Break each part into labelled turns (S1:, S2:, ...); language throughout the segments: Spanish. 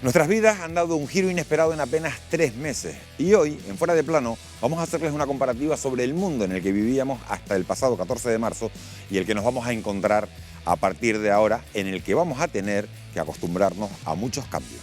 S1: Nuestras vidas han dado un giro inesperado en apenas 3 meses y hoy, en Fuera de Plano, vamos a hacerles una comparativa sobre el mundo en el que vivíamos hasta el pasado 14 de marzo y el que nos vamos a encontrar a partir de ahora, en el que vamos a tener que acostumbrarnos a muchos cambios.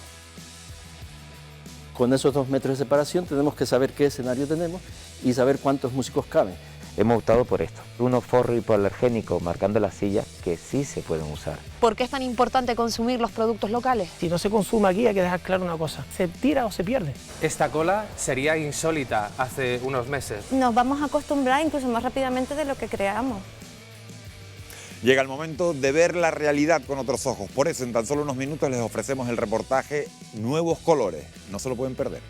S2: Con esos 2 metros de separación tenemos que saber qué escenario tenemos y saber cuántos músicos caben.
S3: Hemos optado por esto, unos forros hipoalergénicos marcando las sillas que sí se pueden usar.
S4: ¿Por qué es tan importante consumir los productos locales?
S5: Si no se consume aquí hay que dejar claro una cosa, se tira o se pierde.
S6: Esta cola sería insólita hace unos meses.
S7: Nos vamos a acostumbrar incluso más rápidamente de lo que creamos.
S1: Llega el momento de ver la realidad con otros ojos. Por eso, en tan solo unos minutos les ofrecemos el reportaje Nuevos Colores. No se lo pueden perder.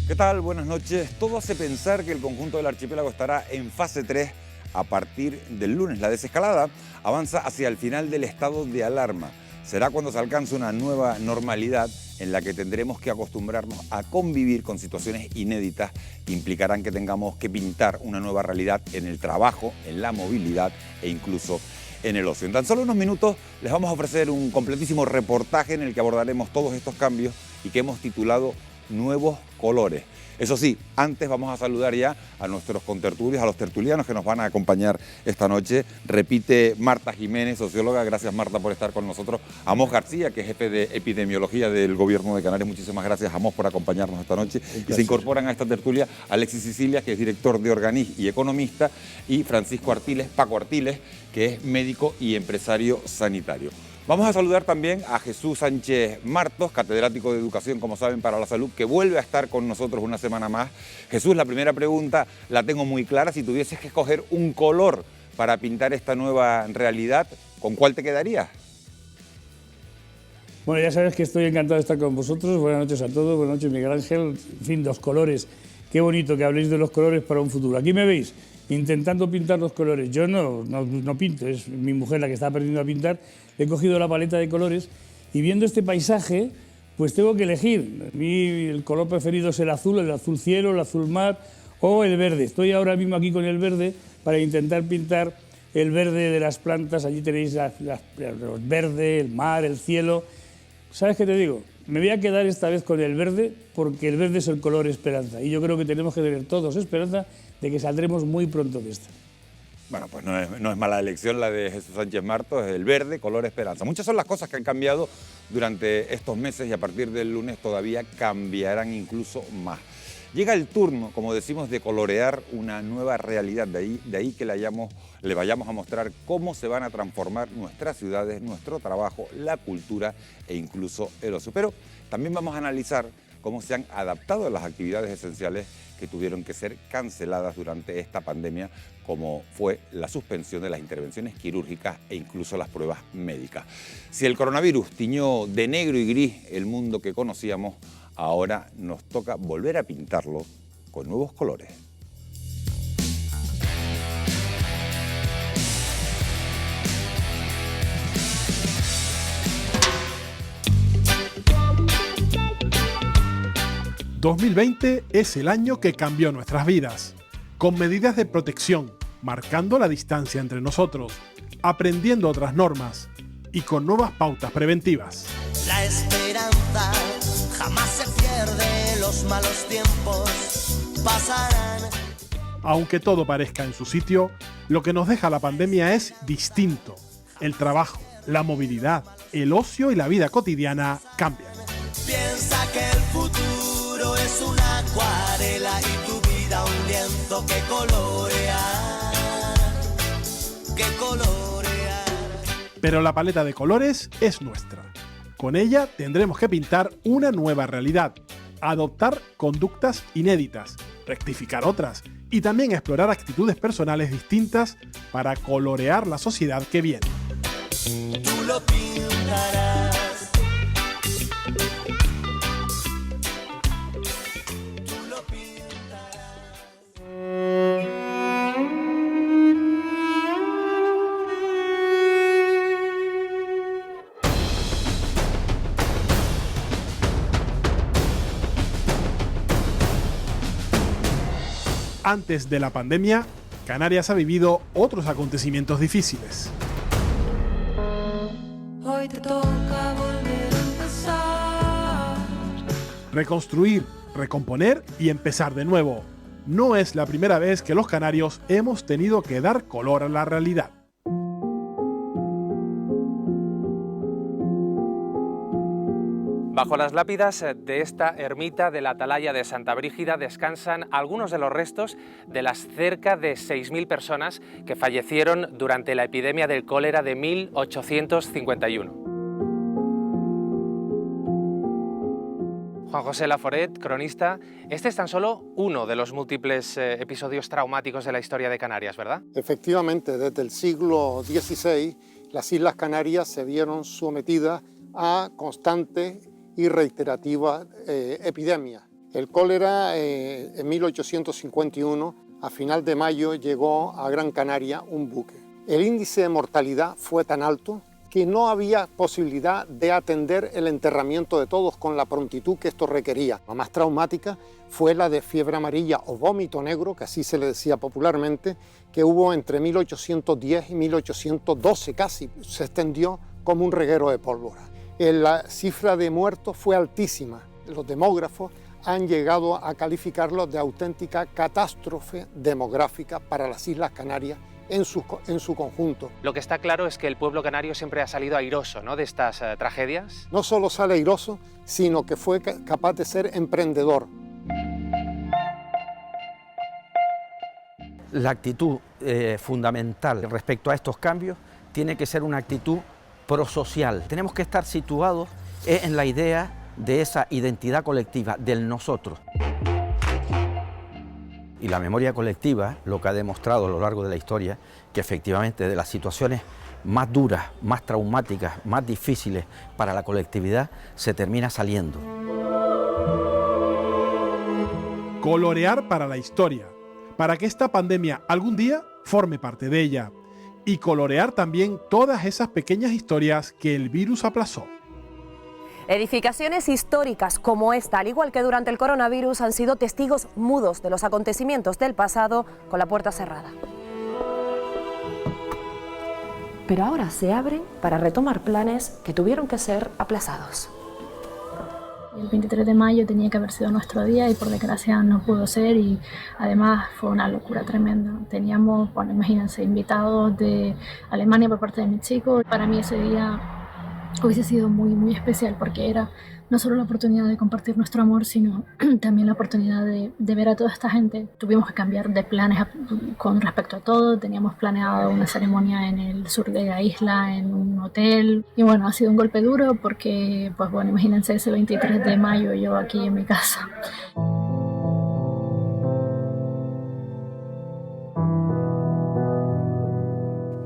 S1: ¿Qué tal? Buenas noches. Todo hace pensar que el conjunto del archipiélago estará en fase 3 a partir del lunes. La desescalada avanza hacia el final del estado de alarma. Será cuando se alcance una nueva normalidad en la que tendremos que acostumbrarnos a convivir con situaciones inéditas que implicarán que tengamos que pintar una nueva realidad en el trabajo, en la movilidad e incluso en el ocio. En tan solo unos minutos les vamos a ofrecer un completísimo reportaje en el que abordaremos todos estos cambios y que hemos titulado Nuevos Colores. Eso sí, antes vamos a saludar ya a nuestros contertulios, a los tertulianos que nos van a acompañar esta noche. Repite Marta Jiménez, socióloga. Gracias, Marta, por estar con nosotros. Amos García, que es jefe de epidemiología del Gobierno de Canarias. Muchísimas gracias, Amos, por acompañarnos esta noche. Y se incorporan a esta tertulia Alexis Sicilia, que es director de Organis y economista, y Francisco Artiles, Paco Artiles, que es médico y empresario sanitario. Vamos a saludar también a Jesús Sánchez Martos, catedrático de Educación, como saben, para la Salud, que vuelve a estar con nosotros una semana más. Jesús, la primera pregunta la tengo muy clara. Si tuvieses que escoger un color para pintar esta nueva realidad, ¿con cuál te quedarías?
S8: Bueno, ya sabes que estoy encantado de estar con vosotros. Buenas noches a todos, buenas noches, Miguel Ángel. En fin, 2 colores. Qué bonito que habléis de los colores para un futuro. Aquí me veis intentando pintar los colores. Yo no pinto, es mi mujer la que está aprendiendo a pintar. He cogido la paleta de colores y viendo este paisaje, pues tengo que elegir. A mí el color preferido es el azul cielo, el azul mar o el verde. Estoy ahora mismo aquí con el verde para intentar pintar el verde de las plantas. Allí tenéis los verdes, el mar, el cielo. ¿Sabes qué te digo? Me voy a quedar esta vez con el verde porque el verde es el color esperanza y yo creo que tenemos que tener todos esperanza de que saldremos muy pronto de esta.
S1: Bueno, pues no es mala elección la de Jesús Sánchez Martos, el verde, color esperanza. Muchas son las cosas que han cambiado durante estos meses y a partir del lunes todavía cambiarán incluso más. Llega el turno, como decimos, de colorear una nueva realidad, de ahí que le vayamos a mostrar cómo se van a transformar nuestras ciudades, nuestro trabajo, la cultura e incluso el ocio. Pero también vamos a analizar cómo se han adaptado las actividades esenciales que tuvieron que ser canceladas durante esta pandemia, como fue la suspensión de las intervenciones quirúrgicas e incluso las pruebas médicas. Si el coronavirus tiñó de negro y gris el mundo que conocíamos, ahora nos toca volver a pintarlo con nuevos colores.
S9: ...2020 es el año que cambió nuestras vidas, con medidas de protección, marcando la distancia entre nosotros, aprendiendo otras normas y con nuevas pautas preventivas.
S10: La esperanza jamás se pierde, los malos tiempos pasarán.
S9: Aunque todo parezca en su sitio, lo que nos deja la pandemia es distinto. El trabajo, la movilidad, el ocio y la vida cotidiana cambian.
S10: Piensa que el futuro es una acuarela y tu vida un lienzo que colorear, que colorear.
S9: Pero la paleta de colores es nuestra. Con ella tendremos que pintar una nueva realidad, adoptar conductas inéditas, rectificar otras y también explorar actitudes personales distintas para colorear la sociedad que viene.
S10: Tú lo pintarás.
S9: Antes de la pandemia, Canarias ha vivido otros acontecimientos difíciles.
S10: Hoy te toca volver a empezar.
S9: Reconstruir, recomponer y empezar de nuevo. No es la primera vez que los canarios hemos tenido que dar color a la realidad.
S6: Bajo las lápidas de esta ermita de la Atalaya de Santa Brígida descansan algunos de los restos de las cerca de 6.000 personas que fallecieron durante la epidemia del cólera de 1851. Juan José Laforet, cronista, este es tan solo uno de los múltiples episodios traumáticos de la historia de Canarias, ¿verdad?
S11: Efectivamente, desde el siglo XVI las Islas Canarias se vieron sometidas a constantes y reiterativas epidemias. El cólera en 1851, a final de mayo, llegó a Gran Canaria un buque. El índice de mortalidad fue tan alto que no había posibilidad de atender el enterramiento de todos con la prontitud que esto requería. La más traumática fue la de fiebre amarilla o vómito negro, que así se le decía popularmente, que hubo entre 1810 y 1812 casi. Se extendió como un reguero de pólvora. La cifra de muertos fue altísima. Los demógrafos han llegado a calificarlo de auténtica catástrofe demográfica para las Islas Canarias en su conjunto.
S6: Lo que está claro es que el pueblo canario siempre ha salido airoso, ¿no?, de estas tragedias.
S11: No solo sale airoso, sino que fue capaz de ser emprendedor.
S12: La actitud fundamental respecto a estos cambios tiene que ser una actitud prosocial. Tenemos que estar situados en la idea de esa identidad colectiva, del nosotros. Y la memoria colectiva lo que ha demostrado a lo largo de la historia, que efectivamente de las situaciones más duras, más traumáticas, más difíciles para la colectividad, se termina saliendo.
S9: Colorear para la historia, para que esta pandemia algún día forme parte de ella. Y colorear también todas esas pequeñas historias que el virus aplazó.
S13: Edificaciones históricas como esta, al igual que durante el coronavirus, han sido testigos mudos de los acontecimientos del pasado con la puerta cerrada. Pero ahora se abren para retomar planes que tuvieron que ser aplazados.
S14: El 23 de mayo tenía que haber sido nuestro día y por desgracia no pudo ser, y además fue una locura tremenda. Teníamos, bueno, imagínense, invitados de Alemania por parte de mis chicos. Para mí ese día hubiese sido muy, muy especial porque era no solo la oportunidad de compartir nuestro amor, sino también la oportunidad de ver a toda esta gente. Tuvimos que cambiar de planes con respecto a todo. Teníamos planeado una ceremonia en el sur de la isla, en un hotel. Y bueno, ha sido un golpe duro porque, pues bueno, imagínense ese 23 de mayo yo aquí en mi casa.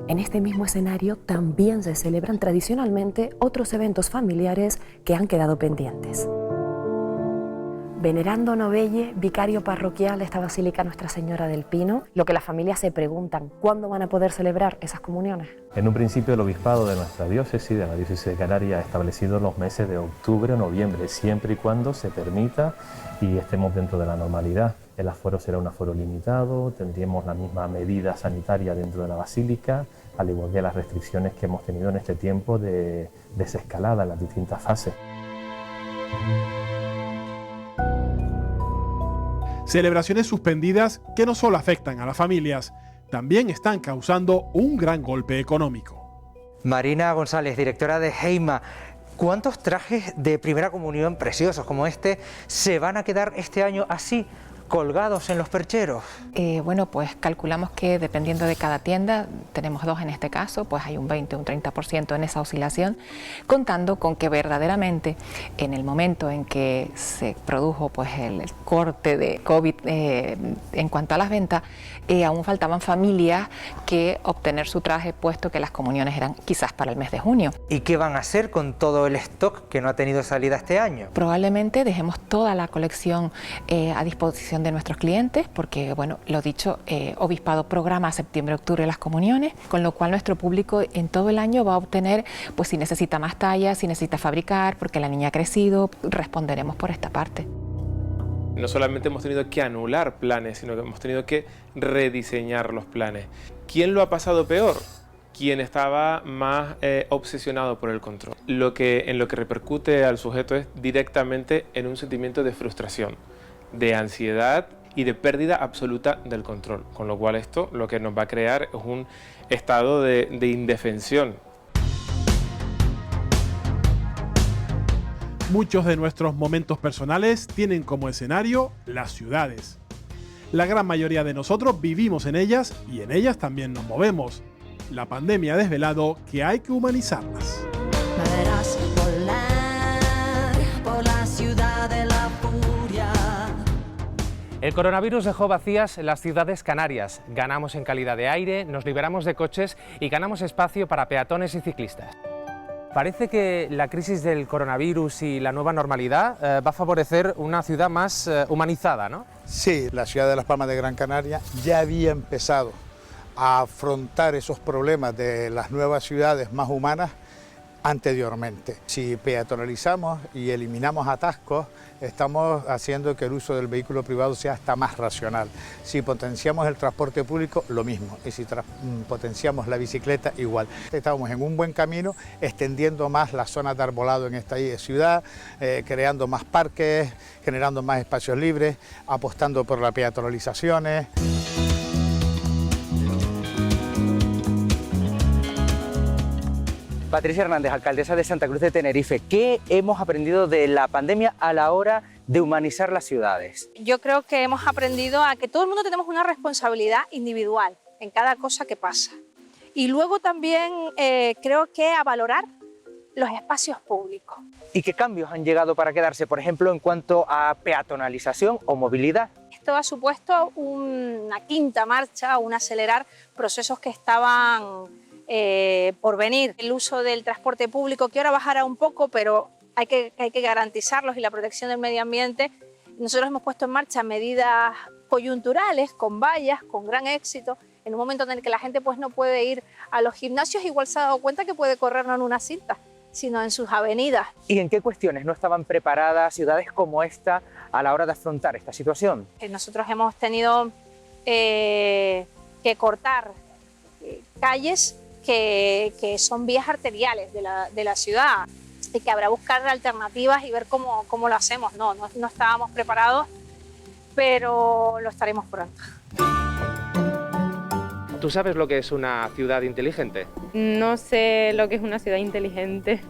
S13: En este mismo escenario también se celebran tradicionalmente otros eventos familiares que han quedado pendientes. Venerando Novelle, vicario parroquial de esta Basílica Nuestra Señora del Pino, lo que las familias se preguntan, ¿cuándo van a poder celebrar esas comuniones?
S15: En un principio el obispado de nuestra diócesis, de la diócesis de Canarias, ha establecido los meses de octubre o noviembre, siempre y cuando se permita y estemos dentro de la normalidad. El aforo será un aforo limitado, tendremos la misma medida sanitaria dentro de la basílica, al igual que las restricciones que hemos tenido en este tiempo de desescalada en las distintas fases.
S9: Celebraciones suspendidas que no solo afectan a las familias, también están causando un gran golpe económico.
S16: Marina González, directora de Heima, ¿cuántos trajes de primera comunión preciosos como este se van a quedar este año así, colgados en los percheros?
S17: Bueno, pues calculamos que dependiendo de cada tienda, tenemos dos en este caso, pues hay un 20 o un 30% en esa oscilación, contando con que verdaderamente en el momento en que se produjo pues el corte de COVID en cuanto a las ventas, aún faltaban familias que obtener su traje, puesto que las comuniones eran quizás para el mes de junio.
S16: ¿Y qué van a hacer con todo el stock que no ha tenido salida este año?
S17: Probablemente dejemos toda la colección a disposición de nuestros clientes, porque, bueno, lo dicho, Obispado programa a septiembre-octubre las comuniones, con lo cual nuestro público en todo el año va a obtener, pues si necesita más tallas, si necesita fabricar, porque la niña ha crecido, responderemos por esta parte.
S6: No solamente hemos tenido que anular planes, sino que hemos tenido que rediseñar los planes. ¿Quién lo ha pasado peor? Quien estaba más obsesionado por el control. En lo que repercute al sujeto es directamente en un sentimiento de frustración, de ansiedad y de pérdida absoluta del control. Con lo cual esto lo que nos va a crear es un estado de indefensión.
S9: Muchos de nuestros momentos personales tienen como escenario las ciudades. La gran mayoría de nosotros vivimos en ellas y en ellas también nos movemos. La pandemia ha desvelado que hay que humanizarlas.
S10: Me verás volar por la ciudad de la furia.
S6: El coronavirus dejó vacías las ciudades canarias. Ganamos en calidad de aire, nos liberamos de coches y ganamos espacio para peatones y ciclistas. Parece que la crisis del coronavirus y la nueva normalidad va a favorecer una ciudad más humanizada, ¿no?
S18: Sí, la ciudad de Las Palmas de Gran Canaria ya había empezado a afrontar esos problemas de las nuevas ciudades más humanas anteriormente. Si peatonalizamos y eliminamos atascos, estamos haciendo que el uso del vehículo privado sea hasta más racional. Si potenciamos el transporte público, lo mismo. Y si potenciamos la bicicleta, igual. Estamos en un buen camino, extendiendo más las zonas de arbolado en esta ciudad, creando más parques, generando más espacios libres, apostando por las peatonalizaciones.
S16: Patricia Hernández, alcaldesa de Santa Cruz de Tenerife, ¿qué hemos aprendido de la pandemia a la hora de humanizar las ciudades?
S19: Yo creo que hemos aprendido a que todo el mundo tenemos una responsabilidad individual en cada cosa que pasa. Y luego también creo que a valorar los espacios públicos.
S16: ¿Y qué cambios han llegado para quedarse, por ejemplo, en cuanto a peatonalización o movilidad?
S19: Esto ha supuesto una quinta marcha, un acelerar procesos que estaban por venir. El uso del transporte público, que ahora bajará un poco, pero hay que garantizarlos, y la protección del medio ambiente. Nosotros hemos puesto en marcha medidas coyunturales, con vallas, con gran éxito. En un momento en el que la gente pues, no puede ir a los gimnasios, igual se ha dado cuenta que puede correr no en una cinta, sino en sus avenidas.
S16: ¿Y en qué cuestiones no estaban preparadas ciudades como esta a la hora de afrontar esta situación?
S19: Nosotros hemos tenido que cortar calles que son vías arteriales de la ciudad, y que habrá que buscar alternativas y ver cómo lo hacemos. No estábamos preparados, pero lo estaremos pronto.
S6: ¿Tú sabes lo que es una ciudad inteligente?
S20: No sé lo que es una ciudad inteligente,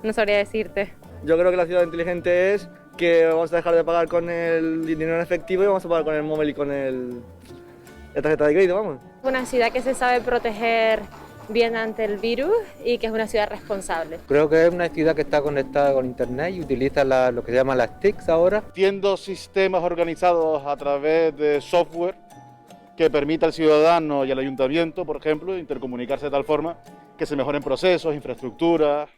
S20: no sabría decirte.
S21: Yo creo que la ciudad inteligente es que vamos a dejar de pagar con el dinero en efectivo y vamos a pagar con el móvil y con la tarjeta de crédito, vamos.
S20: Una ciudad que se sabe proteger bien ante el virus y que es una ciudad responsable.
S22: Creo que es una ciudad que está conectada con internet y utiliza lo que se llama las TICs ahora.
S23: Tiendo sistemas organizados a través de software que permita al ciudadano y al ayuntamiento, por ejemplo, intercomunicarse de tal forma que se mejoren procesos, infraestructuras.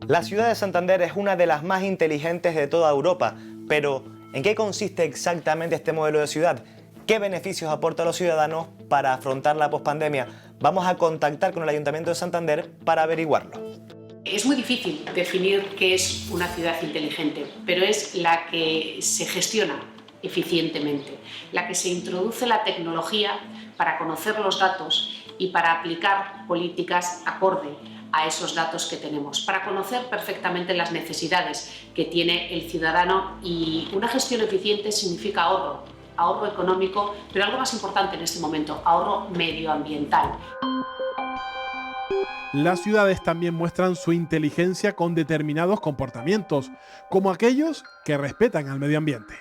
S24: La ciudad de Santander es una de las más inteligentes de toda Europa, pero ¿en qué consiste exactamente este modelo de ciudad? ¿Qué beneficios aporta a los ciudadanos para afrontar la pospandemia? Vamos a contactar con el Ayuntamiento de Santander para averiguarlo.
S25: Es muy difícil definir qué es una ciudad inteligente, pero es la que se gestiona eficientemente, la que se introduce la tecnología para conocer los datos y para aplicar políticas acorde a esos datos que tenemos, para conocer perfectamente las necesidades que tiene el ciudadano, y una gestión eficiente significa ahorro económico, pero algo más importante en este momento, ahorro medioambiental.
S9: Las ciudades también muestran su inteligencia con determinados comportamientos, como aquellos que respetan al medio ambiente.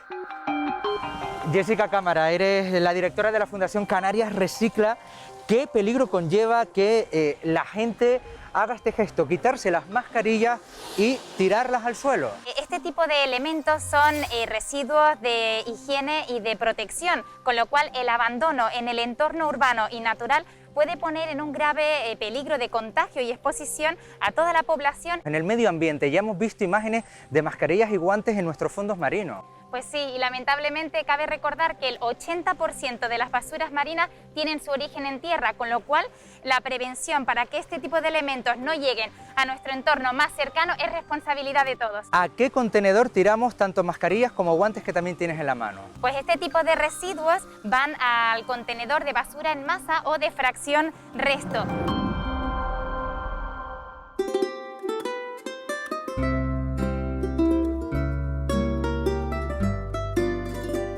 S16: Jessica Cámara, eres la directora de la Fundación Canarias Recicla. ¿Qué peligro conlleva que la gente haga este gesto, quitarse las mascarillas y tirarlas al suelo?
S26: Este tipo de elementos son residuos de higiene y de protección, con lo cual el abandono en el entorno urbano y natural puede poner en un grave peligro de contagio y exposición a toda la población.
S16: En el medio ambiente ya hemos visto imágenes de mascarillas y guantes en nuestros fondos marinos.
S26: Pues sí, y lamentablemente cabe recordar que el 80% de las basuras marinas tienen su origen en tierra, con lo cual la prevención para que este tipo de elementos no lleguen a nuestro entorno más cercano es responsabilidad de todos.
S16: ¿A qué contenedor tiramos tanto mascarillas como guantes que también tienes en la mano?
S26: Pues este tipo de residuos van al contenedor de basura en masa o de fracción resto.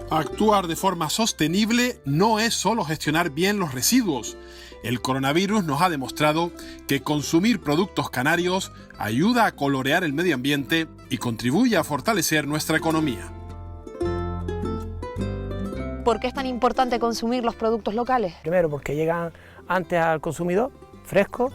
S9: Actuar de forma sostenible no es solo gestionar bien los residuos. El coronavirus nos ha demostrado que consumir productos canarios ayuda a colorear el medio ambiente y contribuye a fortalecer nuestra economía.
S13: ¿Por qué es tan importante consumir los productos locales?
S2: Primero, porque llegan antes al consumidor, frescos,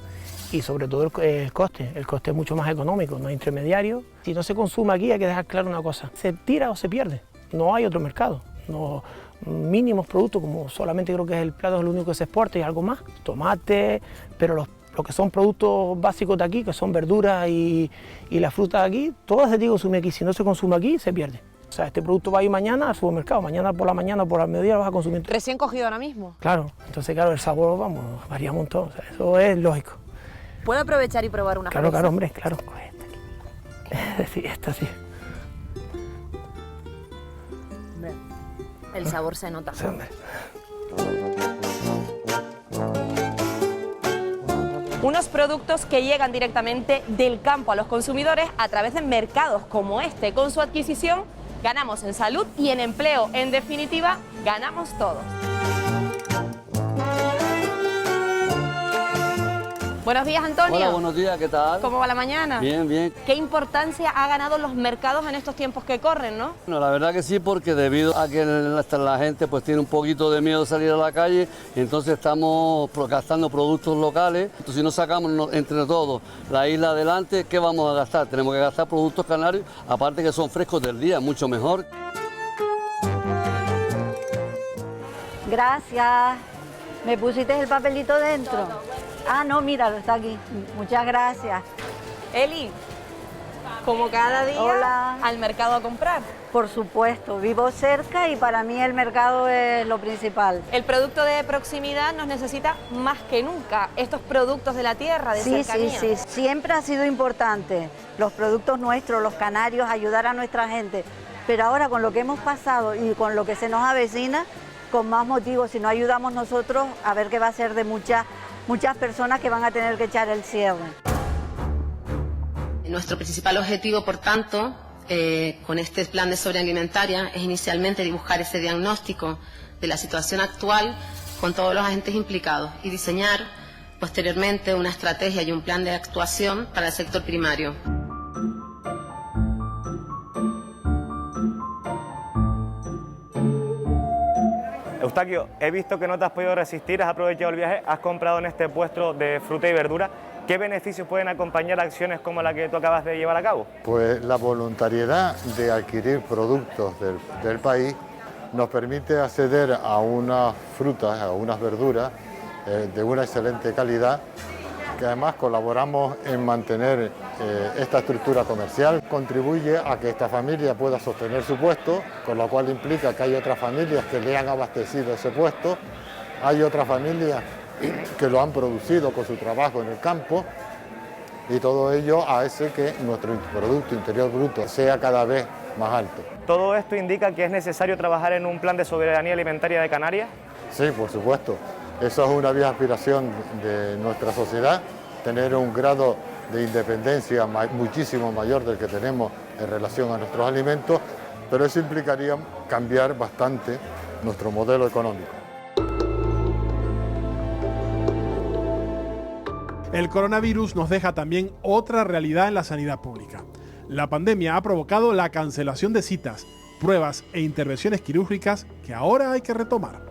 S2: y sobre todo el coste. El coste es mucho más económico, no hay intermediarios. Si no se consume aquí, hay que dejar claro una cosa: se tira o se pierde. No hay otro mercado. No, mínimos productos, como solamente creo que es el plato, es lo único que se exporta y algo más. Tomate, pero lo que son productos básicos de aquí, que son verduras y la fruta de aquí, todo se tiene que consumir aquí. Si no se consume aquí, se pierde. O sea, este producto va a ir mañana al supermercado, mañana por la mañana o por el mediodía lo vas a consumir.
S13: Recién cogido ahora mismo.
S2: Claro, entonces claro, el sabor, vamos, varía un montón, o sea, eso es lógico.
S13: ¿Puedo aprovechar y probar una
S2: Claro,
S13: fresa?
S2: claro, hombre, claro. Coge esta aquí. Sí, esta sí.
S13: El sabor se nota.
S2: Sí, hombre.
S13: Unos productos que llegan directamente del campo a los consumidores a través de mercados como este. Con su adquisición ganamos en salud y en empleo. En definitiva, ganamos todos. Buenos días, Antonio.
S3: Hola, buenos días, ¿qué tal?
S13: ¿Cómo va la mañana?
S3: Bien, bien.
S13: ¿Qué importancia ha ganado los mercados en estos tiempos que corren, no?
S3: Bueno, la verdad que sí, porque debido a que la gente pues tiene un poquito de miedo de salir a la calle, entonces estamos gastando productos locales. Entonces, si no sacamos entre todos la isla adelante, ¿qué vamos a gastar? Tenemos que gastar productos canarios, aparte que son frescos del día, mucho mejor.
S4: Gracias. ¿Me pusiste el papelito dentro? Ah, no, míralo, está aquí. Muchas gracias.
S13: Eli, como cada día,
S4: hola,
S13: al mercado a comprar.
S4: Por supuesto, vivo cerca y para mí el mercado es lo principal.
S13: El producto de proximidad nos necesita más que nunca. Estos productos de la tierra, de cercanía.
S4: Sí, siempre ha sido importante. Los productos nuestros, los canarios, ayudar a nuestra gente. Pero ahora con lo que hemos pasado y con lo que se nos avecina, con más motivo, si no ayudamos nosotros, a ver qué va a ser de muchas personas que van a tener que echar el cierre.
S5: Nuestro principal objetivo, por tanto, con este plan de sobrealimentaria es inicialmente dibujar ese diagnóstico de la situación actual con todos los agentes implicados y diseñar posteriormente una estrategia y un plan de actuación para el sector primario.
S24: Eustaquio, he visto que no te has podido resistir, has aprovechado el viaje, has comprado en este puesto de fruta y verdura. ¿Qué beneficios pueden acompañar acciones como la que tú acabas de llevar a cabo?
S7: Pues la voluntariedad de adquirir productos del país nos permite acceder a unas frutas, a unas verduras de una excelente calidad, que además colaboramos en mantener esta estructura comercial, contribuye a que esta familia pueda sostener su puesto, con lo cual implica que hay otras familias que le han abastecido ese puesto, hay otras familias que lo han producido con su trabajo en el campo, y todo ello hace que nuestro Producto Interior Bruto sea cada vez más alto.
S24: ¿Todo esto indica que es necesario trabajar en un plan de soberanía alimentaria de Canarias?
S7: Sí, por supuesto. Eso es una vieja aspiración de nuestra sociedad, tener un grado de independencia muchísimo mayor del que tenemos en relación a nuestros alimentos, pero eso implicaría cambiar bastante nuestro modelo económico.
S9: El coronavirus nos deja también otra realidad en la sanidad pública. La pandemia ha provocado la cancelación de citas, pruebas e intervenciones quirúrgicas que ahora hay que retomar.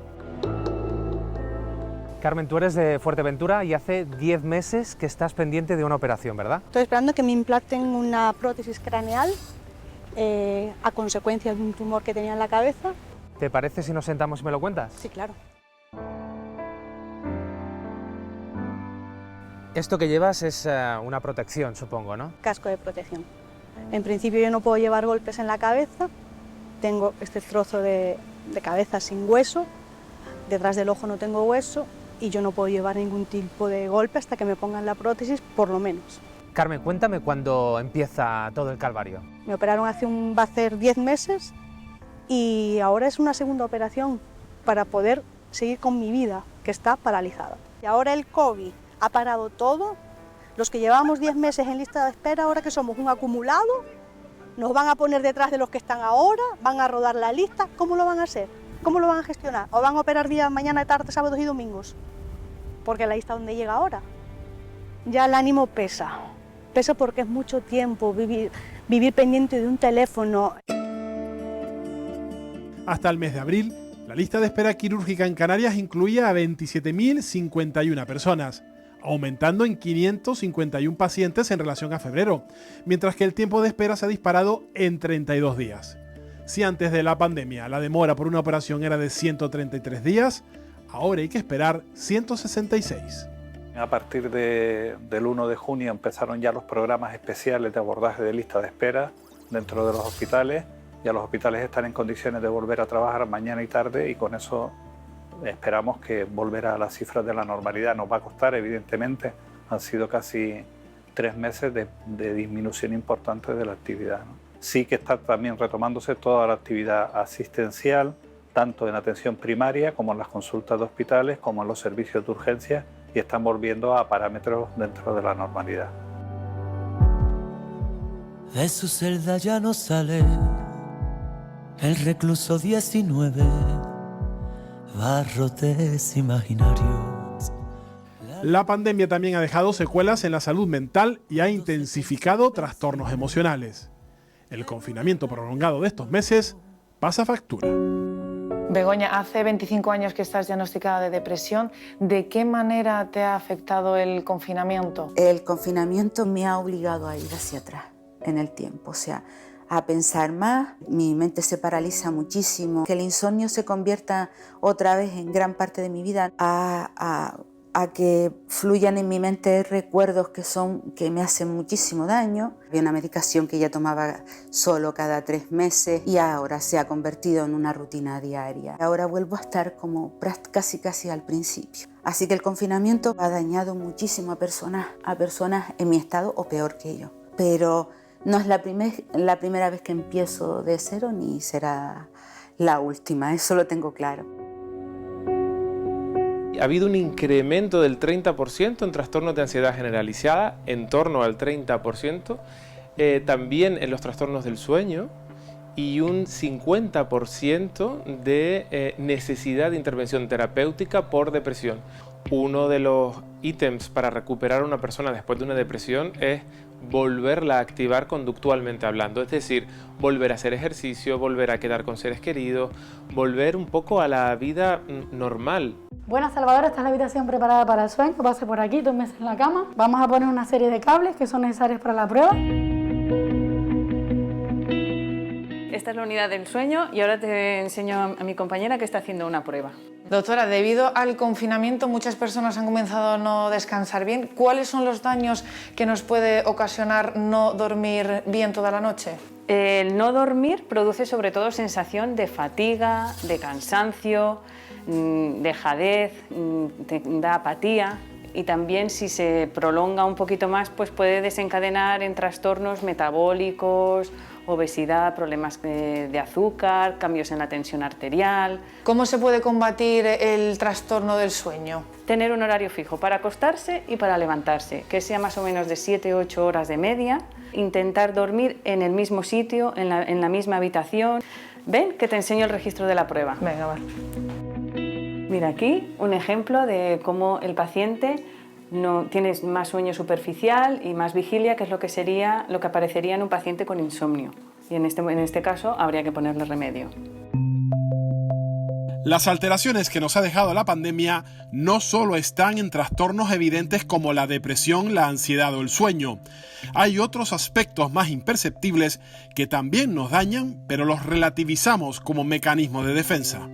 S6: Carmen, tú eres de Fuerteventura y hace 10 meses que estás pendiente de una operación, ¿verdad?
S8: Estoy esperando que me implanten una prótesis craneal a consecuencia de un tumor que tenía en la cabeza.
S6: ¿Te parece si nos sentamos y me lo cuentas?
S8: Sí, claro.
S6: Esto que llevas es una protección, supongo, ¿no?
S8: Casco de protección. En principio yo no puedo llevar golpes en la cabeza tengo este trozo de cabeza sin hueso, detrás del ojo no tengo hueso y yo no puedo llevar ningún tipo de golpe hasta que me pongan la prótesis, por lo menos.
S6: Carmen, cuéntame cuándo empieza todo el calvario.
S8: Me operaron va a hacer 10 meses y ahora es una segunda operación para poder seguir con mi vida, que está paralizada. Y ahora el COVID ha parado todo. Los que llevamos 10 meses en lista de espera, ahora que somos un acumulado, nos van a poner detrás de los que están ahora, van a rodar la lista. ¿Cómo lo van a hacer? ¿Cómo lo van a gestionar? ¿O van a operar día, mañana, tarde, sábados y domingos? Porque la lista donde llega ahora. Ya el ánimo pesa. Pesa porque es mucho tiempo vivir pendiente de un teléfono.
S9: Hasta el mes de abril, la lista de espera quirúrgica en Canarias incluía a 27.051 personas, aumentando en 551 pacientes en relación a febrero, mientras que el tiempo de espera se ha disparado en 32 días. Si antes de la pandemia la demora por una operación era de 133 días, ahora hay que esperar 166.
S1: A partir del 1 de junio empezaron ya los programas especiales de abordaje de lista de espera dentro de los hospitales. Ya los hospitales están en condiciones de volver a trabajar mañana y tarde y con eso esperamos que volver a las cifras de la normalidad. Nos va a costar, evidentemente, han sido casi 3 meses de disminución importante de la actividad, ¿no? Sí que está también retomándose toda la actividad asistencial, tanto en atención primaria como en las consultas de hospitales, como en los servicios de urgencia, y están volviendo a parámetros dentro de la normalidad.
S10: De su celda ya no sale el recluso 19, barrotes imaginarios.
S9: La pandemia también ha dejado secuelas en la salud mental y ha intensificado trastornos emocionales. El confinamiento prolongado de estos meses pasa factura.
S11: Begoña, hace 25 años que estás diagnosticada de depresión. ¿De qué manera te ha afectado el confinamiento?
S12: El confinamiento me ha obligado a ir hacia atrás en el tiempo, o sea, a pensar más. Mi mente se paraliza muchísimo. Que el insomnio se convierta otra vez en gran parte de mi vida, a que fluyan en mi mente recuerdos que me hacen muchísimo daño. Había una medicación que ya tomaba solo cada 3 meses y ahora se ha convertido en una rutina diaria. Ahora vuelvo a estar como casi al principio. Así que el confinamiento ha dañado muchísimo a personas en mi estado o peor que yo. Pero no es la primera vez que empiezo de cero ni será la última, eso lo tengo claro.
S14: Ha habido un incremento del 30% en trastornos de ansiedad generalizada, en torno al 30%, también en los trastornos del sueño y un 50% de necesidad de intervención terapéutica por depresión. Uno de los ítems para recuperar a una persona después de una depresión es volverla a activar conductualmente hablando, es decir, volver a hacer ejercicio, volver a quedar con seres queridos, volver un poco a la vida normal.
S15: Buenas, Salvador, esta es la habitación preparada para el sueño. Pase por aquí, tómese en la cama. Vamos a poner una serie de cables que son necesarios para la prueba.
S17: Esta es la unidad del sueño y ahora te enseño a mi compañera que está haciendo una prueba.
S11: Doctora, debido al confinamiento muchas personas han comenzado a no descansar bien. ¿Cuáles son los daños que nos puede ocasionar no dormir bien toda la noche?
S17: El no dormir produce sobre todo sensación de fatiga, de cansancio, dejadez, da apatía y también si se prolonga un poquito más pues puede desencadenar en trastornos metabólicos, obesidad, problemas de azúcar, cambios en la tensión arterial.
S11: ¿Cómo se puede combatir el trastorno del sueño?
S17: Tener un horario fijo para acostarse y para levantarse, que sea más o menos de 7-8 horas de media. Intentar dormir en el mismo sitio, en la misma habitación. Ven que te enseño el registro de la prueba.
S11: Venga, va.
S17: Mira aquí un ejemplo de cómo el paciente no tiene más sueño superficial y más vigilia, que es lo que aparecería en un paciente con insomnio. Y en este caso habría que ponerle remedio.
S9: Las alteraciones que nos ha dejado la pandemia no solo están en trastornos evidentes como la depresión, la ansiedad o el sueño. Hay otros aspectos más imperceptibles que también nos dañan, pero los relativizamos como mecanismo de defensa.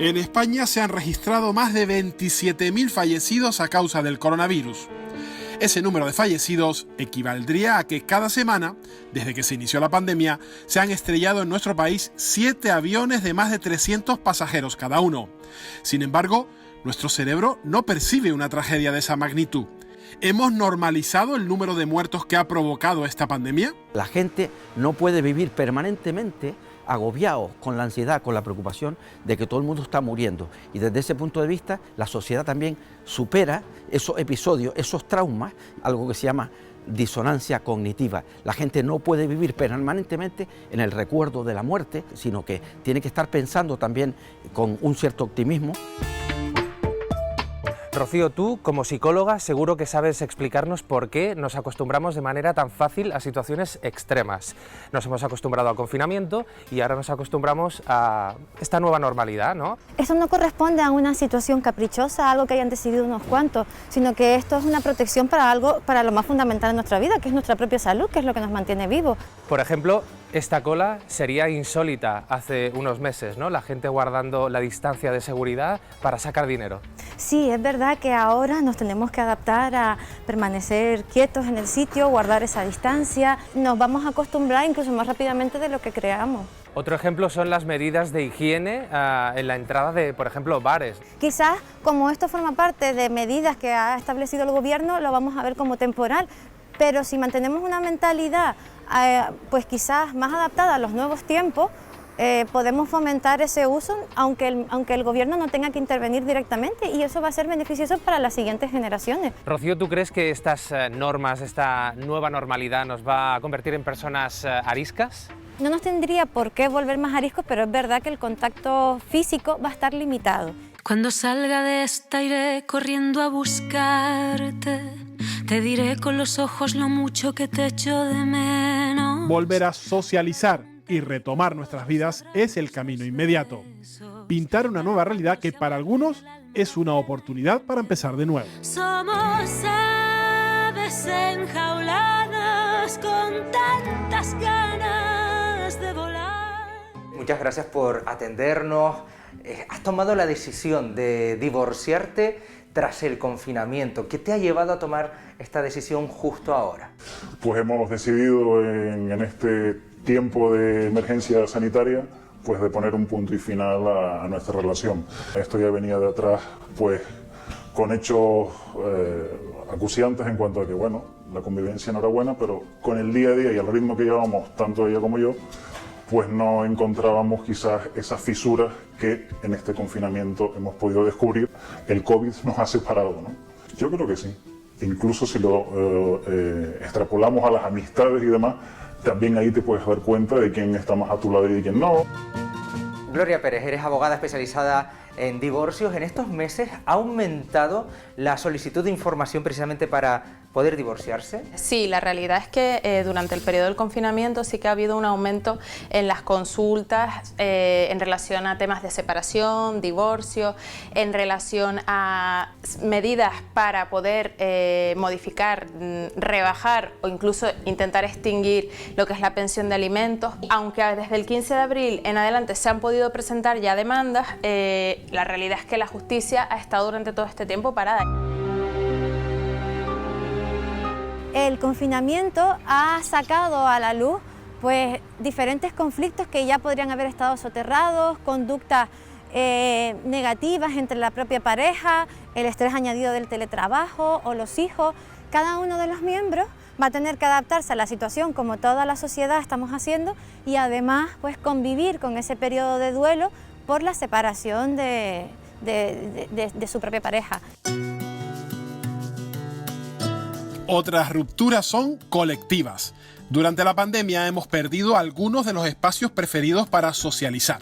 S9: En España se han registrado más de 27.000 fallecidos a causa del coronavirus. Ese número de fallecidos equivaldría a que cada semana, desde que se inició la pandemia, se han estrellado en nuestro país 7 aviones de más de 300 pasajeros cada uno. Sin embargo, nuestro cerebro no percibe una tragedia de esa magnitud. ¿Hemos normalizado el número de muertos que ha provocado esta pandemia?
S18: La gente no puede vivir permanentemente agobiados con la ansiedad, con la preocupación de que todo el mundo está muriendo. Y desde ese punto de vista, la sociedad también supera esos episodios, esos traumas, algo que se llama disonancia cognitiva. La gente no puede vivir permanentemente en el recuerdo de la muerte, sino que tiene que estar pensando también con un cierto optimismo.
S6: Rocío, tú como psicóloga seguro que sabes explicarnos por qué nos acostumbramos de manera tan fácil a situaciones extremas. Nos hemos acostumbrado al confinamiento y ahora nos acostumbramos a esta nueva normalidad, ¿no?
S19: Eso no corresponde a una situación caprichosa, algo que hayan decidido unos cuantos, sino que esto es una protección para algo, para lo más fundamental en nuestra vida, que es nuestra propia salud, que es lo que nos mantiene vivos.
S6: Por ejemplo, esta cola sería insólita hace unos meses, ¿no? La gente guardando la distancia de seguridad para sacar dinero.
S19: Sí, es verdad que ahora nos tenemos que adaptar a permanecer quietos en el sitio, guardar esa distancia. Nos vamos a acostumbrar incluso más rápidamente de lo que creamos.
S6: Otro ejemplo son las medidas de higiene en la entrada de, por ejemplo, bares.
S19: Quizás, como esto forma parte de medidas que ha establecido el gobierno, lo vamos a ver como temporal, pero si mantenemos una mentalidad pues quizás más adaptada a los nuevos tiempos, podemos fomentar ese uso, aunque el gobierno no tenga que intervenir directamente, y eso va a ser beneficioso para las siguientes generaciones.
S6: Rocío, ¿tú crees que estas normas, esta nueva normalidad nos va a convertir en personas ariscas?
S19: No nos tendría por qué volver más ariscos, pero es verdad que el contacto físico va a estar limitado.
S20: Cuando salga de esta iré corriendo a buscarte, te diré con los ojos lo mucho que te echo de menos.
S9: Volver a socializar y retomar nuestras vidas es el camino inmediato. Pintar una nueva realidad que para algunos es una oportunidad para empezar de nuevo.
S20: Somos aves enjauladas con tantas ganas de volar.
S16: Muchas gracias por atendernos. Has tomado la decisión de divorciarte tras el confinamiento. ¿Qué te ha llevado a tomar esta decisión justo ahora?
S21: Pues hemos decidido en este tiempo de emergencia sanitaria, pues de poner un punto y final a nuestra relación. Esto ya venía de atrás, pues con hechos acuciantes en cuanto a que, bueno, la convivencia no era buena, pero con el día a día y el ritmo que llevábamos, tanto ella como yo, pues no encontrábamos quizás esas fisuras que en este confinamiento hemos podido descubrir. El COVID nos ha separado, ¿no? Yo creo que sí. Incluso si lo extrapolamos a las amistades y demás, también ahí te puedes dar cuenta de quién está más a tu lado y de quién no.
S16: Gloria Pérez, eres abogada especializada en divorcios. En estos meses ha aumentado la solicitud de información precisamente para poder divorciarse.
S22: Sí, la realidad es que durante el periodo del confinamiento sí que ha habido un aumento en las consultas en relación a temas de separación, divorcio, en relación a medidas para poder modificar, rebajar o incluso intentar extinguir lo que es la pensión de alimentos. Aunque desde el 15 de abril en adelante se han podido presentar ya demandas, la realidad es que la justicia ha estado durante todo este tiempo parada.
S19: El confinamiento ha sacado a la luz pues, diferentes conflictos que ya podrían haber estado soterrados, conductas negativas entre la propia pareja, el estrés añadido del teletrabajo o los hijos. Cada uno de los miembros va a tener que adaptarse a la situación como toda la sociedad estamos haciendo y además pues, convivir con ese periodo de duelo por la separación de su propia pareja.
S9: Otras rupturas son colectivas. Durante la pandemia hemos perdido algunos de los espacios preferidos para socializar.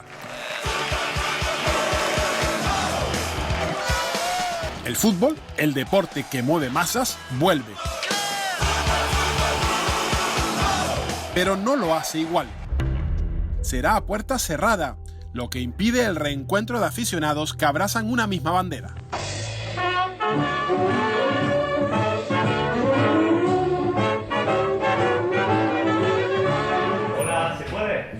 S9: El fútbol, el deporte que mueve masas, vuelve. Pero no lo hace igual. Será a puerta cerrada, lo que impide el reencuentro de aficionados que abrazan una misma bandera.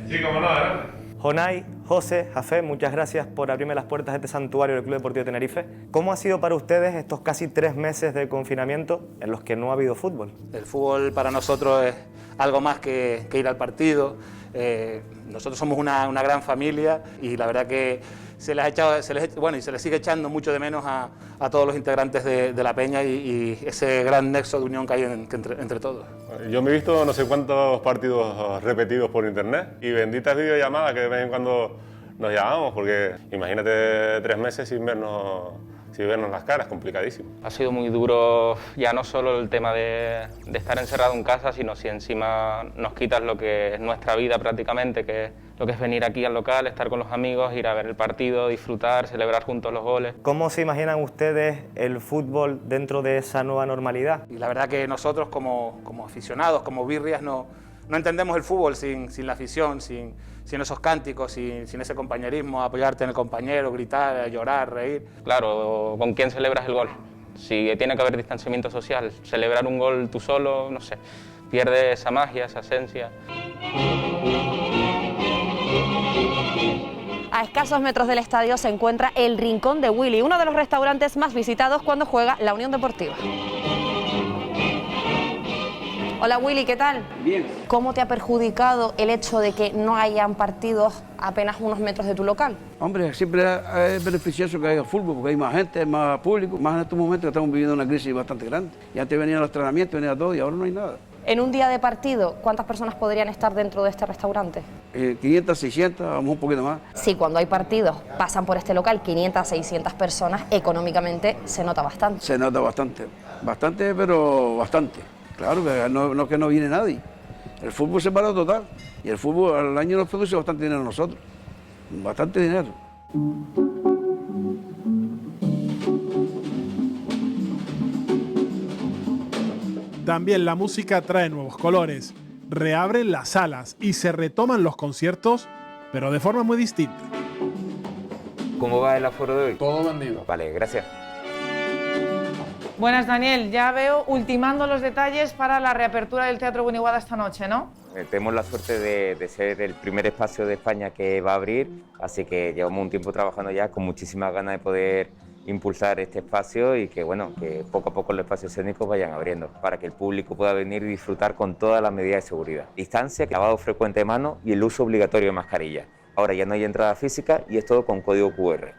S23: Sí, cómo no, adelante.
S24: Jonay, José, Jafé, muchas gracias por abrirme las puertas de este santuario del Club Deportivo Tenerife. ¿Cómo ha sido para ustedes estos casi 3 meses de confinamiento en los que no ha habido fútbol?
S2: El fútbol para nosotros es algo más que ir al partido. Nosotros somos una gran familia y la verdad que se les sigue echando mucho de menos a todos los integrantes de la peña y ese gran nexo de unión que hay entre todos.
S3: Yo me he visto no sé cuántos partidos repetidos por internet y benditas videollamadas que de vez en cuando nos llamamos, porque imagínate 3 meses sin vernos las caras, complicadísimo.
S13: Ha sido muy duro ya no solo el tema de estar encerrado en casa, sino si encima nos quitas lo que es nuestra vida prácticamente, que es lo que es venir aquí al local, estar con los amigos, ir a ver el partido, disfrutar, celebrar juntos los goles.
S24: ¿Cómo se imaginan ustedes el fútbol dentro de esa nueva normalidad?
S2: Y la verdad que nosotros como aficionados, como birrias, no entendemos el fútbol sin la afición, sin esos cánticos, sin ese compañerismo, apoyarte en el compañero, gritar, llorar, reír.
S13: Claro, ¿con quién celebras el gol? Si tiene que haber distanciamiento social, celebrar un gol tú solo, no sé, pierde esa magia, esa esencia.
S23: A escasos metros del estadio se encuentra el Rincón de Willy, uno de los restaurantes más visitados cuando juega la Unión Deportiva. Hola Willy, ¿qué tal?
S25: Bien.
S23: ¿Cómo te ha perjudicado el hecho de que no hayan partidos a apenas unos metros de tu local?
S25: Hombre, siempre es beneficioso que haya fútbol porque hay más gente, hay más público, más en estos momentos que estamos viviendo una crisis bastante grande. Y antes venían los entrenamientos, venía todo y ahora no hay nada.
S23: En un día de partido, ¿cuántas personas podrían estar dentro de este restaurante?
S25: 500, 600, vamos un poquito más.
S23: Sí, cuando hay partidos, pasan por este local 500, 600 personas, económicamente se nota bastante.
S25: Se nota bastante, pero bastante. Claro, que no viene nadie. El fútbol se paró total y el fútbol al año nos produce bastante dinero a nosotros, bastante dinero.
S9: También la música trae nuevos colores, reabren las salas y se retoman los conciertos, pero de forma muy distinta.
S26: ¿Cómo va el aforo de hoy?
S27: Todo vendido.
S26: Vale, gracias.
S11: Buenas, Daniel. Ya veo ultimando los detalles para la reapertura del Teatro Buniguada esta noche, ¿no?
S26: Tenemos la suerte de ser el primer espacio de España que va a abrir, así que llevamos un tiempo trabajando ya con muchísimas ganas de poder impulsar este espacio y que, bueno, que poco a poco los espacios escénicos vayan abriendo para que el público pueda venir y disfrutar con todas las medidas de seguridad. Distancia, lavado frecuente de manos y el uso obligatorio de mascarilla. Ahora ya no hay entrada física y es todo con código QR.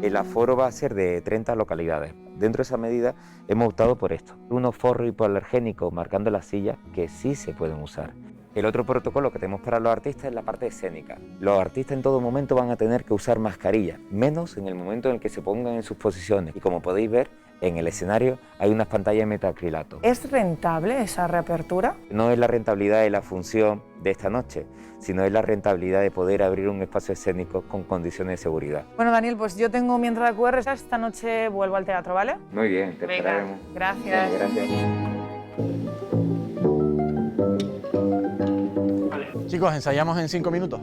S26: El aforo va a ser de 30 localidades. Dentro de esa medida hemos optado por esto, unos forros hipoalergénicos marcando las sillas que sí se pueden usar. El otro protocolo que tenemos para los artistas es la parte escénica. Los artistas en todo momento van a tener que usar mascarilla, menos en el momento en el que se pongan en sus posiciones. Y como podéis ver, en el escenario hay unas pantallas de metacrilato.
S11: ¿Es rentable esa reapertura?
S26: No es la rentabilidad de la función de esta noche, sino es la rentabilidad de poder abrir un espacio escénico con condiciones de seguridad.
S11: Bueno, Daniel, pues yo tengo mi entrada QR. Esta noche vuelvo al teatro, ¿vale?
S26: Muy bien, te esperaremos.
S11: Gracias.
S26: Bien, gracias.
S28: Chicos, ensayamos en 5 minutos.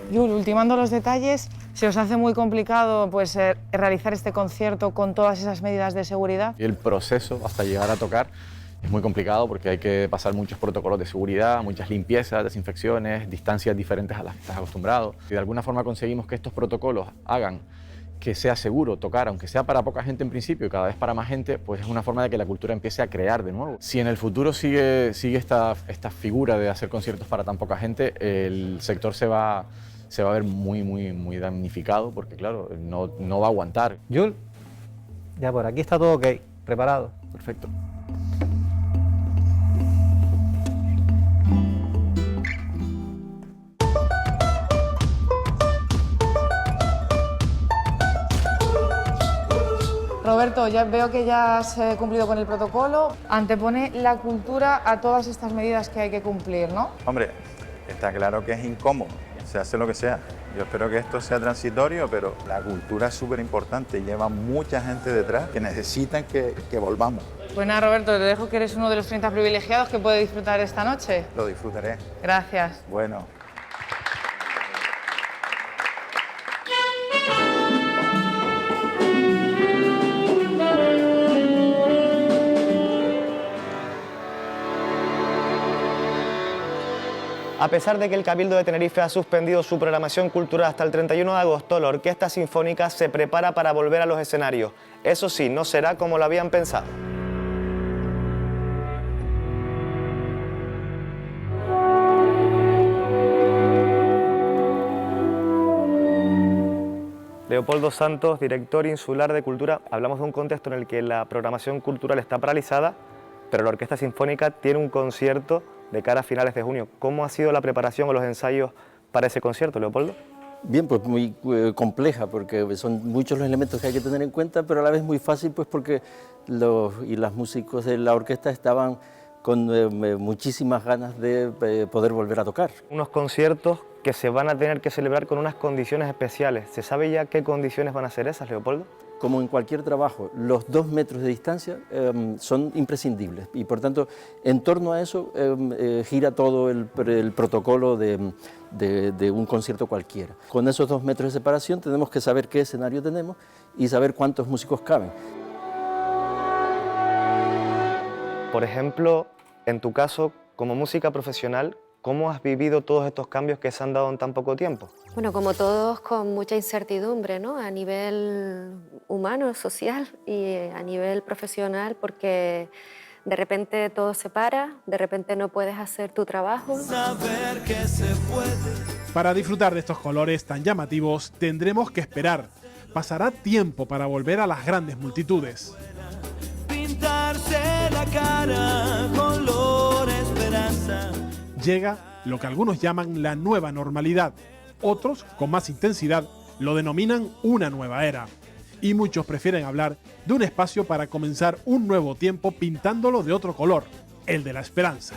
S11: Yul, ultimando los detalles, ¿se os hace muy complicado pues, realizar este concierto con todas esas medidas de seguridad?
S28: El proceso hasta llegar a tocar es muy complicado porque hay que pasar muchos protocolos de seguridad, muchas limpiezas, desinfecciones, distancias diferentes a las que estás acostumbrado. Si de alguna forma conseguimos que estos protocolos hagan que sea seguro tocar, aunque sea para poca gente en principio y cada vez para más gente, pues es una forma de que la cultura empiece a crear de nuevo. Si en el futuro sigue esta figura de hacer conciertos para tan poca gente, el sector se va a ver muy damnificado porque, claro, no va a aguantar.
S16: Yul, ya por aquí está todo ok, preparado.
S28: Perfecto.
S11: Roberto, ya veo que ya has cumplido con el protocolo. Antepone la cultura a todas estas medidas que hay que cumplir, ¿no?
S29: Hombre, está claro que es incómodo, se hace lo que sea. Yo espero que esto sea transitorio, pero la cultura es súper importante. Lleva mucha gente detrás que necesitan que volvamos.
S11: Pues nada, Roberto, te dejo que eres uno de los 30 privilegiados que puede disfrutar esta noche.
S29: Lo disfrutaré.
S11: Gracias.
S29: Bueno.
S24: A pesar de que el Cabildo de Tenerife ha suspendido su programación cultural hasta el 31 de agosto, la Orquesta Sinfónica se prepara para volver a los escenarios. Eso sí, no será como lo habían pensado. Leopoldo Santos, director insular de Cultura. Hablamos de un contexto en el que la programación cultural está paralizada, pero la Orquesta Sinfónica tiene un concierto de cara a finales de junio. ¿Cómo ha sido la preparación o los ensayos para ese concierto, Leopoldo?
S18: Bien, pues muy compleja, porque son muchos los elementos que hay que tener en cuenta, pero a la vez muy fácil, pues porque los músicos de la orquesta estaban con muchísimas ganas de poder volver a tocar.
S24: Unos conciertos que se van a tener que celebrar con unas condiciones especiales. ¿Se sabe ya qué condiciones van a ser esas, Leopoldo?
S18: Como en cualquier trabajo, los 2 metros de distancia son imprescindibles y por tanto en torno a eso gira todo el protocolo de un concierto cualquiera. Con esos 2 metros de separación tenemos que saber qué escenario tenemos y saber cuántos músicos caben.
S24: Por ejemplo, en tu caso, como música profesional, ¿cómo has vivido todos estos cambios que se han dado en tan poco tiempo?
S1: Bueno, como todos, con mucha incertidumbre, ¿no? A nivel humano, social y a nivel profesional, porque de repente todo se para, de repente no puedes hacer tu trabajo.
S4: Saber que se puede.
S9: Para disfrutar de estos colores tan llamativos, tendremos que esperar. Pasará tiempo para volver a las grandes multitudes.
S4: Pintarse la cara, color esperanza.
S9: Llega lo que algunos llaman la nueva normalidad. Otros, con más intensidad, lo denominan una nueva era. Y muchos prefieren hablar de un espacio para comenzar un nuevo tiempo pintándolo de otro color, el de la esperanza.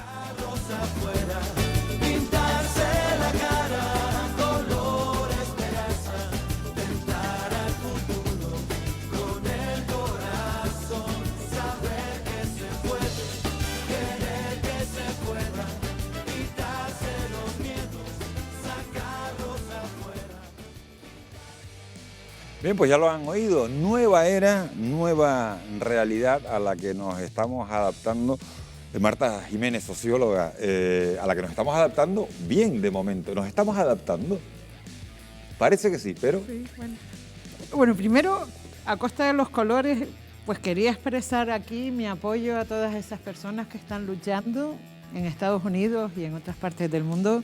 S5: Bien, pues ya lo han oído, nueva era, nueva realidad a la que nos estamos adaptando. Marta Jiménez, socióloga, a la que nos estamos adaptando bien de momento. ¿Nos estamos adaptando? Parece que sí, pero...
S7: Sí, bueno, primero, a costa de los colores, pues quería expresar aquí mi apoyo a todas esas personas que están luchando en Estados Unidos y en otras partes del mundo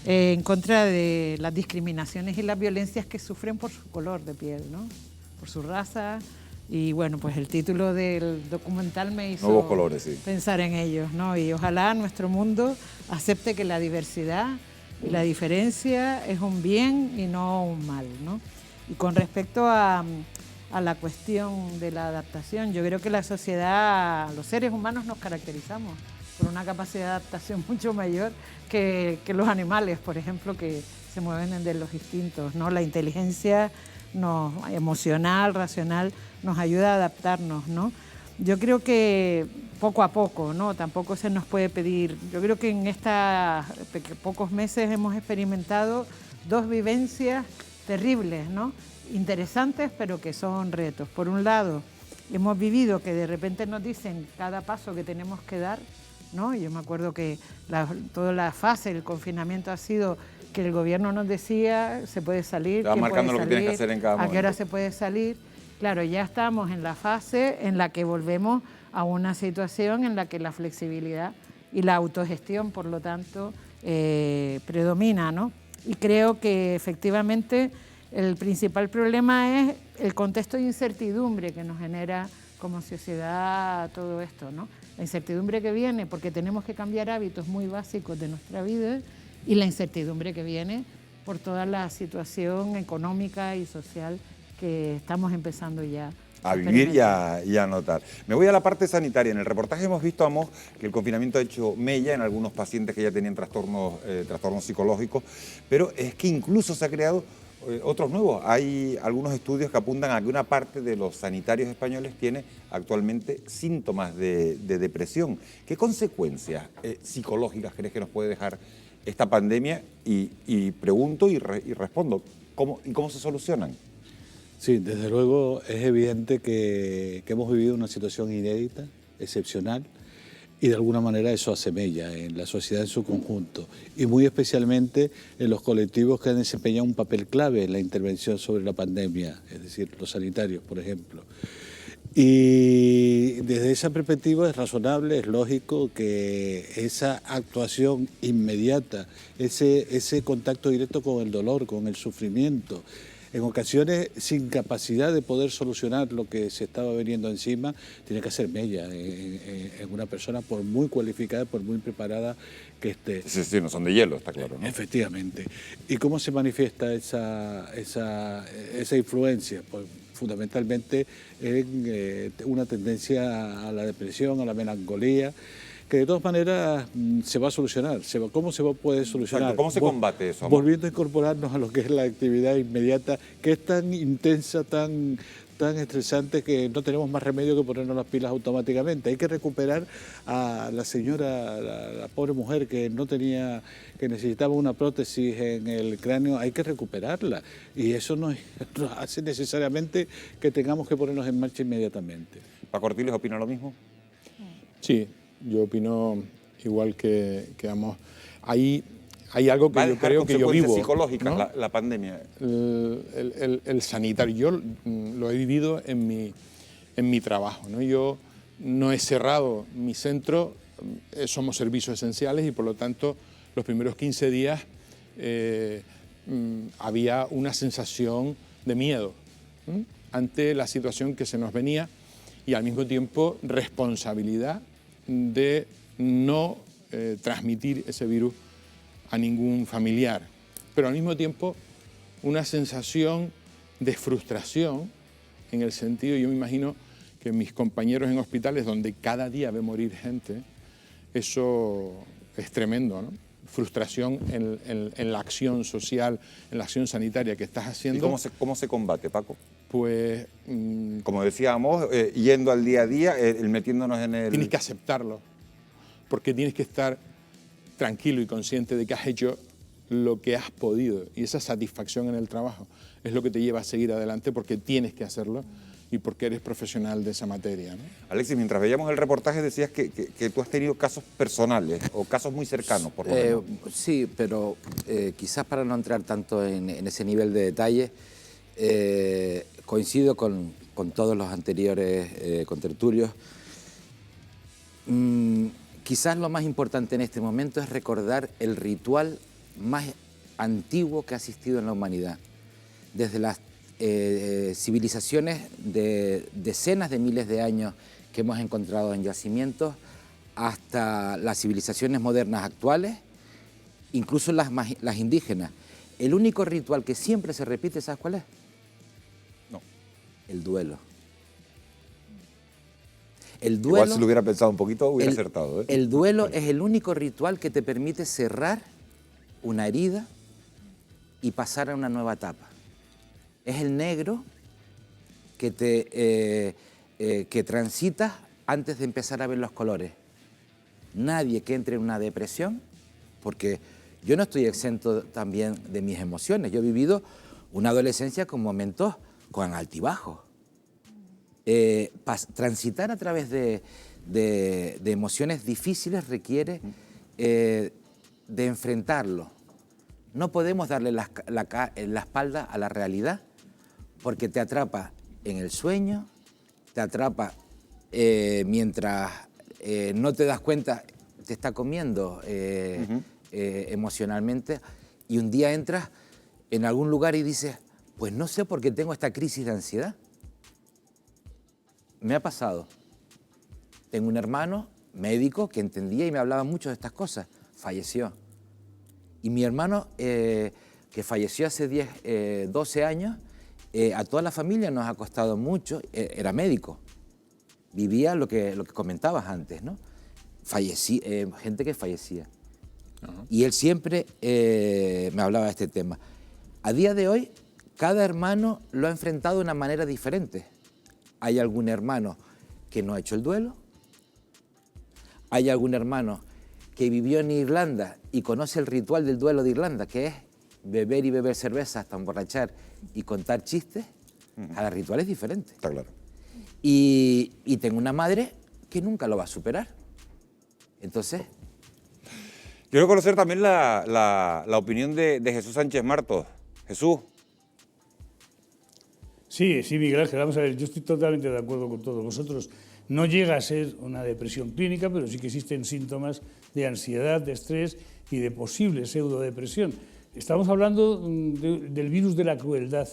S7: en contra de las discriminaciones y las violencias que sufren por su color de piel, ¿no? Por su raza. Y bueno, pues el título del documental me hizo
S5: Nuevos colores, sí.
S7: Pensar en ellos, ¿no? Y ojalá nuestro mundo acepte que la diversidad y la diferencia es un bien y no un mal, ¿no? Y con respecto a la cuestión de la adaptación, yo creo que la sociedad, los seres humanos nos caracterizamos por una capacidad de adaptación mucho mayor que los animales, por ejemplo, que se mueven desde los instintos, ¿no? La inteligencia emocional, racional, nos ayuda a adaptarnos, ¿no? Yo creo que poco a poco, ¿no? Tampoco se nos puede pedir. Yo creo que en estos pocos meses hemos experimentado 2 vivencias terribles, ¿no? Interesantes, pero que son retos. Por un lado, hemos vivido que de repente nos dicen cada paso que tenemos que dar, ¿no? Yo me acuerdo que toda la fase del confinamiento ha sido que el gobierno nos decía se puede salir,
S5: va marcando lo que tienes que hacer en cada momento.
S7: a qué hora se puede salir. Claro, ya estamos en la fase en la que volvemos a una situación en la que la flexibilidad y la autogestión, por lo tanto, predomina, ¿no? Y creo que efectivamente el principal problema es el contexto de incertidumbre que nos genera como sociedad todo esto, ¿no? La incertidumbre que viene porque tenemos que cambiar hábitos muy básicos de nuestra vida y la incertidumbre que viene por toda la situación económica y social que estamos empezando ya
S5: a vivir y a notar. Me voy a la parte sanitaria. En el reportaje hemos visto, Amos, que el confinamiento ha hecho mella en algunos pacientes que ya tenían trastornos psicológicos, pero es que incluso se ha creado otros nuevos. Hay algunos estudios que apuntan a que una parte de los sanitarios españoles tiene actualmente síntomas de depresión. ¿Qué consecuencias psicológicas crees que nos puede dejar esta pandemia? Y pregunto y respondo, ¿cómo se solucionan?
S8: Sí, desde luego es evidente que hemos vivido una situación inédita, excepcional,
S6: y de alguna manera eso hace mella en la sociedad en su conjunto y muy especialmente en los colectivos que han desempeñado un papel clave en la intervención sobre la pandemia, es decir, los sanitarios, por ejemplo. Y desde esa perspectiva es razonable, es lógico que esa actuación inmediata, ese contacto directo con el dolor, con el sufrimiento, en ocasiones sin capacidad de poder solucionar lo que se estaba viniendo encima, tiene que hacer mella en una persona por muy cualificada, por muy preparada que esté.
S5: Sí, no son de hielo, está claro, ¿no?
S6: Efectivamente. ¿Y cómo se manifiesta esa influencia? Pues fundamentalmente en una tendencia a la depresión, a la melancolía, que de todas maneras se va a solucionar. ¿Cómo se puede solucionar?
S5: Exacto. ¿Cómo se combate eso?
S6: Volviendo a incorporarnos a lo que es la actividad inmediata, que es tan intensa, tan estresante, que no tenemos más remedio que ponernos las pilas automáticamente. Hay que recuperar a la señora, la pobre mujer que que necesitaba una prótesis en el cráneo, hay que recuperarla. Y eso no hace necesariamente que tengamos que ponernos en marcha inmediatamente.
S5: ¿Paco Artiles opina lo mismo?
S8: Sí, yo opino igual que Amos. Hay algo que yo creo que yo vivo.
S5: Psicológicas,
S8: ¿no?
S5: la pandemia.
S8: El sanitario, yo lo he vivido en mi trabajo, ¿no? Yo no he cerrado mi centro, somos servicios esenciales y por lo tanto los primeros 15 días había una sensación de miedo ante la situación que se nos venía y al mismo tiempo responsabilidad de no transmitir ese virus a ningún familiar, pero al mismo tiempo una sensación de frustración en el sentido, yo me imagino que mis compañeros en hospitales donde cada día ve morir gente, eso es tremendo, ¿no? Frustración en la acción social, en la acción sanitaria que estás haciendo.
S5: ¿Y cómo se combate, Paco?
S8: Pues...
S5: como decíamos, yendo al día a día, metiéndonos en el...
S8: Tienes que aceptarlo, porque tienes que estar tranquilo y consciente de que has hecho lo que has podido y esa satisfacción en el trabajo es lo que te lleva a seguir adelante porque tienes que hacerlo y porque eres profesional de esa materia, ¿no?
S5: Alexis, mientras veíamos el reportaje decías que tú has tenido casos personales o casos muy cercanos, por lo menos.
S10: Sí, pero quizás para no entrar tanto en ese nivel de detalle, coincido con todos los anteriores contertulios. Quizás lo más importante en este momento es recordar el ritual más antiguo que ha existido en la humanidad. Desde las civilizaciones de decenas de miles de años que hemos encontrado en yacimientos hasta las civilizaciones modernas actuales, incluso las indígenas. El único ritual que siempre se repite, ¿sabes cuál es?
S5: No.
S10: El duelo. El duelo,
S5: igual si lo hubiera pensado un poquito hubiera acertado, ¿eh?
S10: El duelo es el único ritual que te permite cerrar una herida y pasar a una nueva etapa. Es el negro que transitas antes de empezar a ver los colores. Nadie que entre en una depresión, porque yo no estoy exento también de mis emociones. Yo he vivido una adolescencia con momentos con altibajos. Transitar a través de emociones difíciles requiere de enfrentarlo. No podemos darle la espalda a la realidad porque te atrapa en el sueño, te atrapa mientras no te das cuenta, te está comiendo emocionalmente y un día entras en algún lugar y dices, pues no sé por qué tengo esta crisis de ansiedad. Me ha pasado. Tengo un hermano médico que entendía y me hablaba mucho de estas cosas. Falleció. Y mi hermano, que falleció hace 12 años, a toda la familia nos ha costado mucho. Era médico. Vivía lo que comentabas antes, ¿no? Gente que fallecía. Y él siempre me hablaba de este tema. A día de hoy, cada hermano lo ha enfrentado de una manera diferente. Hay algún hermano que no ha hecho el duelo. Hay algún hermano que vivió en Irlanda y conoce el ritual del duelo de Irlanda, que es beber y beber cerveza hasta emborrachar y contar chistes. Cada ritual es diferente.
S5: Está claro.
S10: Y tengo una madre que nunca lo va a superar. Entonces...
S5: Quiero conocer también la opinión de Jesús Sánchez Martos. Jesús.
S12: Sí, Miguel Ángel, vamos a ver, yo estoy totalmente de acuerdo con todos vosotros. No llega a ser una depresión clínica, pero sí que existen síntomas de ansiedad, de estrés y de posible pseudodepresión. Estamos hablando del virus de la crueldad.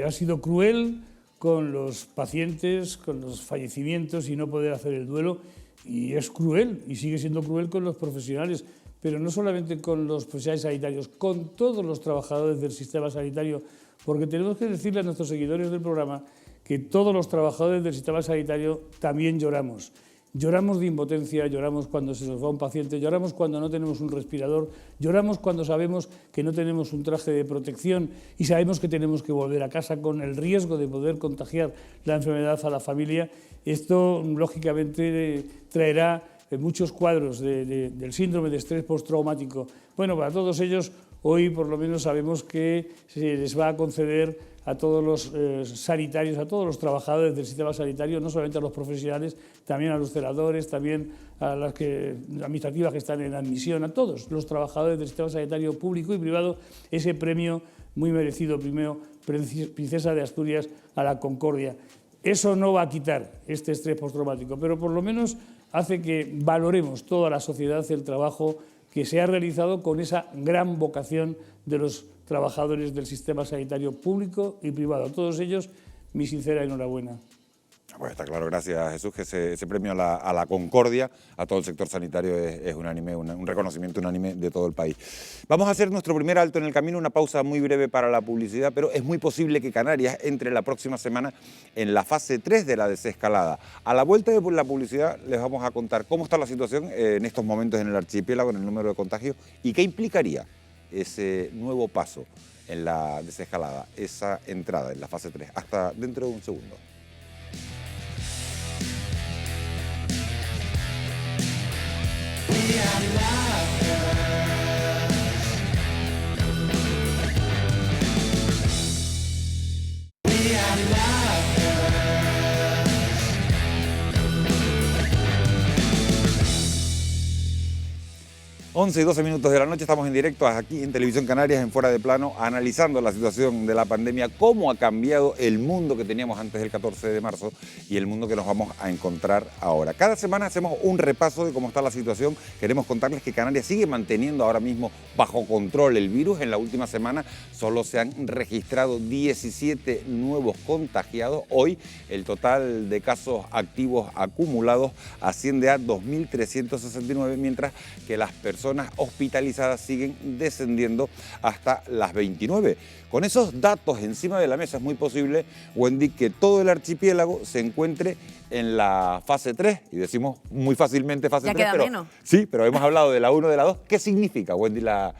S12: Ha sido cruel con los pacientes, con los fallecimientos y no poder hacer el duelo, y es cruel, y sigue siendo cruel con los profesionales, pero no solamente con los profesionales sanitarios, con todos los trabajadores del sistema sanitario, porque tenemos que decirle a nuestros seguidores del programa que todos los trabajadores del sistema sanitario también lloramos. Lloramos de impotencia, lloramos cuando se nos va un paciente, lloramos cuando no tenemos un respirador, lloramos cuando sabemos que no tenemos un traje de protección y sabemos que tenemos que volver a casa con el riesgo de poder contagiar la enfermedad a la familia. Esto, lógicamente, traerá muchos cuadros del síndrome de estrés postraumático. Bueno, para todos ellos, hoy por lo menos sabemos que se les va a conceder a todos los sanitarios, a todos los trabajadores del sistema sanitario, no solamente a los profesionales, también a los celadores, también a las administrativas que están en admisión, a todos los trabajadores del sistema sanitario público y privado, ese premio muy merecido, premio Princesa de Asturias a la Concordia. Eso no va a quitar este estrés postraumático, pero por lo menos hace que valoremos toda la sociedad el trabajo que se ha realizado con esa gran vocación de los trabajadores del sistema sanitario público y privado. A todos ellos, mi sincera enhorabuena.
S5: Pues está claro, gracias Jesús, que ese premio a la concordia a todo el sector sanitario es unánime, un reconocimiento unánime de todo el país. Vamos a hacer nuestro primer alto en el camino, una pausa muy breve para la publicidad, pero es muy posible que Canarias entre la próxima semana en la fase 3 de la desescalada. A la vuelta de la publicidad les vamos a contar cómo está la situación en estos momentos en el archipiélago, en el número de contagios y qué implicaría ese nuevo paso en la desescalada, esa entrada en la fase 3. Hasta dentro de un segundo.
S4: We are lovers.
S5: 11 y 12 minutos de la noche, estamos en directo aquí en Televisión Canarias, en Fuera de Plano, analizando la situación de la pandemia, cómo ha cambiado el mundo que teníamos antes del 14 de marzo y el mundo que nos vamos a encontrar ahora. Cada semana hacemos un repaso de cómo está la situación. Queremos contarles que Canarias sigue manteniendo ahora mismo bajo control el virus. En la última semana solo se han registrado 17 nuevos contagiados. Hoy el total de casos activos acumulados asciende a 2.369, mientras que las personas hospitalizadas siguen descendiendo hasta las 29. Con esos datos encima de la mesa es muy posible, Wendy, que todo el archipiélago se encuentre en la fase 3, y decimos muy fácilmente fase 3,
S23: queda
S5: pero,
S23: menos.
S5: Sí, pero hemos hablado de la 1, de la 2. ¿Qué significa, Wendy, la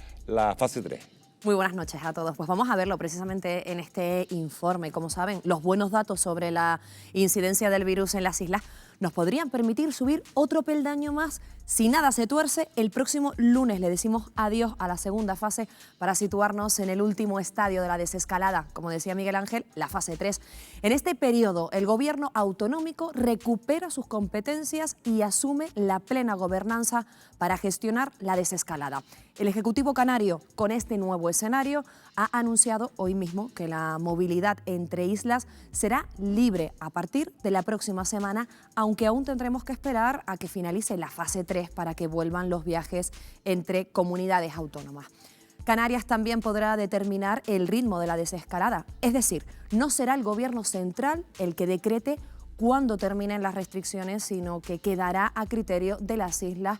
S5: fase 3?
S23: Muy buenas noches a todos. Pues vamos a verlo precisamente en este informe. Como saben, los buenos datos sobre la incidencia del virus en las islas nos podrían permitir subir otro peldaño más. Si nada se tuerce, el próximo lunes le decimos adiós a la segunda fase para situarnos en el último estadio de la desescalada, como decía Miguel Ángel, la fase 3. En este periodo, el gobierno autonómico recupera sus competencias y asume la plena gobernanza para gestionar la desescalada. El Ejecutivo Canario, con este nuevo escenario, ha anunciado hoy mismo que la movilidad entre islas será libre a partir de la próxima semana, aunque aún tendremos que esperar a que finalice la fase 3 para que vuelvan los viajes entre comunidades autónomas. Canarias también podrá determinar el ritmo de la desescalada, es decir, no será el gobierno central el que decrete cuándo terminen las restricciones, sino que quedará a criterio de las islas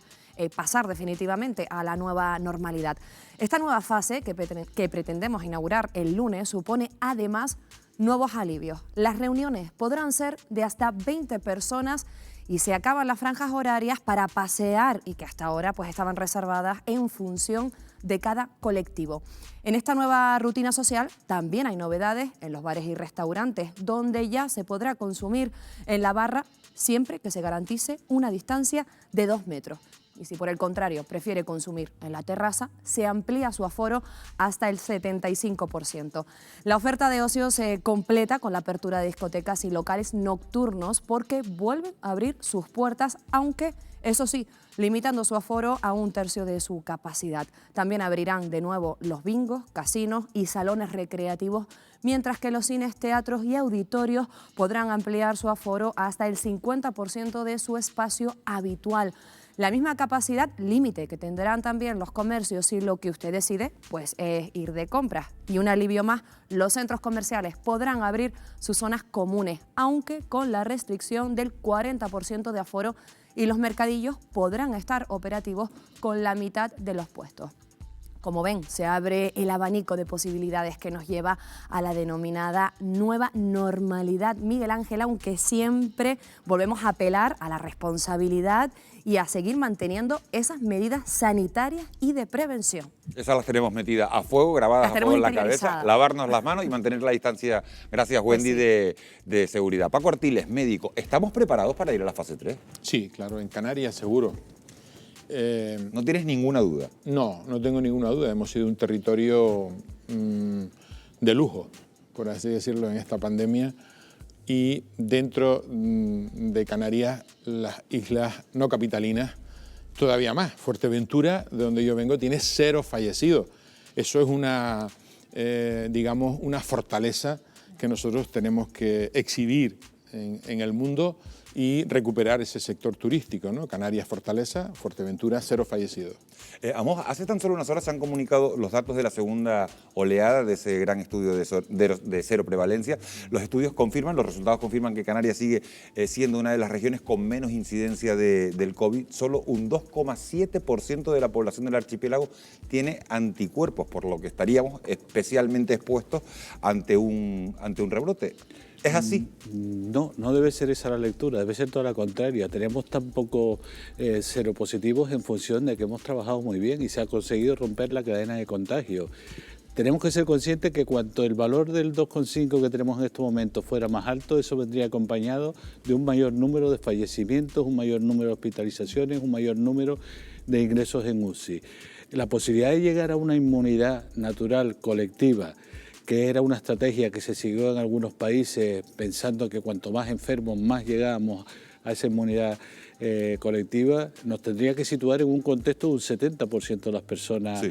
S23: pasar definitivamente a la nueva normalidad. Esta nueva fase que pretendemos inaugurar el lunes supone además nuevos alivios. Las reuniones podrán ser de hasta 20 personas y se acaban las franjas horarias para pasear y que hasta ahora pues estaban reservadas en función de cada colectivo. En esta nueva rutina social también hay novedades en los bares y restaurantes, donde ya se podrá consumir en la barra siempre que se garantice una distancia de 2 metros. Y si por el contrario prefiere consumir en la terraza, se amplía su aforo hasta el 75%. La oferta de ocio se completa con la apertura de discotecas y locales nocturnos porque vuelven a abrir sus puertas, aunque, eso sí, limitando su aforo a 1/3 de su capacidad. También abrirán de nuevo los bingos, casinos y salones recreativos, mientras que los cines, teatros y auditorios podrán ampliar su aforo hasta el 50% de su espacio habitual. La misma capacidad límite que tendrán también los comercios, y lo que usted decide pues es ir de compras. Y un alivio más, los centros comerciales podrán abrir sus zonas comunes, aunque con la restricción del 40% de aforo, y los mercadillos podrán estar operativos con la mitad de los puestos. Como ven, se abre el abanico de posibilidades que nos lleva a la denominada nueva normalidad, Miguel Ángel, aunque siempre volvemos a apelar a la responsabilidad y a seguir manteniendo esas medidas sanitarias y de prevención.
S5: Esas las tenemos metidas a fuego, grabadas a fuego en la cabeza, lavarnos las manos y mantener la distancia, gracias Wendy, de seguridad. Paco Artiles, médico, ¿estamos preparados para ir a la fase 3?
S8: Sí, claro, en Canarias seguro.
S5: ¿No tienes ninguna duda?
S8: No, no tengo ninguna duda. Hemos sido un territorio de lujo, por así decirlo, en esta pandemia. Y dentro de Canarias, las islas no capitalinas, todavía más. Fuerteventura, de donde yo vengo, tiene 0 fallecidos. Eso es una, digamos, una fortaleza que nosotros tenemos que exhibir en el mundo y recuperar ese sector turístico, ¿no? Canarias fortaleza, Fuerteventura 0 fallecidos.
S5: Amos, hace tan solo unas horas se han comunicado los datos de la segunda oleada de ese gran estudio de cero prevalencia. Los estudios confirman, los resultados confirman que Canarias sigue siendo una de las regiones con menos incidencia del COVID. Solo un 2,7% de la población del archipiélago tiene anticuerpos, por lo que estaríamos especialmente expuestos ante un rebrote. ¿Es así?
S6: No, no debe ser esa la lectura, debe ser toda la contraria. Tenemos tan pocos seropositivos en función de que hemos trabajado muy bien y se ha conseguido romper la cadena de contagio. Tenemos que ser conscientes que cuanto el valor del 2,5 que tenemos en estos momentos fuera más alto, eso vendría acompañado de un mayor número de fallecimientos, un mayor número de hospitalizaciones, un mayor número de ingresos en UCI. La posibilidad de llegar a una inmunidad natural colectiva, que era una estrategia que se siguió en algunos países pensando que cuanto más enfermos más llegábamos a esa inmunidad colectiva, nos tendría que situar en un contexto de un 70% de las personas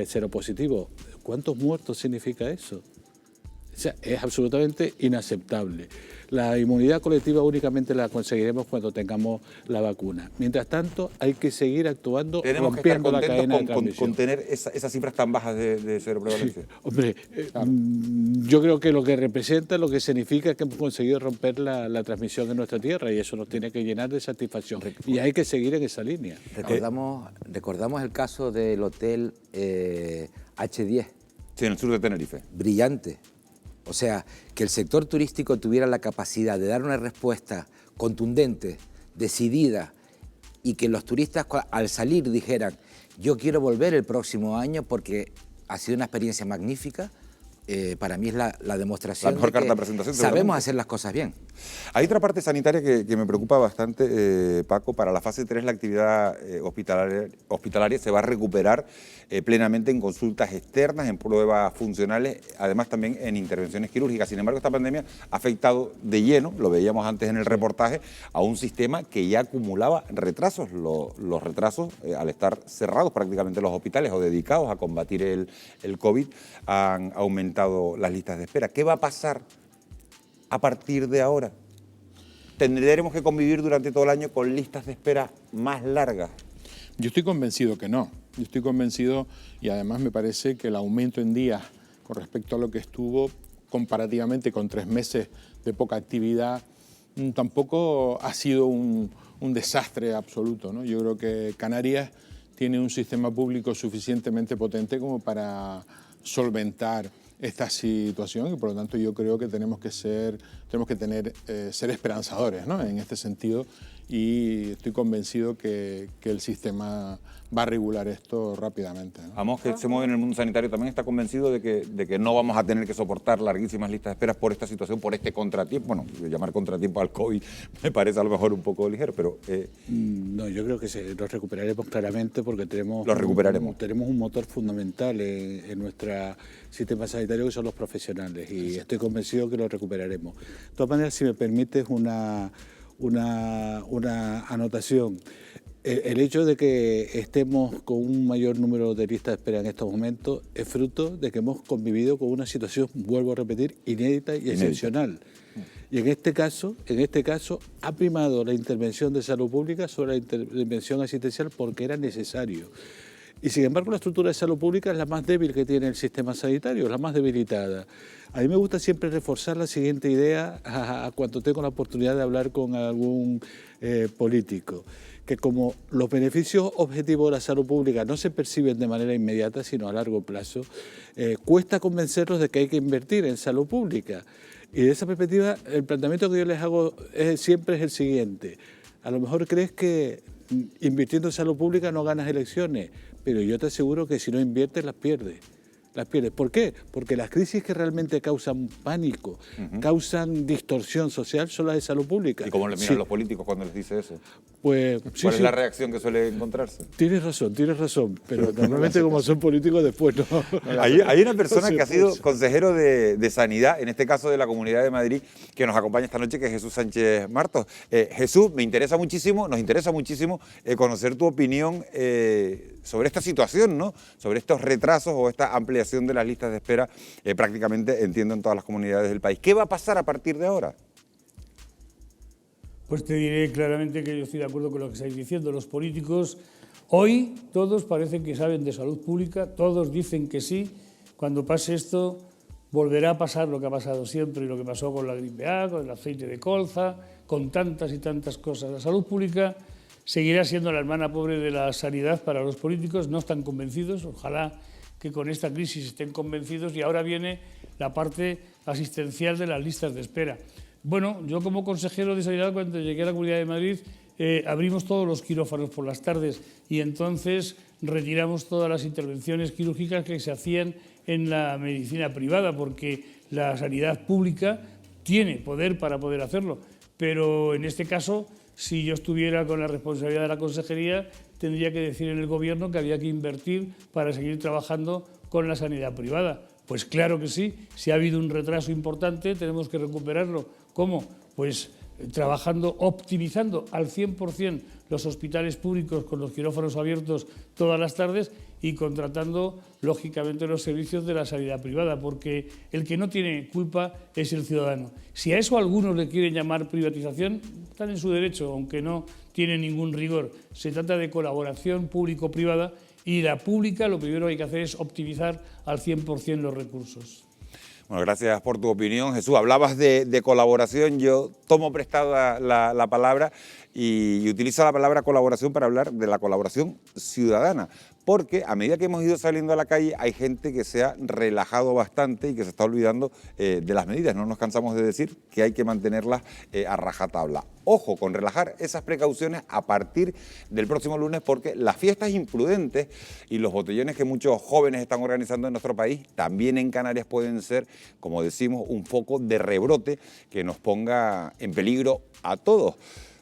S6: seropositivos. ¿Cuántos muertos significa eso? O sea, es absolutamente inaceptable. La inmunidad colectiva únicamente la conseguiremos cuando tengamos la vacuna. Mientras tanto, hay que seguir actuando, rompiendo la cadena de transmisión.
S5: Con tener esas cifras tan bajas de cero prevalencia.
S6: Sí. Hombre, yo creo que lo que representa, lo que significa es que hemos conseguido romper la transmisión en nuestra tierra y eso nos tiene que llenar de satisfacción. Y hay que seguir en esa línea.
S10: Recordamos el caso del hotel H10.
S5: Sí, en el sur de Tenerife.
S10: Brillante. O sea, que el sector turístico tuviera la capacidad de dar una respuesta contundente, decidida, y que los turistas al salir dijeran, yo quiero volver el próximo año porque ha sido una experiencia magnífica, para mí es la demostración
S5: la mejor
S10: de que
S5: carta de presentación,
S10: sabemos hacer las cosas bien.
S5: Hay otra parte sanitaria que me preocupa bastante, Paco. Para la fase 3 la actividad hospitalaria se va a recuperar plenamente en consultas externas, en pruebas funcionales, además también en intervenciones quirúrgicas. Sin embargo, esta pandemia ha afectado de lleno, lo veíamos antes en el reportaje, a un sistema que ya acumulaba retrasos. Los retrasos, al estar cerrados prácticamente los hospitales o dedicados a combatir el COVID, han aumentado las listas de espera. ¿Qué va a pasar a partir de ahora? ¿Tendremos que convivir durante todo el año con listas de espera más largas?
S8: Yo estoy convencido que no. Yo estoy convencido y además me parece que el aumento en días con respecto a lo que estuvo comparativamente con 3 meses de poca actividad tampoco ha sido un desastre absoluto, ¿no? Yo creo que Canarias tiene un sistema público suficientemente potente como para solventar esta situación y por lo tanto yo creo que tenemos que ser esperanzadores, ¿no? En este sentido y estoy convencido que el sistema va a regular esto rápidamente, ¿no?
S5: Amos, que se mueve en el mundo sanitario, también está convencido de que no vamos a tener que soportar larguísimas listas de esperas por esta situación, por este contratiempo. Bueno, llamar contratiempo al COVID me parece a lo mejor un poco ligero, pero...
S6: No, yo creo que los recuperaremos claramente porque tenemos un motor fundamental en nuestro sistema sanitario, que son los profesionales, y estoy convencido que lo recuperaremos. De todas maneras, si me permites una anotación. El hecho de que estemos con un mayor número de listas de espera en estos momentos es fruto de que hemos convivido con una situación, vuelvo a repetir, inédita y excepcional. Y en este caso ha primado la intervención de salud pública sobre la intervención asistencial porque era necesario. Y sin embargo la estructura de salud pública es la más débil que tiene el sistema sanitario, la más debilitada. A mí me gusta siempre reforzar la siguiente idea cuando tengo la oportunidad de hablar con algún político, que como los beneficios objetivos de la salud pública no se perciben de manera inmediata, sino a largo plazo, cuesta convencerlos de que hay que invertir en salud pública. Y de esa perspectiva, el planteamiento que yo les hago siempre es el siguiente. A lo mejor crees que invirtiendo en salud pública no ganas elecciones, pero yo te aseguro que si no inviertes las pierdes. ¿Por qué? Porque las crisis que realmente causan pánico, causan distorsión social, son las de salud pública.
S5: ¿Y cómo le miran los políticos cuando les dice eso?
S6: Pues,
S5: ¿Cuál es la reacción que suele encontrarse?
S6: Tienes razón, pero normalmente como son políticos después no.
S5: Hay una persona que ha sido consejero de Sanidad, en este caso de la Comunidad de Madrid, que nos acompaña esta noche, que es Jesús Sánchez Martos. Jesús, nos interesa muchísimo conocer tu opinión sobre esta situación, ¿no? Sobre estos retrasos o esta ampliación de las listas de espera, prácticamente, entiendo, en todas las comunidades del país. ¿Qué va a pasar a partir de ahora?
S12: Pues te diré claramente que yo estoy de acuerdo con lo que estáis diciendo. Los políticos hoy todos parecen que saben de salud pública, todos dicen que sí. Cuando pase esto volverá a pasar lo que ha pasado siempre y lo que pasó con la gripe A, con el aceite de colza, con tantas y tantas cosas. La salud pública seguirá siendo la hermana pobre de la sanidad para los políticos. No están convencidos, ojalá que con esta crisis estén convencidos, y ahora viene la parte asistencial de las listas de espera. Bueno, yo como consejero de Sanidad, cuando llegué a la Comunidad de Madrid, abrimos todos los quirófanos por las tardes y entonces retiramos todas las intervenciones quirúrgicas que se hacían en la medicina privada, porque la sanidad pública tiene poder para poder hacerlo. Pero en este caso, si yo estuviera con la responsabilidad de la consejería, tendría que decir en el Gobierno que había que invertir para seguir trabajando con la sanidad privada. Pues claro que sí, si ha habido un retraso importante tenemos que recuperarlo. ¿Cómo? Pues trabajando, optimizando al 100% los hospitales públicos con los quirófanos abiertos todas las tardes y contratando, lógicamente, los servicios de la sanidad privada, porque el que no tiene culpa es el ciudadano. Si a eso algunos le quieren llamar privatización, están en su derecho, aunque no tiene ningún rigor. Se trata de colaboración público-privada y la pública lo primero que hay que hacer es optimizar al 100% los recursos.
S5: Bueno, gracias por tu opinión, Jesús. Hablabas de colaboración, yo tomo prestada la palabra y utilizo la palabra colaboración para hablar de la colaboración ciudadana, porque a medida que hemos ido saliendo a la calle hay gente que se ha relajado bastante y que se está olvidando de las medidas. No nos cansamos de decir que hay que mantenerlas a rajatabla. Ojo con relajar esas precauciones a partir del próximo lunes, porque las fiestas imprudentes y los botellones que muchos jóvenes están organizando en nuestro país, también en Canarias, pueden ser, como decimos, un foco de rebrote que nos ponga en peligro a todos.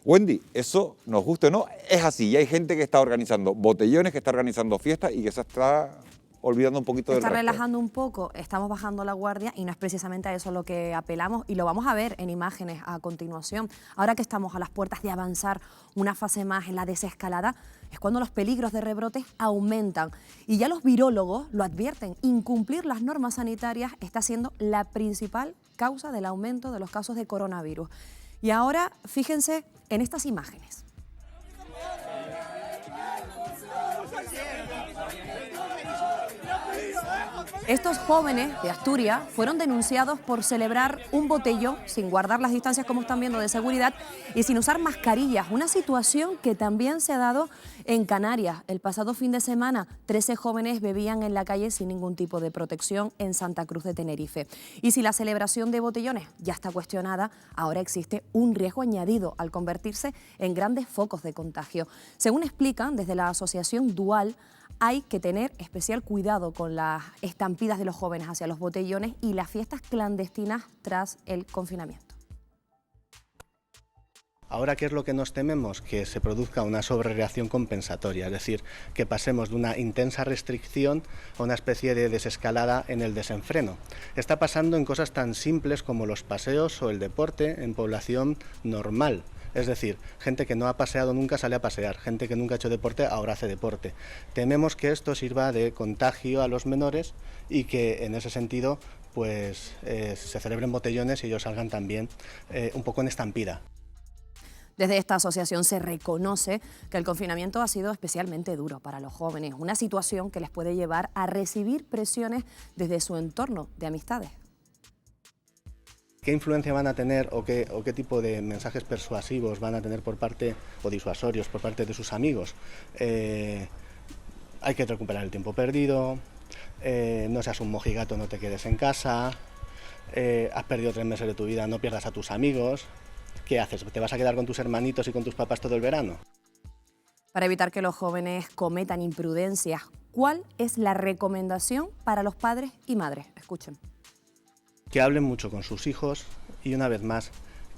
S5: Wendy, eso nos gusta o no, es así, y hay gente que está organizando botellones, que está organizando fiestas y que se está olvidando un poquito del resto.
S23: Está relajando un poco, estamos bajando la guardia y no es precisamente a eso lo que apelamos, y lo vamos a ver en imágenes a continuación. Ahora que estamos a las puertas de avanzar una fase más en la desescalada, es cuando los peligros de rebrotes aumentan. Y ya los virólogos lo advierten, incumplir las normas sanitarias está siendo la principal causa del aumento de los casos de coronavirus. Y ahora, fíjense en estas imágenes. Estos jóvenes de Asturias fueron denunciados por celebrar un botellón sin guardar las distancias, como están viendo, de seguridad, y sin usar mascarillas. Una situación que también se ha dado En Canarias, el pasado fin de semana, 13 jóvenes bebían en la calle sin ningún tipo de protección en Santa Cruz de Tenerife. Y si la celebración de botellones ya está cuestionada, ahora existe un riesgo añadido al convertirse en grandes focos de contagio. Según explican desde la asociación Dual, hay que tener especial cuidado con las estampidas de los jóvenes hacia los botellones y las fiestas clandestinas tras el confinamiento.
S3: Ahora, ¿qué es lo que nos tememos? Que se produzca una sobrereacción compensatoria, es decir, que pasemos de una intensa restricción a una especie de desescalada en el desenfreno. Está pasando en cosas tan simples como los paseos o el deporte en población normal. Es decir, gente que no ha paseado nunca sale a pasear, gente que nunca ha hecho deporte ahora hace deporte. Tememos que esto sirva de contagio a los menores y que en ese sentido pues, se celebren botellones y ellos salgan también un poco en estampida.
S23: Desde esta asociación se reconoce que el confinamiento ha sido especialmente duro para los jóvenes, una situación que les puede llevar a recibir presiones desde su entorno de amistades.
S3: ¿Qué influencia van a tener o qué tipo de mensajes persuasivos van a tener por parte, o disuasorios por parte de sus amigos? Hay que recuperar el tiempo perdido, no seas un mojigato, no te quedes en casa, has perdido 3 meses de tu vida, no pierdas a tus amigos. ¿Qué haces? ¿Te vas a quedar con tus hermanitos y con tus papás todo el verano?
S23: Para evitar que los jóvenes cometan imprudencias, ¿cuál es la recomendación para los padres y madres? Escuchen.
S3: Que hablen mucho con sus hijos y, una vez más,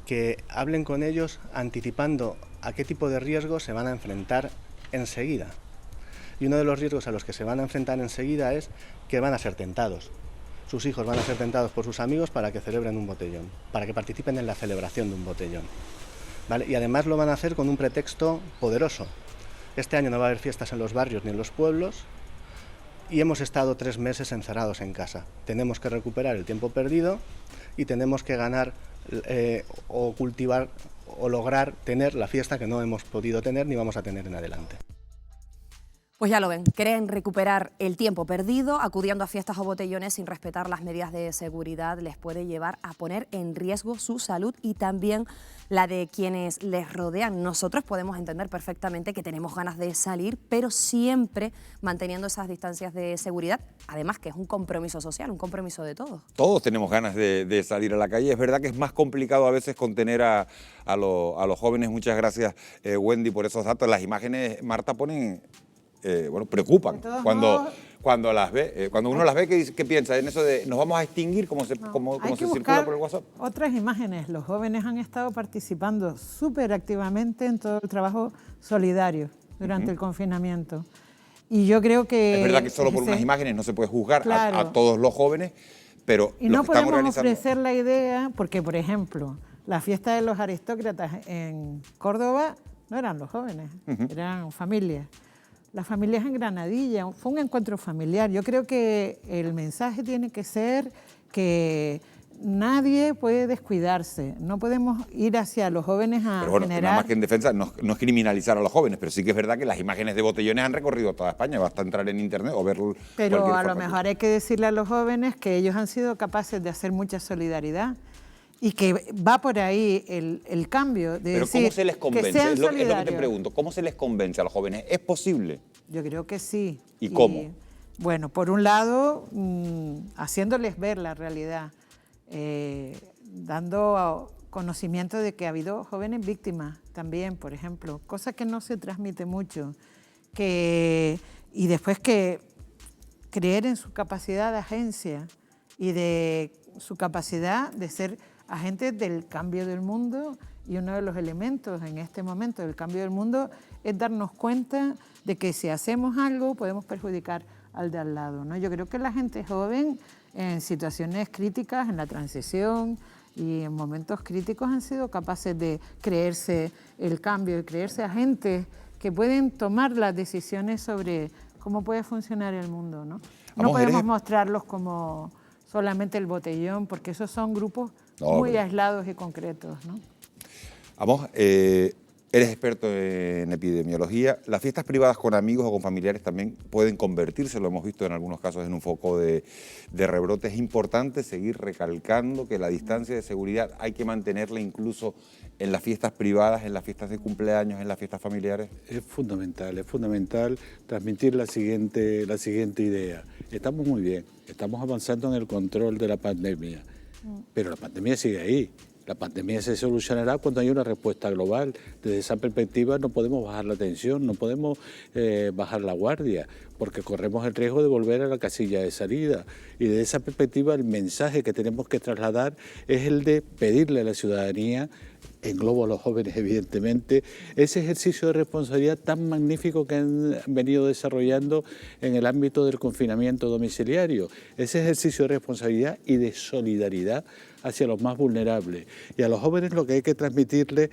S3: que hablen con ellos anticipando a qué tipo de riesgos se van a enfrentar enseguida. Y uno de los riesgos a los que se van a enfrentar enseguida es que van a ser tentados. Sus hijos van a ser tentados por sus amigos para que celebren un botellón, para que participen en la celebración de un botellón, ¿vale? Y además lo van a hacer con un pretexto poderoso. Este año no va a haber fiestas en los barrios ni en los pueblos y hemos estado 3 meses encerrados en casa. Tenemos que recuperar el tiempo perdido y tenemos que ganar o cultivar o lograr tener la fiesta que no hemos podido tener ni vamos a tener en adelante.
S23: Pues ya lo ven, creen recuperar el tiempo perdido, acudiendo a fiestas o botellones sin respetar las medidas de seguridad les puede llevar a poner en riesgo su salud y también la de quienes les rodean. Nosotros podemos entender perfectamente que tenemos ganas de salir, pero siempre manteniendo esas distancias de seguridad, además que es un compromiso social, un compromiso de todos.
S5: Todos tenemos ganas de salir a la calle. Es verdad que es más complicado a veces contener a los jóvenes. Muchas gracias, Wendy, por esos datos. Las imágenes, Marta, ponen... preocupan cuando las ve. Cuando uno las ve, ¿qué piensa? En eso de nos vamos a extinguir, como se circula por el WhatsApp.
S7: Otras imágenes. Los jóvenes han estado participando súper activamente en todo el trabajo solidario durante el confinamiento. Y yo creo que...
S5: Es verdad que solo por unas imágenes no se puede juzgar a todos los jóvenes, pero
S7: y no podemos ofrecer la idea, porque, por ejemplo, la fiesta de los aristócratas en Córdoba no eran los jóvenes, eran familias. Las familias en Granadilla, fue un encuentro familiar. Yo creo que el mensaje tiene que ser que nadie puede descuidarse. No podemos ir hacia los jóvenes a
S5: pero bueno,
S7: generar...
S5: nada más que en defensa, no es criminalizar a los jóvenes, pero sí que es verdad que las imágenes de botellones han recorrido toda España. Basta entrar en internet o ver
S7: Pero a lo mejor hay que decirle a los jóvenes que ellos han sido capaces de hacer mucha solidaridad. Y que va por ahí el cambio de
S5: pero
S7: decir
S5: ¿cómo se les convence?
S7: que sean
S5: es lo que te
S7: solidarios.
S5: pregunto. ¿Cómo se les convence a los jóvenes? ¿Es posible?
S7: Yo creo que sí.
S5: ¿Y cómo?
S7: Bueno, por un lado, haciéndoles ver la realidad, dando conocimiento de que ha habido jóvenes víctimas también, por ejemplo, cosa que no se transmite mucho. Y después que creer en su capacidad de agencia y de su capacidad de ser agentes del cambio del mundo, y uno de los elementos en este momento del cambio del mundo es darnos cuenta de que si hacemos algo podemos perjudicar al de al lado, ¿no? Yo creo que la gente joven en situaciones críticas, en la transición y en momentos críticos han sido capaces de creerse el cambio, de creerse agentes que pueden tomar las decisiones sobre cómo puede funcionar el mundo, ¿no? No podemos mostrarlos como solamente el botellón, porque esos son grupos muy aislados y concretos, ¿no?
S5: Vamos, Eres experto en epidemiología. Las fiestas privadas con amigos o con familiares también pueden convertirse, lo hemos visto en algunos casos, en un foco de rebrote. Es importante seguir recalcando que la distancia de seguridad hay que mantenerla incluso en las fiestas privadas, en las fiestas de cumpleaños, en las fiestas familiares.
S6: Es fundamental transmitir la siguiente idea. Estamos muy bien, estamos avanzando en el control de la pandemia, pero la pandemia sigue ahí. La pandemia se solucionará cuando haya una respuesta global. Desde esa perspectiva no podemos bajar la tensión, no podemos bajar la guardia, porque corremos el riesgo de volver a la casilla de salida. Y desde esa perspectiva el mensaje que tenemos que trasladar es el de pedirle a la ciudadanía, englobo a los jóvenes evidentemente, ese ejercicio de responsabilidad tan magnífico que han venido desarrollando en el ámbito del confinamiento domiciliario, ese ejercicio de responsabilidad y de solidaridad hacia los más vulnerables. Y a los jóvenes lo que hay que transmitirles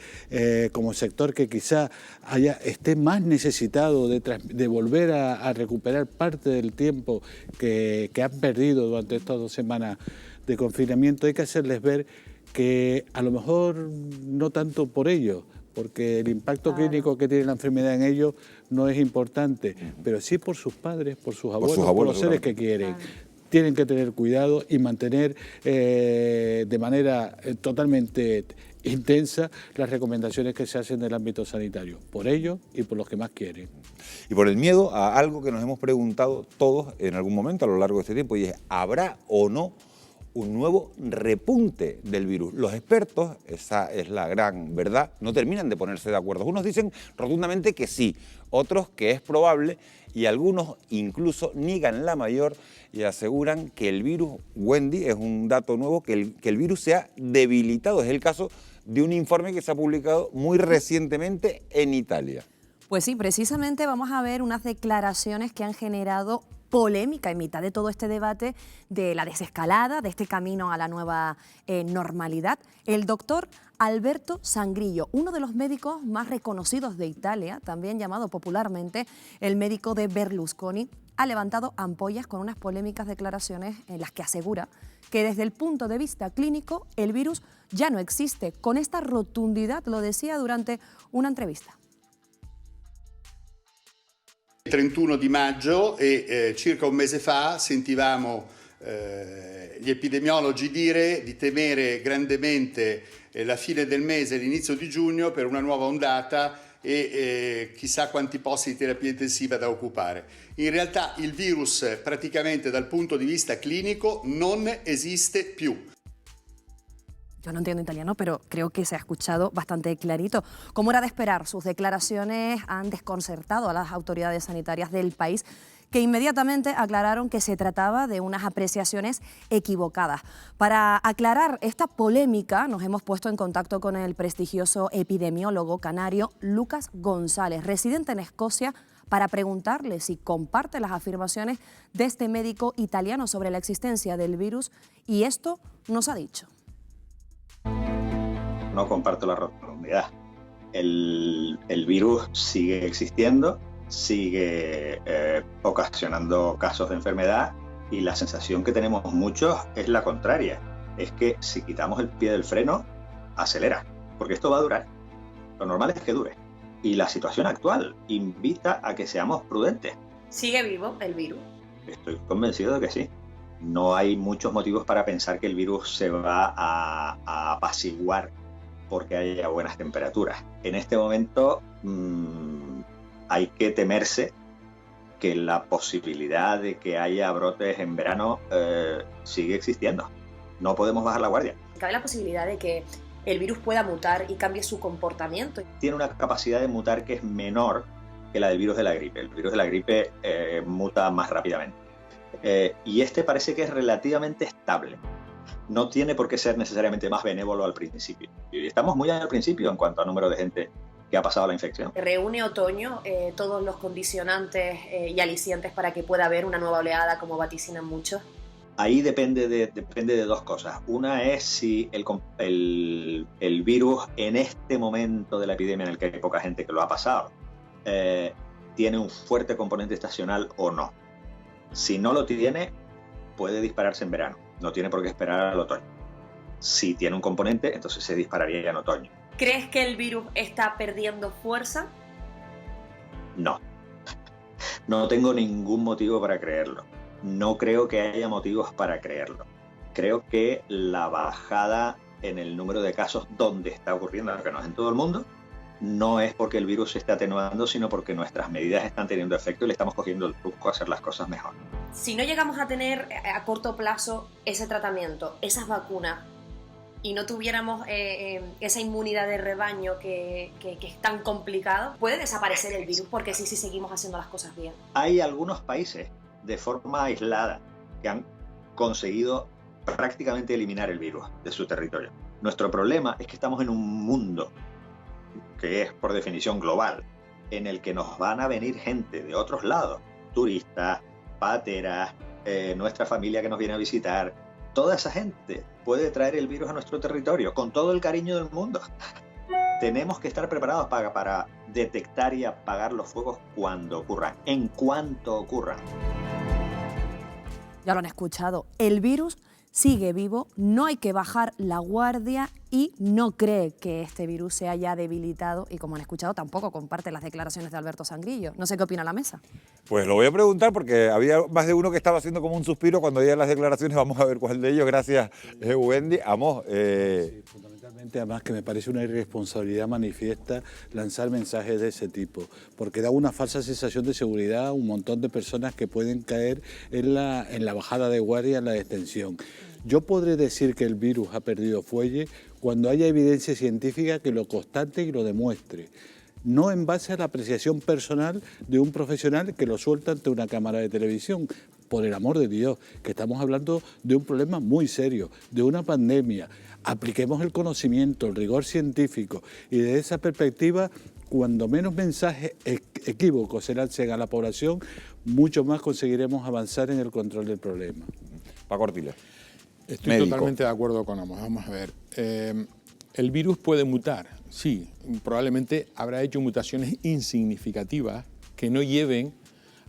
S6: como sector que quizá esté más necesitado de volver a recuperar parte del tiempo que han perdido durante estas 2 semanas de confinamiento, hay que hacerles ver que a lo mejor no tanto por ellos, porque el impacto clínico que tiene la enfermedad en ellos no es importante, pero sí por sus padres, por sus abuelos, por los seres que quieren. Tienen que tener cuidado y mantener de manera totalmente intensa las recomendaciones que se hacen del ámbito sanitario, por ellos y por los que más quieren.
S5: Y por el miedo a algo que nos hemos preguntado todos en algún momento a lo largo de este tiempo, y es, ¿habrá o no un nuevo repunte del virus? Los expertos, esa es la gran verdad, no terminan de ponerse de acuerdo. Unos dicen rotundamente que sí, otros que es probable, y algunos incluso niegan la mayor y aseguran que el virus, Wendy, es un dato nuevo, que el virus se ha debilitado. Es el caso de un informe que se ha publicado muy recientemente en Italia.
S23: Pues sí, precisamente vamos a ver unas declaraciones que han generado polémica en mitad de todo este debate de la desescalada, de este camino a la nueva normalidad. El doctor Alberto Sangrillo, uno de los médicos más reconocidos de Italia, también llamado popularmente el médico de Berlusconi, ha levantado ampollas con unas polémicas declaraciones en las que asegura que desde el punto de vista clínico el virus ya no existe. Con esta rotundidad lo decía durante una entrevista.
S2: 31 di maggio e circa un mese fa sentivamo gli epidemiologi dire di temere grandemente la fine del mese e l'inizio di giugno per una nuova ondata e chissà quanti posti di terapia intensiva da occupare. In realtà il virus praticamente dal punto di vista clinico non esiste più.
S23: Yo no entiendo italiano, pero creo que se ha escuchado bastante clarito. Como era de esperar, sus declaraciones han desconcertado a las autoridades sanitarias del país, que inmediatamente aclararon que se trataba de unas apreciaciones equivocadas. Para aclarar esta polémica, nos hemos puesto en contacto con el prestigioso epidemiólogo canario Lucas González, residente en Escocia, para preguntarle si comparte las afirmaciones de este médico italiano sobre la existencia del virus, y esto nos ha dicho.
S14: No comparto la rotundidad. El virus sigue existiendo, sigue ocasionando casos de enfermedad, y la sensación que tenemos muchos es la contraria. Es que si quitamos el pie del freno, acelera, porque esto va a durar. Lo normal es que dure. Y la situación actual invita a que seamos prudentes.
S23: ¿Sigue vivo el virus?
S14: Estoy convencido de que sí. No hay muchos motivos para pensar que el virus se va a apaciguar porque haya buenas temperaturas. En este momento hay que temerse que la posibilidad de que haya brotes en verano sigue existiendo. No podemos bajar la guardia.
S23: ¿Cabe la posibilidad de que el virus pueda mutar y cambie su comportamiento?
S14: Tiene una capacidad de mutar que es menor que la del virus de la gripe. El virus de la gripe muta más rápidamente. Y este parece que es relativamente estable. No tiene por qué ser necesariamente más benévolo al principio. Y estamos muy al principio en cuanto a número de gente que ha pasado la infección.
S23: ¿Reúne otoño todos los condicionantes y alicientes para que pueda haber una nueva oleada, como vaticinan muchos?
S14: Ahí depende de dos cosas. Una es si el virus en este momento de la epidemia, en el que hay poca gente que lo ha pasado, tiene un fuerte componente estacional o no. Si no lo tiene, puede dispararse en verano. No tiene por qué esperar al otoño. Si tiene un componente, entonces se dispararía en otoño.
S13: ¿Crees que el virus está perdiendo fuerza?
S14: No. No tengo ningún motivo para creerlo. No creo que haya motivos para creerlo. Creo que la bajada en el número de casos donde está ocurriendo, que no es en todo el mundo, no es porque el virus se esté atenuando, sino porque nuestras medidas están teniendo efecto y le estamos cogiendo el truco a hacer las cosas mejor.
S13: Si no llegamos a tener a corto plazo ese tratamiento, esas vacunas, y no tuviéramos esa inmunidad de rebaño que es tan complicado, puede desaparecer el virus, porque sí seguimos haciendo las cosas bien.
S14: Hay algunos países de forma aislada que han conseguido prácticamente eliminar el virus de su territorio. Nuestro problema es que estamos en un mundo que es por definición global, en el que nos van a venir gente de otros lados, turistas, pateras, nuestra familia que nos viene a visitar. Toda esa gente puede traer el virus a nuestro territorio con todo el cariño del mundo. Tenemos que estar preparados para detectar y apagar los fuegos cuando ocurran, en cuanto ocurran.
S23: Ya lo han escuchado, el virus sigue vivo, no hay que bajar la guardia y no cree que este virus se haya debilitado y, como han escuchado, tampoco comparte las declaraciones de Alberto Sangrillo. No sé qué opina la mesa.
S5: Pues lo voy a preguntar porque había más de uno que estaba haciendo como un suspiro cuando oía las declaraciones. Vamos a ver cuál de ellos. Gracias, Wendy. Amos.
S6: Sí, fundamentalmente, además, que me parece una irresponsabilidad manifiesta lanzar mensajes de ese tipo, porque da una falsa sensación de seguridad a un montón de personas que pueden caer en la bajada de guardia, en la detención. Yo podré decir que el virus ha perdido fuelle cuando haya evidencia científica que lo constate y lo demuestre, no en base a la apreciación personal de un profesional que lo suelta ante una cámara de televisión. Por el amor de Dios, que estamos hablando de un problema muy serio, de una pandemia. Apliquemos el conocimiento, el rigor científico, y desde esa perspectiva, cuando menos mensajes equívocos se lancen a la población, mucho más conseguiremos avanzar en el control del problema.
S5: Paco Ortiles.
S8: Estoy
S5: médico.
S8: totalmente de acuerdo con Amos. Vamos a ver. El virus puede mutar, sí. Probablemente habrá hecho mutaciones insignificativas que no lleven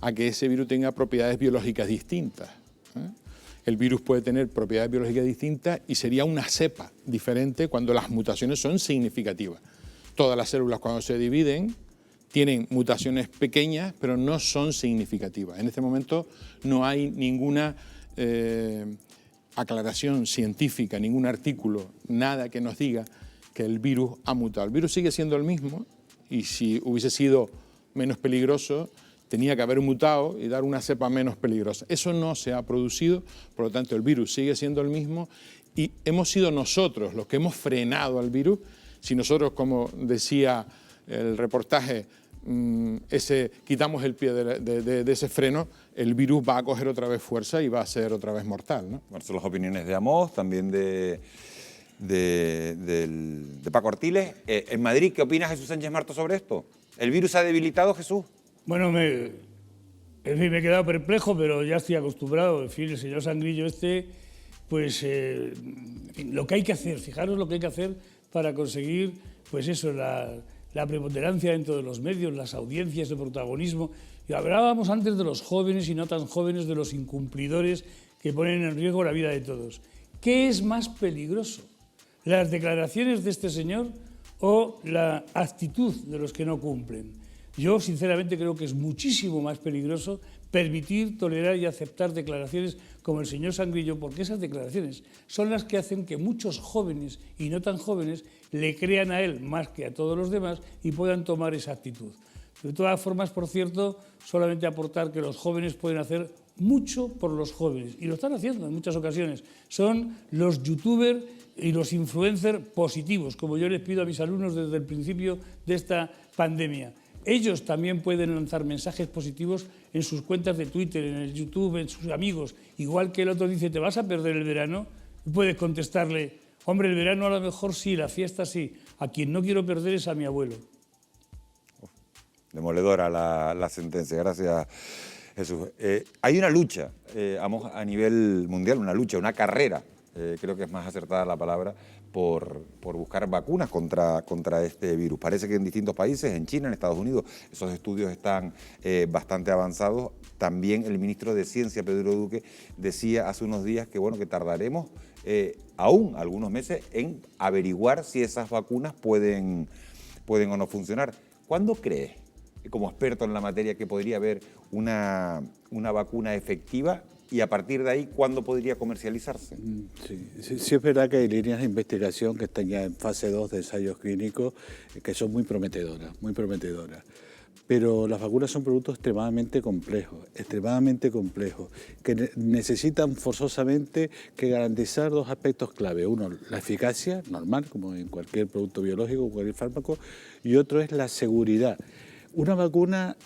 S8: a que ese virus tenga propiedades biológicas distintas. El virus puede tener propiedades biológicas distintas y sería una cepa diferente cuando las mutaciones son significativas. Todas las células, cuando se dividen, tienen mutaciones pequeñas, pero no son significativas. En este momento no hay ninguna aclaración científica, ningún artículo, nada que nos diga que el virus ha mutado. El virus sigue siendo el mismo y si hubiese sido menos peligroso, tenía que haber mutado y dar una cepa menos peligrosa. Eso no se ha producido, por lo tanto el virus sigue siendo el mismo y hemos sido nosotros los que hemos frenado al virus. Si nosotros, como decía el reportaje, quitamos el pie de ese freno, el virus va a coger otra vez fuerza y va a ser otra vez mortal, ¿no?
S5: Bueno, son las opiniones de Amos, también de Paco Ortiles. En Madrid, ¿qué opina Jesús Sánchez Marto sobre esto? ¿El virus ha debilitado, Jesús?
S12: Bueno, en fin, me he quedado perplejo, pero ya estoy acostumbrado. En fin, el señor Sangrillo pues lo que hay que hacer, fijaros lo que hay que hacer para conseguir, pues eso, la preponderancia dentro de los medios, las audiencias, el protagonismo. Y hablábamos antes de los jóvenes y no tan jóvenes, de los incumplidores que ponen en riesgo la vida de todos. ¿Qué es más peligroso? ¿Las declaraciones de este señor o la actitud de los que no cumplen? Yo, sinceramente, creo que es muchísimo más peligroso permitir, tolerar y aceptar declaraciones como el señor Sangrillo, porque esas declaraciones son las que hacen que muchos jóvenes y no tan jóvenes le crean a él más que a todos los demás y puedan tomar esa actitud. De todas formas, por cierto, solamente aportar que los jóvenes pueden hacer mucho por los jóvenes, y lo están haciendo en muchas ocasiones. Son los youtubers y los influencers positivos, como yo les pido a mis alumnos desde el principio de esta pandemia. Ellos también pueden lanzar mensajes positivos en sus cuentas de Twitter, en el YouTube, en sus amigos. Igual que el otro dice, ¿te vas a perder el verano? Y puedes contestarle, hombre, el verano a lo mejor sí, la fiesta sí. A quien no quiero perder es a mi abuelo.
S5: Demoledora la sentencia, gracias Jesús. Hay una lucha a nivel mundial, una lucha, una carrera, creo que es más acertada la palabra, por buscar vacunas contra este virus. Parece que en distintos países, en China, en Estados Unidos, esos estudios están bastante avanzados. También el ministro de Ciencia, Pedro Duque, decía hace unos días que, bueno, que tardaremos aún algunos meses en averiguar si esas vacunas pueden o no funcionar. ¿Cuándo crees, como experto en la materia, que podría haber una vacuna efectiva? Y a partir de ahí, ¿cuándo podría comercializarse?
S6: Sí, es verdad que hay líneas de investigación que están ya en fase 2 de ensayos clínicos que son muy prometedoras, Pero las vacunas son productos extremadamente complejos, que necesitan forzosamente que garantizar dos aspectos clave. Uno, la eficacia normal, como en cualquier producto biológico, cualquier fármaco, y otro es la seguridad. Una vacuna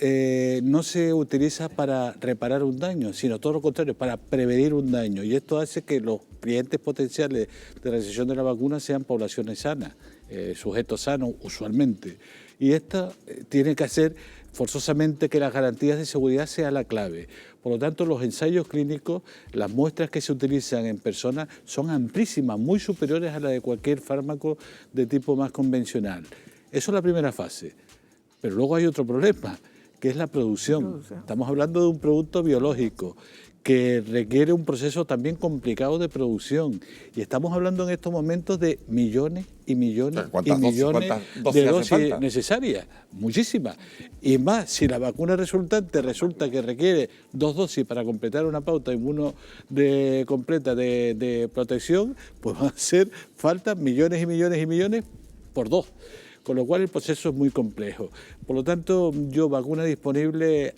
S6: no se utiliza para reparar un daño, sino todo lo contrario, para prevenir un daño. Y esto hace que los clientes potenciales de la recepción de la vacuna sean poblaciones sanas, sujetos sanos usualmente. Y esto tiene que hacer forzosamente que las garantías de seguridad sean la clave. Por lo tanto, los ensayos clínicos, las muestras que se utilizan en personas son amplísimas, muy superiores a las de cualquier fármaco de tipo más convencional. Eso es la primera fase. Pero luego hay otro problema, que es la producción. Estamos hablando de un producto biológico que requiere un proceso también complicado de producción. Y estamos hablando en estos momentos de millones y millones de dosis necesarias, muchísimas. Y más, si la vacuna resultante resulta que requiere 2 dosis para completar una pauta completa de protección, pues van a hacer falta millones y millones y millones por 2. Con lo cual el proceso es muy complejo. Por lo tanto, yo vacuna disponible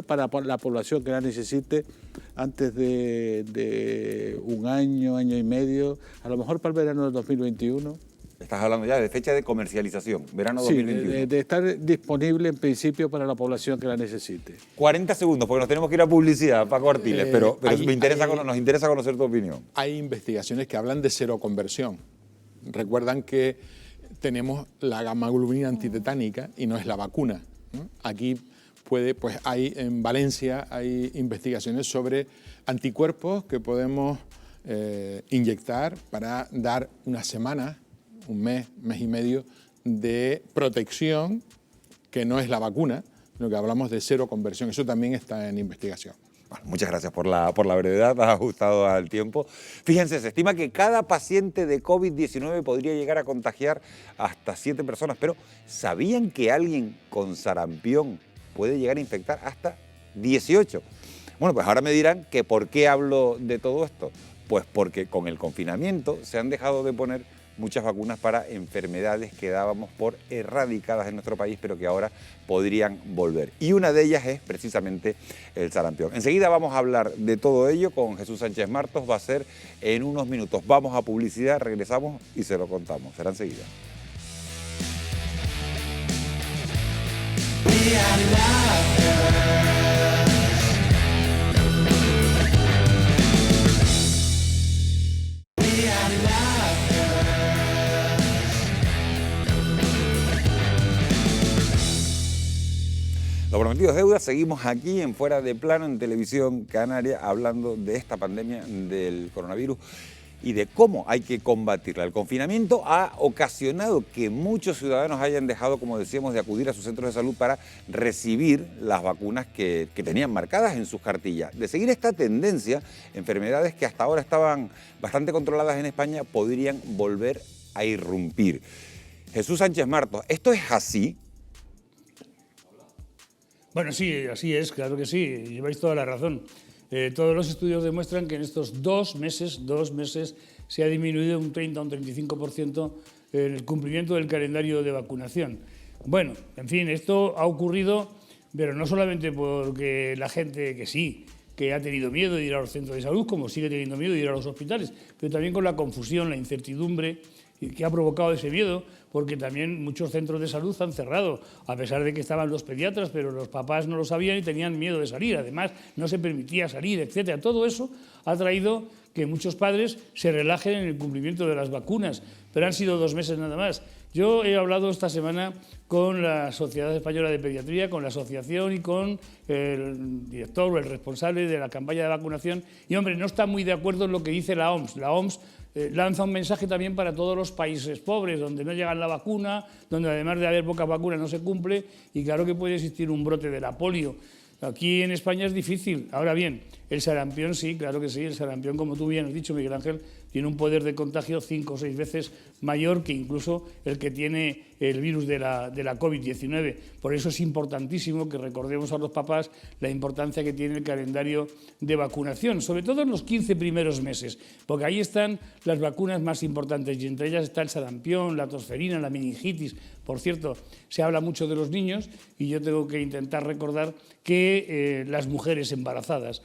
S6: para la población que la necesite antes de un año y medio, a lo mejor para el verano del 2021.
S5: Estás hablando ya de fecha de comercialización, verano 2021.
S6: Sí, de estar disponible en principio para la población que la necesite.
S5: 40 segundos, porque nos tenemos que ir a publicidad, Paco Artiles, pero nos interesa conocer tu opinión.
S8: Hay investigaciones que hablan de seroconversión. Recuerdan que tenemos la gamma-globulina antitetánica y no es la vacuna, ¿no? Aquí en Valencia hay investigaciones sobre anticuerpos que podemos inyectar para dar una semana, un mes y medio de protección, que no es la vacuna, sino que hablamos de seroconversión. Eso también está en investigación.
S5: Bueno, muchas gracias por la brevedad, has ajustado al tiempo. Fíjense, se estima que cada paciente de COVID-19 podría llegar a contagiar hasta 7 personas, pero ¿sabían que alguien con sarampión puede llegar a infectar hasta 18? Bueno, pues ahora me dirán que ¿por qué hablo de todo esto? Pues porque con el confinamiento se han dejado de poner muchas vacunas para enfermedades que dábamos por erradicadas en nuestro país, pero que ahora podrían volver. Y una de ellas es precisamente el sarampión. Enseguida vamos a hablar de todo ello con Jesús Sánchez Martos, va a ser en unos minutos. Vamos a publicidad, regresamos y se lo contamos. Será enseguida. Lo prometido es deuda, seguimos aquí en Fuera de Plano, en Televisión Canaria, hablando de esta pandemia del coronavirus y de cómo hay que combatirla. El confinamiento ha ocasionado que muchos ciudadanos hayan dejado, como decíamos, de acudir a sus centros de salud para recibir las vacunas que tenían marcadas en sus cartillas. De seguir esta tendencia, enfermedades que hasta ahora estaban bastante controladas en España podrían volver a irrumpir. Jesús Sánchez Martos, ¿esto es así?
S12: Bueno, sí, así es, claro que sí, lleváis toda la razón. Todos los estudios demuestran que en estos 2 meses se ha disminuido un 30 o un 35% el cumplimiento del calendario de vacunación. Bueno, en fin, esto ha ocurrido, pero no solamente porque la gente que ha tenido miedo de ir a los centros de salud, como sigue teniendo miedo de ir a los hospitales, pero también con la confusión, la incertidumbre que ha provocado ese miedo, porque también muchos centros de salud han cerrado, a pesar de que estaban los pediatras, pero los papás no lo sabían y tenían miedo de salir. Además, no se permitía salir, etcétera. Todo eso ha traído que muchos padres se relajen en el cumplimiento de las vacunas, pero han sido 2 meses nada más. Yo he hablado esta semana con la Sociedad Española de Pediatría, con la asociación y con el director o el responsable de la campaña de vacunación, y hombre, no está muy de acuerdo en lo que dice la OMS. La OMS lanza un mensaje también para todos los países pobres, donde no llega la vacuna, donde además de haber poca vacuna no se cumple, y claro que puede existir un brote de la polio. Aquí en España es difícil. Ahora bien, el sarampión sí, claro que sí. El sarampión, como tú bien has dicho, Miguel Ángel, tiene un poder de contagio 5 o 6 veces mayor que incluso el que tiene el virus de la COVID-19. Por eso es importantísimo que recordemos a los papás la importancia que tiene el calendario de vacunación, sobre todo en los 15 primeros meses, porque ahí están las vacunas más importantes y entre ellas está el sarampión, la tosferina, la meningitis. Por cierto, se habla mucho de los niños y yo tengo que intentar recordar que las mujeres embarazadas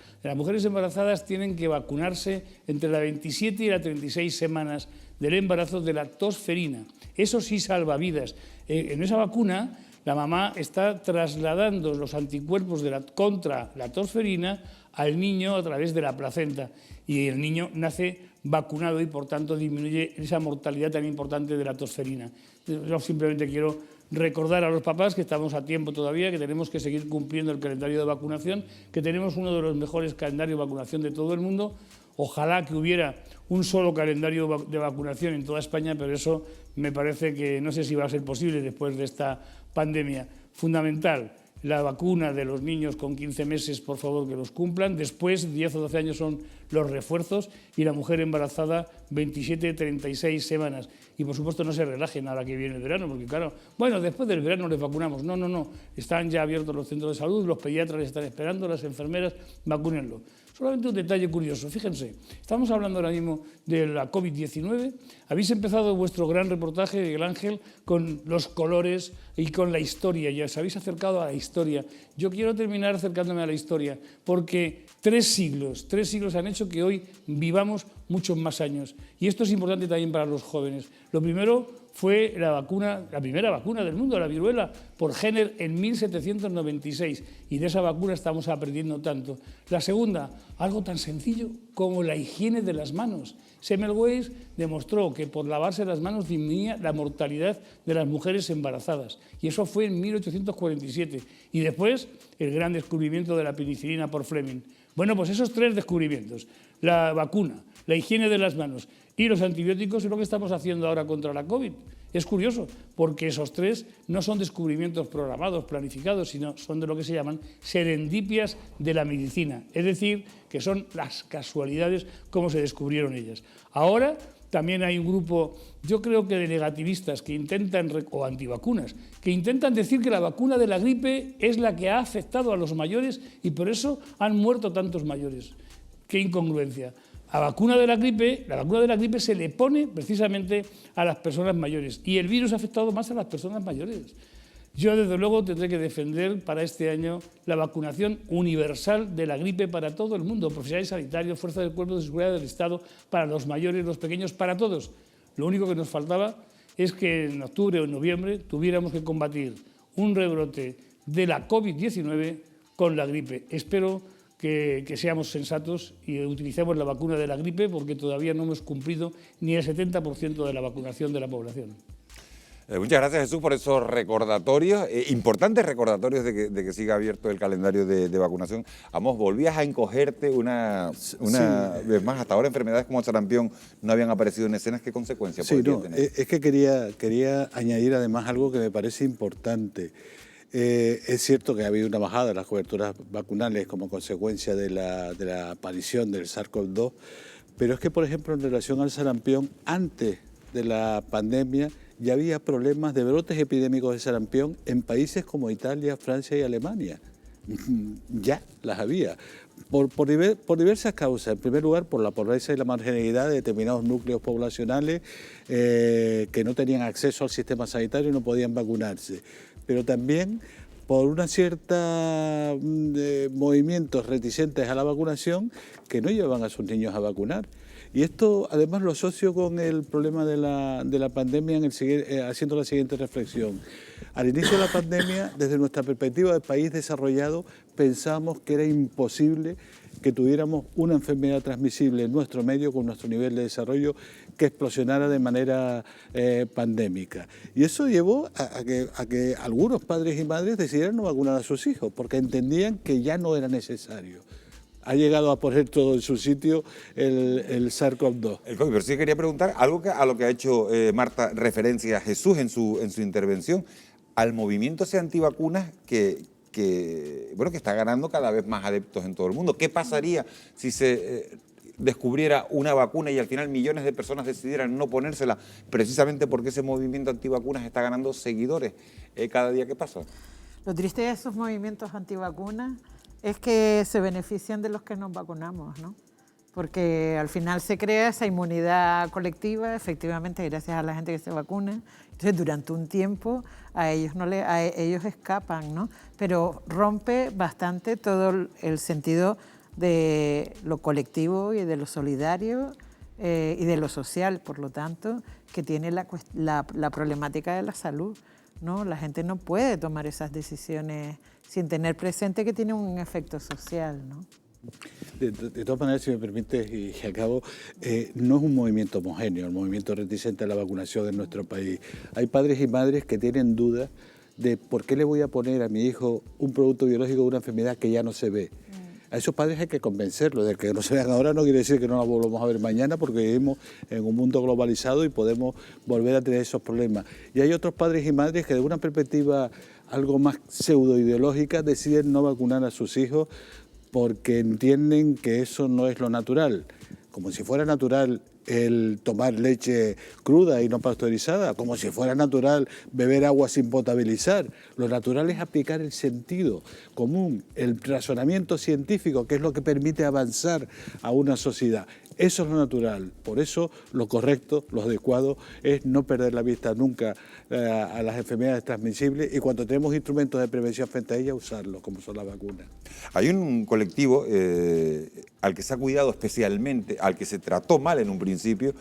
S12: tienen que vacunarse entre la 27 y la 36 semanas del embarazo de la tosferina. Eso sí salva vidas. En esa vacuna la mamá está trasladando los anticuerpos contra la tosferina al niño a través de la placenta y el niño nace vacunado y por tanto disminuye esa mortalidad tan importante de la tosferina. Yo simplemente quiero recordar a los papás que estamos a tiempo todavía, que tenemos que seguir cumpliendo el calendario de vacunación, que tenemos uno de los mejores calendarios de vacunación de todo el mundo. Ojalá que hubiera un solo calendario de vacunación en toda España, pero eso me parece que no sé si va a ser posible después de esta pandemia. Fundamental, la vacuna de los niños con 15 meses, por favor, que los cumplan. Después, 10 o 12 años son los refuerzos y la mujer embarazada 27-36 semanas. Y, por supuesto, no se relajen ahora que viene el verano, porque, claro, bueno, después del verano les vacunamos. No, no, no. Están ya abiertos los centros de salud, los pediatras les están esperando, las enfermeras, vacúnenlo. Solamente un detalle curioso, fíjense, estamos hablando ahora mismo de la COVID-19, habéis empezado vuestro gran reportaje, Miguel Ángel, con los colores y con la historia, ya os habéis acercado a la historia. Yo quiero terminar acercándome a la historia, porque 3 siglos han hecho que hoy vivamos muchos más años, y esto es importante también para los jóvenes. Lo primero fue la primera vacuna del mundo, la viruela, por Jenner en 1796, y de esa vacuna estamos aprendiendo tanto. La segunda, algo tan sencillo como la higiene de las manos. Semmelweis demostró que por lavarse las manos disminuía la mortalidad de las mujeres embarazadas, y eso fue en 1847. Y después, el gran descubrimiento de la penicilina por Fleming. Bueno, pues esos 3 descubrimientos, la vacuna, la higiene de las manos y los antibióticos, es lo que estamos haciendo ahora contra la COVID. Es curioso, porque esos 3 no son descubrimientos programados, planificados, sino son de lo que se llaman serendipias de la medicina, es decir, que son las casualidades como se descubrieron ellas. Ahora también hay un grupo, yo creo que de negativistas que intentan, o antivacunas, que intentan decir que la vacuna de la gripe es la que ha afectado a los mayores y por eso han muerto tantos mayores. ¡Qué incongruencia! La vacuna de la gripe se le pone precisamente a las personas mayores y el virus ha afectado más a las personas mayores. Yo, desde luego, tendré que defender para este año la vacunación universal de la gripe para todo el mundo, profesionales sanitarios, fuerzas del cuerpo de seguridad del Estado, para los mayores, los pequeños, para todos. Lo único que nos faltaba es que en octubre o en noviembre tuviéramos que combatir un rebrote de la COVID-19 con la gripe. Espero que seamos sensatos y utilicemos la vacuna de la gripe, porque todavía no hemos cumplido ni el 70% de la vacunación de la población.
S5: Muchas gracias, Jesús, por esos recordatorios, importantes recordatorios de que siga abierto el calendario de vacunación. Amos, volvías a encogerte una vez más. Hasta ahora enfermedades como el sarampión no habían aparecido en escenas. ¿Qué consecuencias podrían tener?
S6: Es que quería añadir además algo que me parece importante. Es cierto que ha habido una bajada de las coberturas vacunales como consecuencia de la aparición del SARS-CoV-2, pero es que, por ejemplo, en relación al sarampión, antes de la pandemia ya había problemas de brotes epidémicos de sarampión en países como Italia, Francia y Alemania. Ya las había. Por diversas causas. En primer lugar, por la pobreza y la marginalidad de determinados núcleos poblacionales que no tenían acceso al sistema sanitario y no podían vacunarse. Pero también por una cierta movimientos reticentes a la vacunación que no llevan a sus niños a vacunar. Y esto además lo asocio con el problema de la pandemia haciendo la siguiente reflexión. Al inicio de la pandemia, desde nuestra perspectiva de país desarrollado, pensábamos que era imposible que tuviéramos una enfermedad transmisible en nuestro medio con nuestro nivel de desarrollo que explosionara de manera pandémica. Y eso llevó a que algunos padres y madres decidieran no vacunar a sus hijos porque entendían que ya no era necesario. Ha llegado a poner todo en su sitio el SARS-CoV-2.
S5: Pero sí quería preguntar algo a lo que ha hecho Marta referencia a Jesús en su intervención, al movimiento antivacunas que bueno, que está ganando cada vez más adeptos en todo el mundo. ¿Qué pasaría si se descubriera una vacuna y al final millones de personas decidieran no ponérsela, precisamente porque ese movimiento antivacunas está ganando seguidores cada día que pasa?
S7: Lo triste de esos movimientos antivacunas es que se benefician de los que nos vacunamos, ¿no? Porque al final se crea esa inmunidad colectiva, efectivamente, gracias a la gente que se vacuna. Entonces, durante un tiempo a ellos escapan, ¿no? Pero rompe bastante todo el sentido de lo colectivo y de lo solidario y de lo social, por lo tanto, que tiene la problemática de la salud, ¿no? La gente no puede tomar esas decisiones sin tener presente que tiene un efecto social, ¿no?
S6: De todas maneras, si me permite, y acabo, no es un movimiento homogéneo, el movimiento reticente a la vacunación en nuestro país. Hay padres y madres que tienen dudas de por qué le voy a poner a mi hijo un producto biológico de una enfermedad que ya no se ve. A esos padres hay que convencerlos de que no se vean ahora, no quiere decir que no la volvamos a ver mañana, porque vivimos en un mundo globalizado y podemos volver a tener esos problemas. Y hay otros padres y madres que, de una perspectiva algo más pseudo-ideológica, deciden no vacunar a sus hijos porque entienden que eso no es lo natural. Como si fuera natural el tomar leche cruda y no pasteurizada, como si fuera natural beber agua sin potabilizar. Lo natural es aplicar el sentido común, el razonamiento científico, que es lo que permite avanzar a una sociedad. Eso es lo natural. Por eso lo correcto, lo adecuado, es no perder la vista nunca a las enfermedades transmisibles y cuando tenemos instrumentos de prevención frente a ellas, usarlos, como son las vacunas.
S5: Hay un colectivo al que se ha cuidado especialmente, al que se trató mal en un principio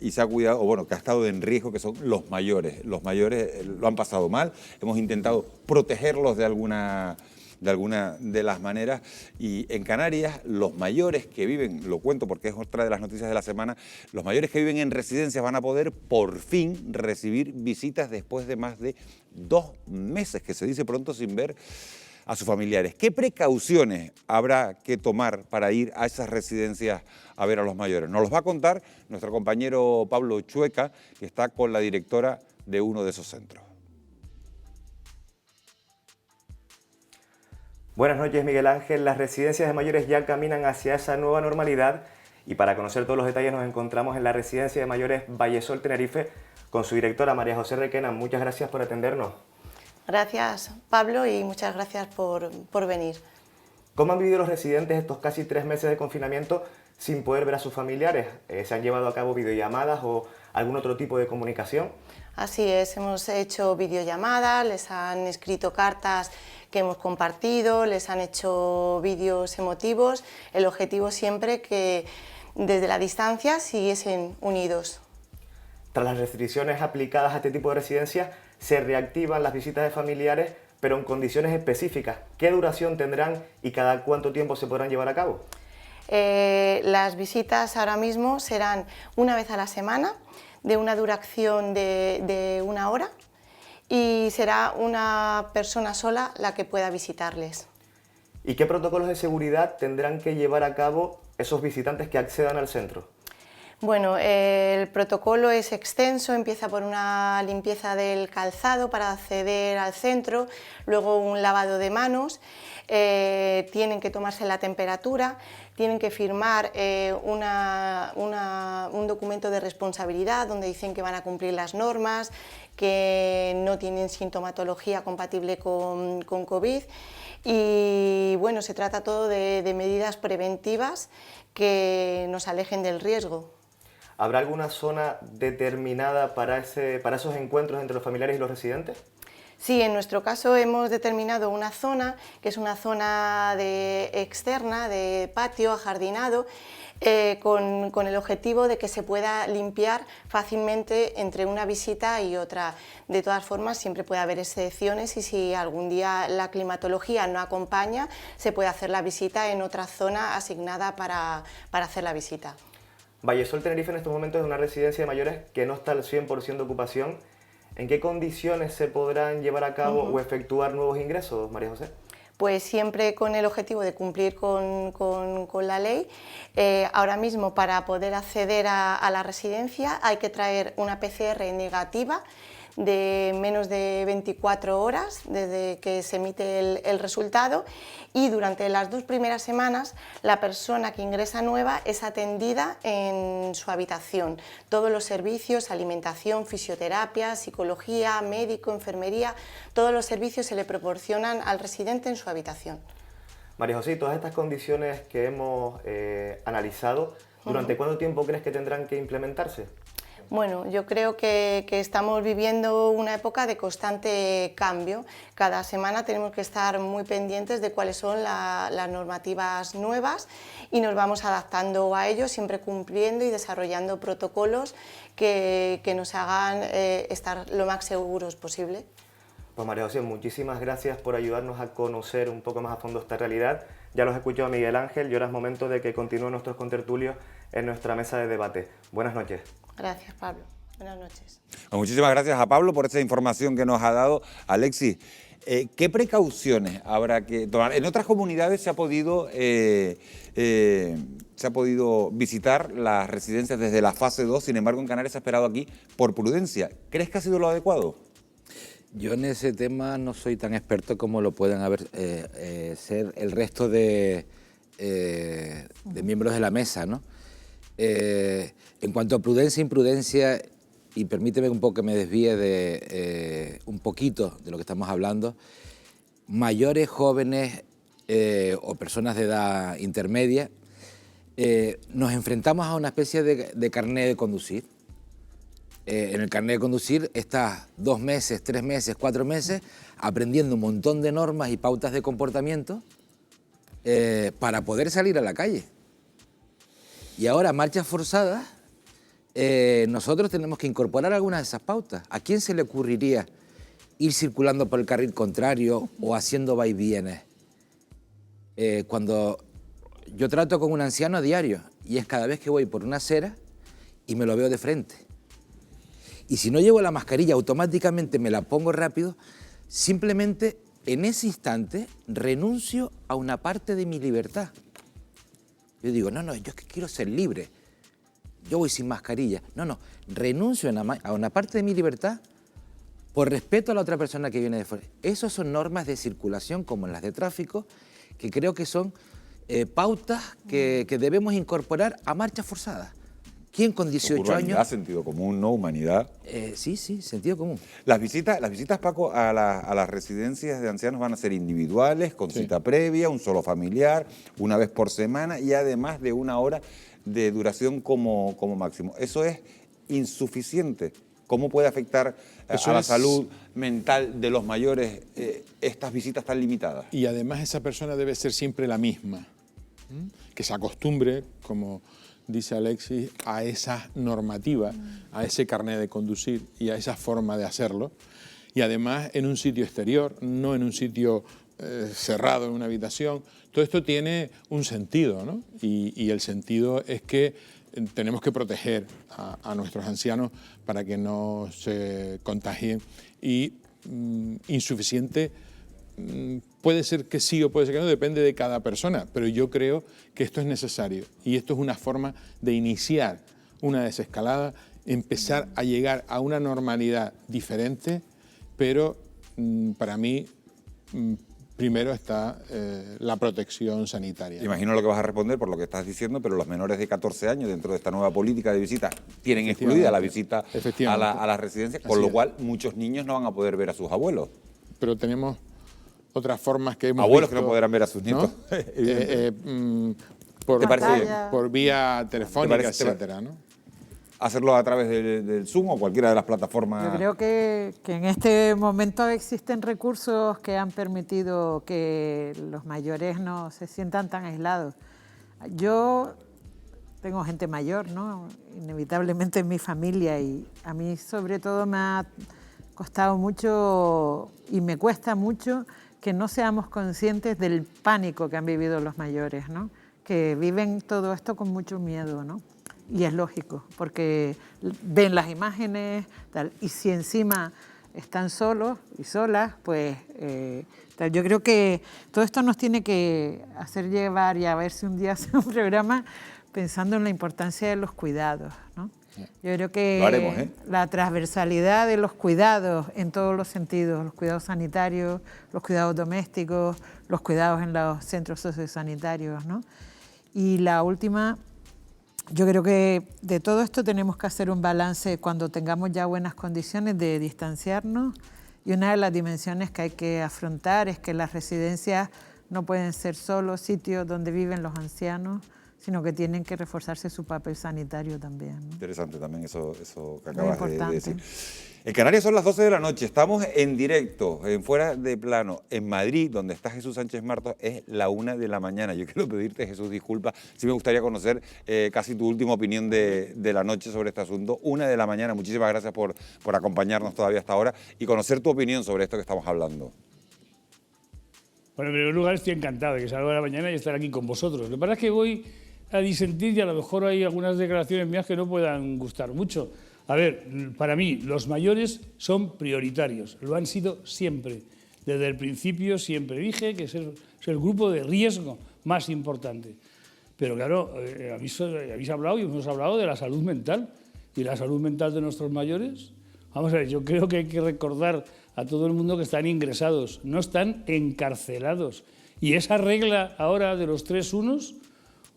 S5: y se ha cuidado, o bueno, que ha estado en riesgo, que son los mayores. Los mayores lo han pasado mal, hemos intentado protegerlos de alguna de las maneras, y en Canarias los mayores que viven, lo cuento porque es otra de las noticias de la semana, los mayores que viven en residencias van a poder por fin recibir visitas después de más de 2 meses, que se dice pronto, sin ver a sus familiares. ¿Qué precauciones habrá que tomar para ir a esas residencias a ver a los mayores? Nos los va a contar nuestro compañero Pablo Chueca, que está con la directora de uno de esos centros.
S24: Buenas noches, Miguel Ángel. Las residencias de mayores ya caminan hacia esa nueva normalidad y para conocer todos los detalles nos encontramos en la residencia de mayores Vallesol Tenerife con su directora María José Requena. Muchas gracias por atendernos.
S15: Gracias, Pablo, y muchas gracias por venir.
S24: ¿Cómo han vivido los residentes estos casi 3 meses de confinamiento sin poder ver a sus familiares? ¿Se han llevado a cabo videollamadas o algún otro tipo de comunicación?
S15: Así es, hemos hecho videollamadas, les han escrito cartas que hemos compartido, les han hecho vídeos emotivos. El objetivo siempre que desde la distancia siguiesen unidos.
S24: Tras las restricciones aplicadas a este tipo de residencias, se reactivan las visitas de familiares, pero en condiciones específicas. ¿Qué duración tendrán y cada cuánto tiempo se podrán llevar a cabo?
S15: Las visitas ahora mismo serán una vez a la semana, de una duración de 1 hora, y será una persona sola la que pueda visitarles.
S24: ¿Y qué protocolos de seguridad tendrán que llevar a cabo esos visitantes que accedan al centro?
S15: Bueno, el protocolo es extenso, empieza por una limpieza del calzado para acceder al centro, luego un lavado de manos, tienen que tomarse la temperatura, tienen que firmar un documento de responsabilidad donde dicen que van a cumplir las normas, que no tienen sintomatología compatible con COVID y bueno, se trata todo de medidas preventivas que nos alejen del riesgo.
S24: ¿Habrá alguna zona determinada para esos encuentros entre los familiares y los residentes?
S15: Sí, en nuestro caso hemos determinado una zona, que es una zona externa, de patio, ajardinado, con el objetivo de que se pueda limpiar fácilmente entre una visita y otra. De todas formas, siempre puede haber excepciones y si algún día la climatología no acompaña, se puede hacer la visita en otra zona asignada para hacer la visita.
S24: Vallesol Tenerife en estos momentos es una residencia de mayores que no está al 100% de ocupación. ¿En qué condiciones se podrán llevar a cabo o efectuar nuevos ingresos, María José?
S15: Pues siempre con el objetivo de cumplir con la ley. Ahora mismo, para poder acceder a la residencia hay que traer una PCR negativa de menos de 24 horas desde que se emite el resultado, y durante las 2 primeras semanas la persona que ingresa nueva es atendida en su habitación. Todos los servicios, alimentación, fisioterapia, psicología, médico, enfermería, todos los servicios se le proporcionan al residente en su habitación.
S24: María José, todas estas condiciones que hemos analizado, ¿durante cuánto tiempo crees que tendrán que implementarse?
S15: Bueno, yo creo que estamos viviendo una época de constante cambio. Cada semana tenemos que estar muy pendientes de cuáles son las normativas nuevas y nos vamos adaptando a ello, siempre cumpliendo y desarrollando protocolos que nos hagan estar lo más seguros posible.
S24: Pues María José, muchísimas gracias por ayudarnos a conocer un poco más a fondo esta realidad. Ya los escuchó a Miguel Ángel y ahora es momento de que continúen nuestros contertulios en nuestra mesa de debate. Buenas noches.
S15: Gracias, Pablo. Buenas noches.
S5: Muchísimas gracias a Pablo por esa información que nos ha dado. Alexis, ¿qué precauciones habrá que tomar? En otras comunidades se ha podido visitar las residencias desde la fase 2, sin embargo en Canarias se ha esperado aquí por prudencia. ¿Crees que ha sido lo adecuado?
S10: Yo en ese tema no soy tan experto como lo pueden ser el resto de miembros de la mesa, ¿no? En cuanto a prudencia e imprudencia, y permíteme un poco que me desvíe un poquito de lo que estamos hablando, mayores, jóvenes o personas de edad intermedia, nos enfrentamos a una especie de carné de conducir. En el carnet de conducir estás 2 meses, 3 meses, 4 meses aprendiendo un montón de normas y pautas de comportamiento para poder salir a la calle. Y ahora, marchas forzadas, nosotros tenemos que incorporar algunas de esas pautas. ¿A quién se le ocurriría ir circulando por el carril contrario o haciendo va y vienes? Cuando yo trato con un anciano a diario, y es cada vez que voy por una acera y me lo veo de frente. Y si no llevo la mascarilla, automáticamente me la pongo rápido, simplemente en ese instante renuncio a una parte de mi libertad. Yo digo, no, yo es que quiero ser libre. Yo voy sin mascarilla. No, renuncio a una parte de mi libertad por respeto a la otra persona que viene de fuera. Esas son normas de circulación, como las de tráfico, que creo que son pautas que debemos incorporar a marchas forzadas. ¿Quién con 18 años?
S5: Sentido común, ¿no? Humanidad.
S10: Sí, sentido común.
S5: Las visitas, Paco, a las residencias de ancianos van a ser individuales, con cita previa, un solo familiar, una vez por semana y además de 1 hora de duración como máximo. ¿Eso es insuficiente? ¿Cómo puede afectar a la salud mental de los mayores estas visitas tan limitadas?
S8: Y además esa persona debe ser siempre la misma, que se acostumbre, como dice Alexis, a esa normativa, a ese carnet de conducir y a esa forma de hacerlo. Y además en un sitio exterior, no en un sitio cerrado en una habitación. Todo esto tiene un sentido, ¿no? Y el sentido es que tenemos que proteger a nuestros ancianos para que no se contagien. Y insuficiente puede ser que sí o puede ser que no, depende de cada persona, pero yo creo que esto es necesario y esto es una forma de iniciar una desescalada, empezar a llegar a una normalidad diferente, pero para mí primero está la protección sanitaria.
S5: Imagino lo que vas a responder por lo que estás diciendo, pero los menores de 14 años dentro de esta nueva política de visita tienen excluida la visita a las residencias, con lo cual muchos niños no van a poder ver a sus abuelos.
S8: Pero tenemos otras formas que hemos
S5: abuelos
S8: visto,
S5: que no podrán ver a sus nietos,
S8: ¿no? Por vía telefónica, etcétera, ¿no?
S5: Hacerlo a través del Zoom o cualquiera de las plataformas.
S7: Yo creo que en este momento existen recursos que han permitido que los mayores no se sientan tan aislados. Yo tengo gente mayor, ¿no? Inevitablemente en mi familia, y a mí sobre todo me ha costado mucho y me cuesta mucho que no seamos conscientes del pánico que han vivido los mayores, ¿no? Que viven todo esto con mucho miedo, ¿no? Y es lógico, porque ven las imágenes, tal, y si encima están solos y solas, pues tal. Yo creo que todo esto nos tiene que hacer llevar, y a ver si un día hace un programa pensando en la importancia de los cuidados, ¿no? Yo creo que
S5: Lo haremos,
S7: la transversalidad de los cuidados en todos los sentidos, los cuidados sanitarios, los cuidados domésticos, los cuidados en los centros sociosanitarios, ¿no? Y la última, yo creo que de todo esto tenemos que hacer un balance cuando tengamos ya buenas condiciones de distanciarnos, y una de las dimensiones que hay que afrontar es que las residencias no pueden ser solo sitios donde viven los ancianos, sino que tienen que reforzarse su papel sanitario también, ¿no?
S5: Interesante también eso que acabas de
S7: importante.
S5: decir. En Canarias son las 12 de la noche, estamos en directo, en Fuera de Plano, en Madrid, donde está Jesús Sánchez Martos, es la 1 de la mañana. Yo quiero pedirte, Jesús, disculpa, sí me gustaría conocer casi tu última opinión de la noche sobre este asunto. 1 de la mañana, muchísimas gracias por acompañarnos todavía hasta ahora y conocer tu opinión sobre esto que estamos hablando.
S12: Bueno, en primer lugar estoy encantado de que salga de la mañana y estar aquí con vosotros. Lo que pasa es que voy a disentir y a lo mejor hay algunas declaraciones mías que no puedan gustar mucho. A ver, para mí los mayores son prioritarios, lo han sido siempre. Desde el principio siempre dije que es el grupo de riesgo más importante. Pero claro, habéis hablado y hemos hablado de la salud mental. ¿Y la salud mental de nuestros mayores? Vamos a ver, yo creo que hay que recordar a todo el mundo que están ingresados, no están encarcelados. Y esa regla ahora de los 3 unos,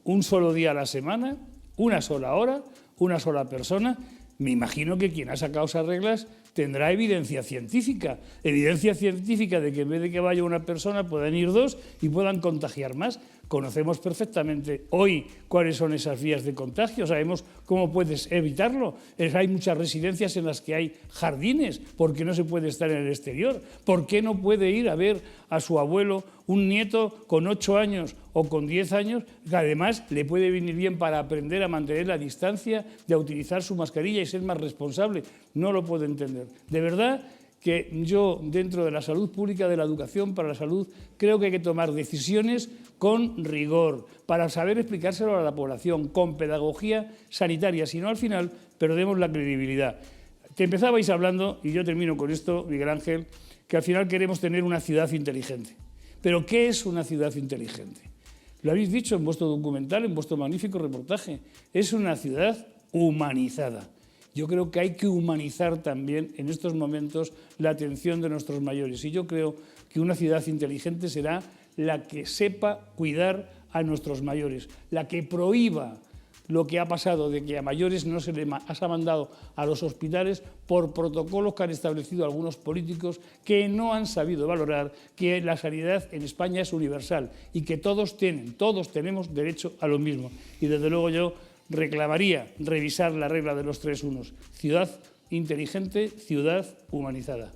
S12: un solo día a la semana, una sola hora, una sola persona, me imagino que quien ha sacado esas reglas tendrá evidencia científica de que en vez de que vaya una persona puedan ir 2 y puedan contagiar más. Conocemos perfectamente hoy cuáles son esas vías de contagio, sabemos cómo puedes evitarlo. Hay muchas residencias en las que hay jardines, ¿por qué no se puede estar en el exterior? ¿Por qué no puede ir a ver a su abuelo un nieto con 8 años o con 10 años, que además le puede venir bien para aprender a mantener la distancia, de utilizar su mascarilla y ser más responsable? No lo puedo entender. De verdad que yo, dentro de la salud pública, de la educación para la salud, creo que hay que tomar decisiones con rigor, para saber explicárselo a la población, con pedagogía sanitaria, si no al final perdemos la credibilidad. Te empezabais hablando, y yo termino con esto, Miguel Ángel, que al final queremos tener una ciudad inteligente. ¿Pero qué es una ciudad inteligente? Lo habéis dicho en vuestro documental, en vuestro magnífico reportaje, es una ciudad humanizada. Yo creo que hay que humanizar también en estos momentos la atención de nuestros mayores. Y yo creo que una ciudad inteligente será la que sepa cuidar a nuestros mayores, la que prohíba lo que ha pasado de que a mayores no se les ha mandado a los hospitales por protocolos que han establecido algunos políticos que no han sabido valorar que la sanidad en España es universal y que todos tenemos derecho a lo mismo. Y desde luego yo reclamaría revisar la regla de los 3 unos. Ciudad inteligente, ciudad humanizada.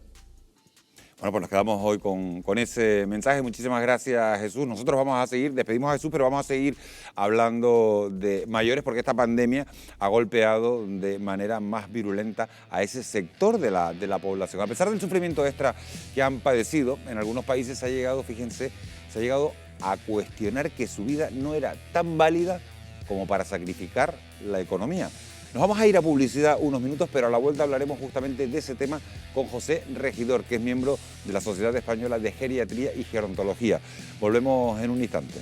S5: Bueno, pues nos quedamos hoy con ese mensaje. Muchísimas gracias, Jesús. Nosotros vamos a seguir, despedimos a Jesús, pero vamos a seguir hablando de mayores porque esta pandemia ha golpeado de manera más virulenta a ese sector de la población. A pesar del sufrimiento extra que han padecido, en algunos países se ha llegado, fíjense, a cuestionar que su vida no era tan válida como para sacrificar la economía. Nos vamos a ir a publicidad unos minutos, pero a la vuelta hablaremos justamente de ese tema con José Regidor, que es miembro de la Sociedad Española de Geriatría y Gerontología. Volvemos en un instante.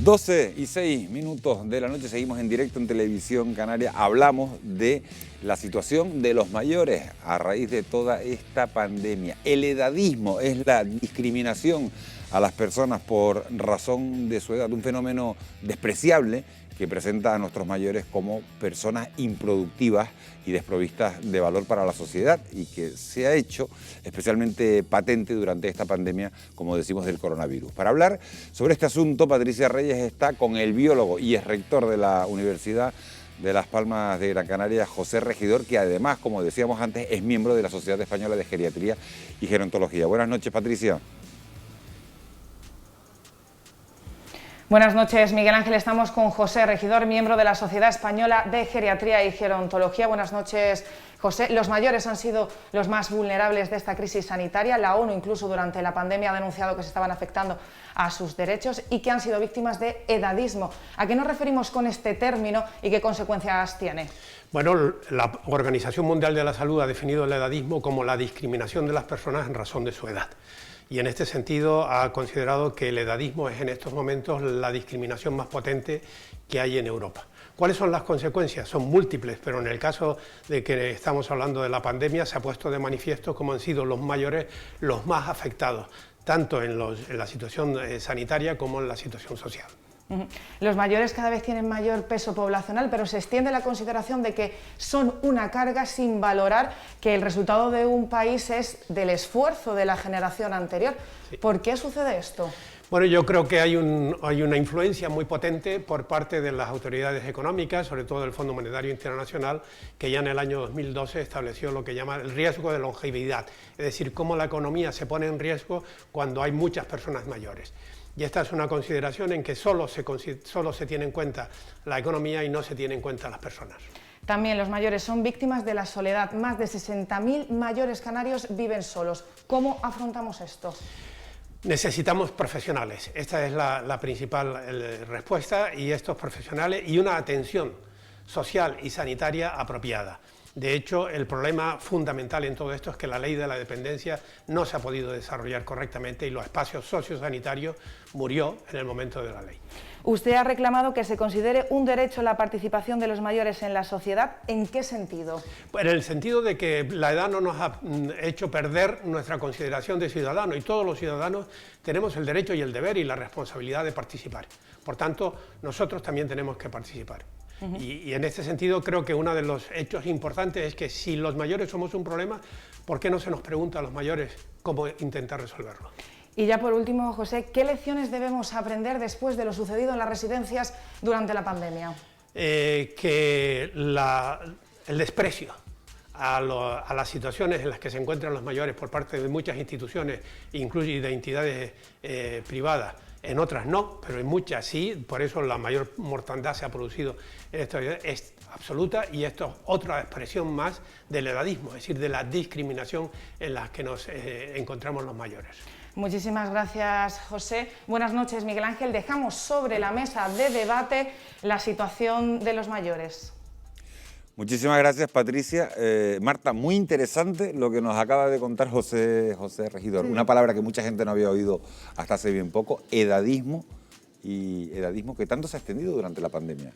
S5: Doce y 6 minutos de la noche, seguimos en directo en Televisión Canaria. Hablamos de la situación de los mayores a raíz de toda esta pandemia. El edadismo es la discriminación a las personas por razón de su edad, un fenómeno despreciable que presenta a nuestros mayores como personas improductivas y desprovistas de valor para la sociedad y que se ha hecho especialmente patente durante esta pandemia, como decimos, del coronavirus. Para hablar sobre este asunto, Patricia Reyes está con el biólogo y ex rector de la Universidad de Las Palmas de Gran Canaria, José Regidor, que además, como decíamos antes, es miembro de la Sociedad Española de Geriatría y Gerontología. Buenas noches, Patricia.
S11: Buenas noches, Miguel Ángel. Estamos con José, regidor, miembro de la Sociedad Española de Geriatría y Gerontología. Buenas noches, José. Los mayores han sido los más vulnerables de esta crisis sanitaria. La ONU, incluso durante la pandemia, ha denunciado que se estaban afectando a sus derechos y que han sido víctimas de edadismo. ¿A qué nos referimos con este término y qué consecuencias tiene?
S16: Bueno, la Organización Mundial de la Salud ha definido el edadismo como la discriminación de las personas en razón de su edad. Y en este sentido ha considerado que el edadismo es en estos momentos la discriminación más potente que hay en Europa. ¿Cuáles son las consecuencias? Son múltiples, pero en el caso de que estamos hablando de la pandemia se ha puesto de manifiesto cómo han sido los mayores los más afectados, tanto en la situación sanitaria como en la situación social.
S11: Los mayores cada vez tienen mayor peso poblacional, pero se extiende la consideración de que son una carga sin valorar que el resultado de un país es del esfuerzo de la generación anterior. Sí. ¿Por qué sucede esto?
S16: Bueno, yo creo que hay una influencia muy potente por parte de las autoridades económicas, sobre todo del Fondo Monetario Internacional, que ya en el año 2012 estableció lo que llama el riesgo de longevidad, es decir, cómo la economía se pone en riesgo cuando hay muchas personas mayores. Y esta es una consideración en que solo se tiene en cuenta la economía y no se tiene en cuenta las personas.
S11: También los mayores son víctimas de la soledad. Más de 60.000 mayores canarios viven solos. ¿Cómo afrontamos esto?
S16: Necesitamos profesionales. Esta es la principal respuesta, y estos profesionales y una atención social y sanitaria apropiada. De hecho, el problema fundamental en todo esto es que la ley de la dependencia no se ha podido desarrollar correctamente y los espacios sociosanitarios murió en el momento de la ley.
S11: Usted ha reclamado que se considere un derecho la participación de los mayores en la sociedad. ¿En qué sentido?
S16: En el sentido de que la edad no nos ha hecho perder nuestra consideración de ciudadano, y todos los ciudadanos tenemos el derecho y el deber y la responsabilidad de participar. Por tanto, nosotros también tenemos que participar. Y en este sentido creo que uno de los hechos importantes es que si los mayores somos un problema, ¿por qué no se nos pregunta a los mayores cómo intentar resolverlo?
S11: Y ya por último, José, ¿qué lecciones debemos aprender después de lo sucedido en las residencias durante la pandemia?
S16: Que el desprecio a las situaciones en las que se encuentran los mayores por parte de muchas instituciones, incluso de entidades privadas, en otras no, pero en muchas sí, por eso la mayor mortandad se ha producido en esta vida, es absoluta, y esto es otra expresión más del edadismo, es decir, de la discriminación en la que nos encontramos los mayores.
S11: Muchísimas gracias, José. Buenas noches, Miguel Ángel. Dejamos sobre la mesa de debate la situación de los mayores.
S5: Muchísimas gracias, Patricia. Marta, muy interesante lo que nos acaba de contar José Regidor. Sí. Una palabra que mucha gente no había oído hasta hace bien poco, edadismo, y edadismo que tanto se ha extendido durante la pandemia.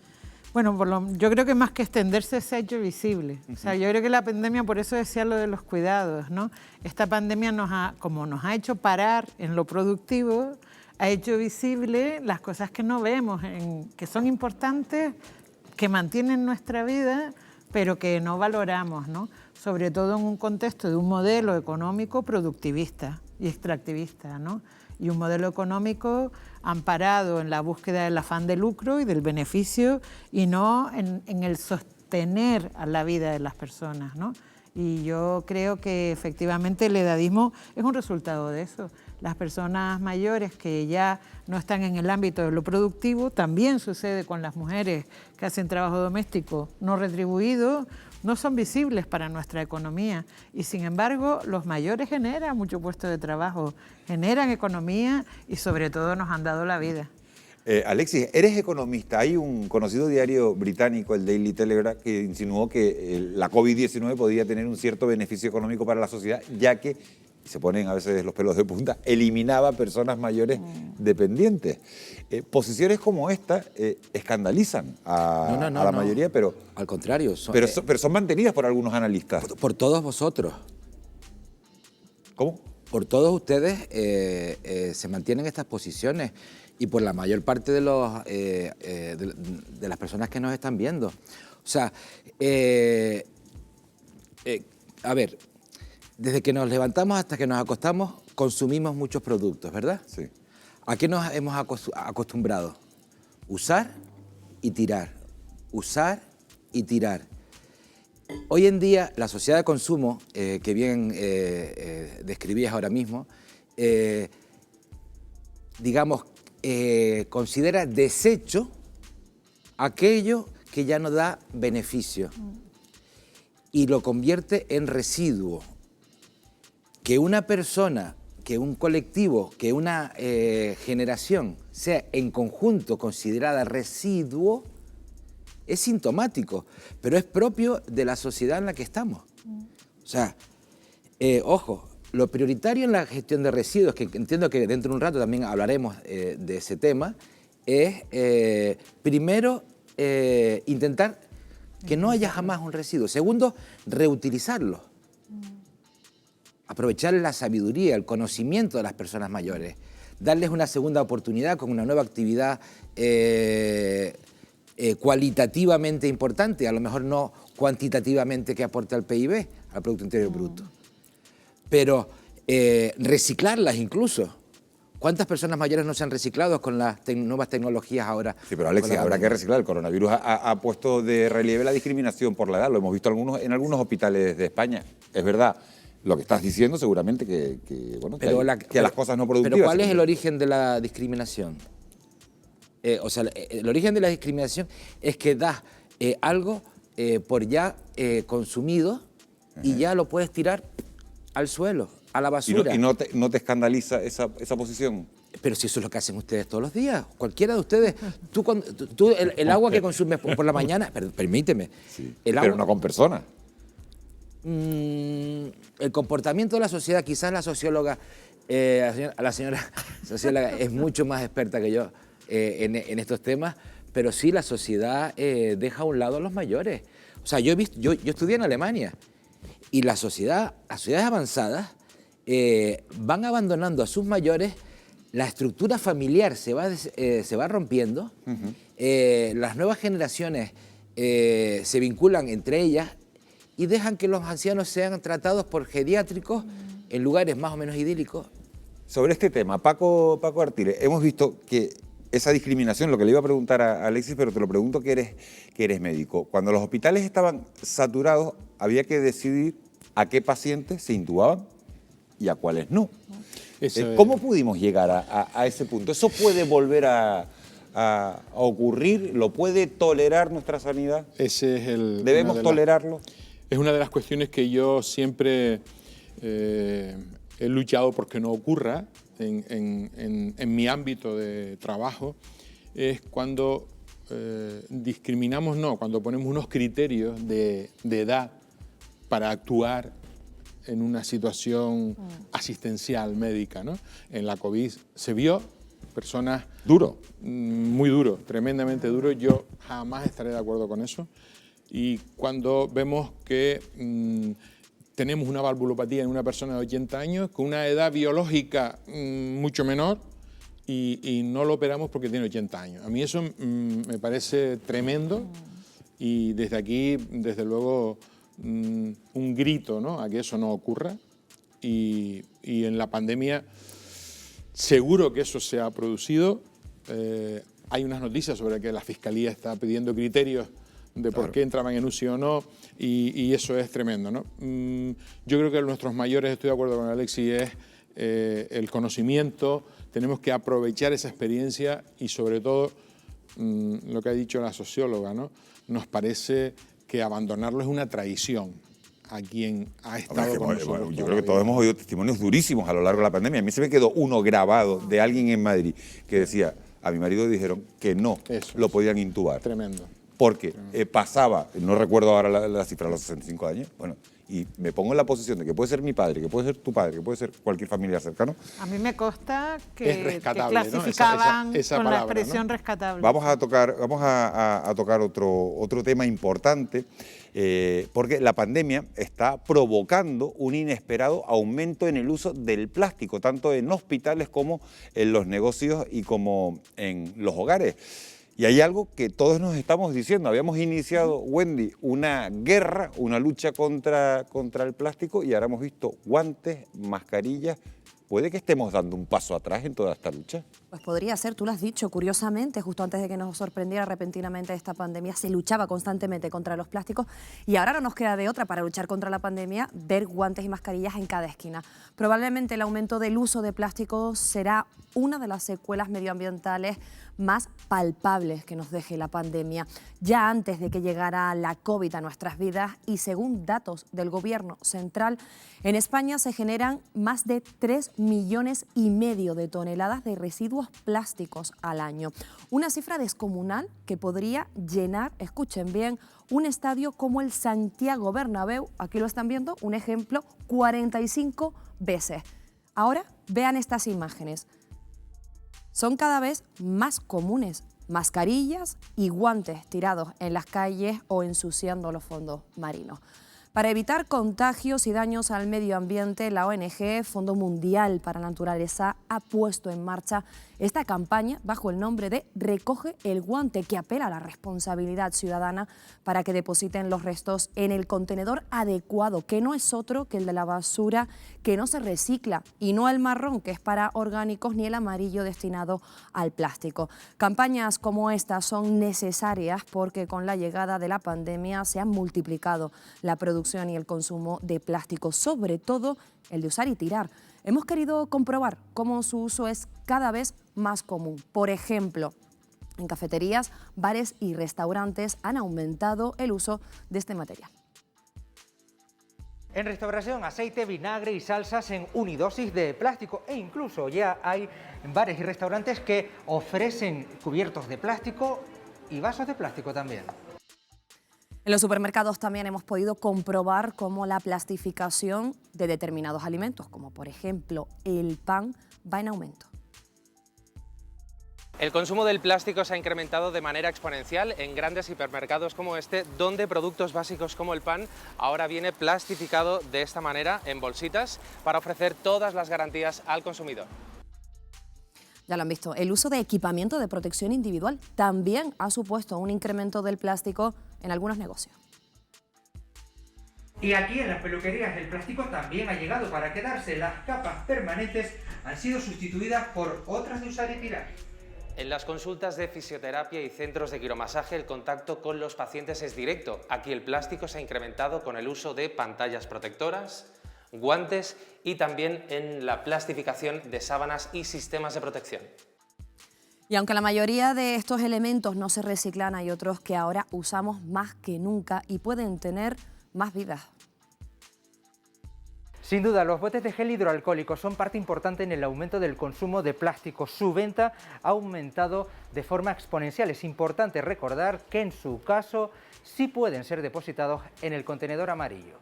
S7: Bueno, yo creo que más que extenderse se ha hecho visible. O sea, yo creo que la pandemia, por eso decía lo de los cuidados, ¿no? Esta pandemia como nos ha hecho parar en lo productivo, ha hecho visible las cosas que no vemos, que son importantes, que mantienen nuestra vida, pero que no valoramos, ¿no? Sobre todo en un contexto de un modelo económico productivista y extractivista, ¿no? Y un modelo económico amparado en la búsqueda del afán de lucro y del beneficio, y no en el sostener a la vida de las personas, ¿no? Y yo creo que efectivamente el edadismo es un resultado de eso. Las personas mayores que ya no están en el ámbito de lo productivo, también sucede con las mujeres que hacen trabajo doméstico no retribuido, no son visibles para nuestra economía, y sin embargo los mayores generan mucho puesto de trabajo, generan economía y sobre todo nos han dado la vida.
S5: Alexis, eres economista. Hay un conocido diario británico, el Daily Telegraph, que insinuó que la COVID-19 podía tener un cierto beneficio económico para la sociedad, ya que, se ponen a veces los pelos de punta, eliminaba personas mayores dependientes. Posiciones como esta escandalizan a la mayoría, pero...
S10: Al contrario.
S5: Pero son mantenidas por algunos analistas.
S10: Por todos vosotros.
S5: ¿Cómo?
S10: Por todos ustedes se mantienen estas posiciones, y por la mayor parte de las personas que nos están viendo. O sea, a ver, desde que nos levantamos hasta que nos acostamos, consumimos muchos productos, ¿verdad?
S5: Sí.
S10: ¿A qué nos hemos acostumbrado? Usar y tirar. Usar y tirar. Hoy en día, la sociedad de consumo, que bien describías ahora mismo, digamos, considera desecho aquello que ya no da beneficio y lo convierte en residuo. Que una persona, que un colectivo, que una generación sea en conjunto considerada residuo es sintomático, pero es propio de la sociedad en la que estamos. O sea, ojo, lo prioritario en la gestión de residuos, que entiendo que dentro de un rato también hablaremos de ese tema, es primero intentar que no haya jamás un residuo. Segundo, reutilizarlo. Aprovechar la sabiduría, el conocimiento de las personas mayores. Darles una segunda oportunidad con una nueva actividad cualitativamente importante, a lo mejor no cuantitativamente que aporte al PIB, al Producto Interior Bruto. Pero reciclarlas incluso. ¿Cuántas personas mayores no se han reciclado con las nuevas tecnologías ahora?
S5: Sí, pero Alexis, habrá que reciclar. El coronavirus ha puesto de relieve la discriminación por la edad. Lo hemos visto en algunos hospitales de España. Es verdad, lo que estás diciendo seguramente que las cosas no productivas.
S10: Pero ¿cuál es el origen de la discriminación? O sea, el origen de la discriminación es que das algo por ya consumido y ya lo puedes tirar al suelo, a la basura.
S5: ¿Y no te escandaliza esa posición?
S10: Pero si eso es lo que hacen ustedes todos los días, cualquiera de ustedes. El agua que consumes por la mañana, permíteme.
S5: Sí, pero no con personas.
S10: El comportamiento de la sociedad, quizás la socióloga, la señora socióloga es mucho más experta que yo en estos temas, pero sí la sociedad deja a un lado a los mayores. O sea, yo estudié en Alemania y las sociedades avanzadas van abandonando a sus mayores, la estructura familiar se va rompiendo, las nuevas generaciones se vinculan entre ellas y dejan que los ancianos sean tratados por geriátricos en lugares más o menos idílicos.
S5: Sobre este tema, Paco Artile, hemos visto que esa discriminación, lo que le iba a preguntar a Alexis, pero te lo pregunto que eres médico. Cuando los hospitales estaban saturados, había que decidir a qué pacientes se intubaban y a cuáles no. ¿Cómo pudimos llegar a ese punto? ¿Eso puede volver a ocurrir? ¿Lo puede tolerar nuestra sanidad? ¿Debemos tolerarlo?
S8: Es una de las cuestiones que yo siempre he luchado porque no ocurra en mi ámbito de trabajo, es cuando discriminamos, cuando ponemos unos criterios de edad para actuar en una situación asistencial médica, ¿no? En la COVID se vio personas...
S5: Duro.
S8: Muy duro, tremendamente duro. Yo jamás estaré de acuerdo con eso. Y cuando vemos que tenemos una valvulopatía en una persona de 80 años con una edad biológica mucho menor y no lo operamos porque tiene 80 años. A mí eso me parece tremendo y desde aquí, desde luego, un grito, ¿no?, a que eso no ocurra. Y en la pandemia seguro que eso se ha producido. Hay unas noticias sobre que la Fiscalía está pidiendo criterios de por qué entraban en UCI o no, y eso es tremendo, ¿no? Yo creo que nuestros mayores, estoy de acuerdo con Alexis, es el conocimiento, tenemos que aprovechar esa experiencia y sobre todo lo que ha dicho la socióloga, ¿no? Nos parece que abandonarlo es una traición a quien ha estado con nosotros.
S5: Yo creo que todos hemos oído testimonios durísimos a lo largo de la pandemia. A mí se me quedó uno grabado de alguien en Madrid que decía, a mi marido le dijeron que no lo podían intubar.
S8: Tremendo.
S5: Porque pasaba, no recuerdo ahora la cifra, a los 65 años, bueno, y me pongo en la posición de que puede ser mi padre, que puede ser tu padre, que puede ser cualquier familiar cercano.
S7: A mí me consta que,
S8: es rescatable,
S7: que clasificaban,
S8: ¿no? esa
S7: con
S8: palabra,
S7: la expresión
S8: ¿no?
S7: rescatable.
S5: Vamos a tocar otro tema importante, porque la pandemia está provocando un inesperado aumento en el uso del plástico, tanto en hospitales como en los negocios y como en los hogares. Y hay algo que todos nos estamos diciendo. Habíamos iniciado, Wendy, una guerra, una lucha contra el plástico y ahora hemos visto guantes, mascarillas. ¿Puede que estemos dando un paso atrás en toda esta lucha?
S23: Pues podría ser, tú lo has dicho, curiosamente, justo antes de que nos sorprendiera repentinamente esta pandemia, se luchaba constantemente contra los plásticos y ahora no nos queda de otra para luchar contra la pandemia, ver guantes y mascarillas en cada esquina. Probablemente el aumento del uso de plásticos será una de las secuelas medioambientales más palpables que nos deje la pandemia. Ya antes de que llegara la COVID a nuestras vidas y según datos del Gobierno central, en España se generan más de 3,5 millones de toneladas de residuos plásticos al año. Una cifra descomunal que podría llenar, escuchen bien, un estadio como el Santiago Bernabéu, aquí lo están viendo, un ejemplo, 45 veces. Ahora vean estas imágenes. Son cada vez más comunes mascarillas y guantes tirados en las calles o ensuciando los fondos marinos. Para evitar contagios y daños al medio ambiente, la ONG Fondo Mundial para la Naturaleza ha puesto en marcha esta campaña bajo el nombre de Recoge el Guante, que apela a la responsabilidad ciudadana para que depositen los restos en el contenedor adecuado, que no es otro que el de la basura que no se recicla, y no el marrón, que es para orgánicos, ni el amarillo destinado al plástico. Campañas como esta son necesarias porque con la llegada de la pandemia se han multiplicado la producción y el consumo de plástico, sobre todo el de usar y tirar. Hemos querido comprobar cómo su uso es cada vez más común. Por ejemplo, en cafeterías, bares y restaurantes han aumentado el uso de este material.
S17: En restauración, aceite, vinagre y salsas en unidosis de plástico, e incluso ya hay bares y restaurantes que ofrecen cubiertos de plástico y vasos de plástico también.
S23: En los supermercados también hemos podido comprobar cómo la plastificación de determinados alimentos, como por ejemplo el pan, va en aumento.
S19: El consumo del plástico se ha incrementado de manera exponencial en grandes hipermercados como este, donde productos básicos como el pan ahora viene plastificado de esta manera en bolsitas para ofrecer todas las garantías al consumidor.
S23: Ya lo han visto, el uso de equipamiento de protección individual también ha supuesto un incremento del plástico en algunos negocios.
S17: Y aquí en las peluquerías el plástico también ha llegado para quedarse. Las capas permanentes han sido sustituidas por otras de usar y tirar.
S19: En las consultas de fisioterapia y centros de quiromasaje el contacto con los pacientes es directo. Aquí el plástico se ha incrementado con el uso de pantallas protectoras, guantes y también en la plastificación de sábanas y sistemas de protección.
S23: Y aunque la mayoría de estos elementos no se reciclan, hay otros que ahora usamos más que nunca y pueden tener más vidas.
S17: Sin duda, los botes de gel hidroalcohólico son parte importante en el aumento del consumo de plástico. Su venta ha aumentado de forma exponencial. Es importante recordar que en su caso sí pueden ser depositados en el contenedor amarillo.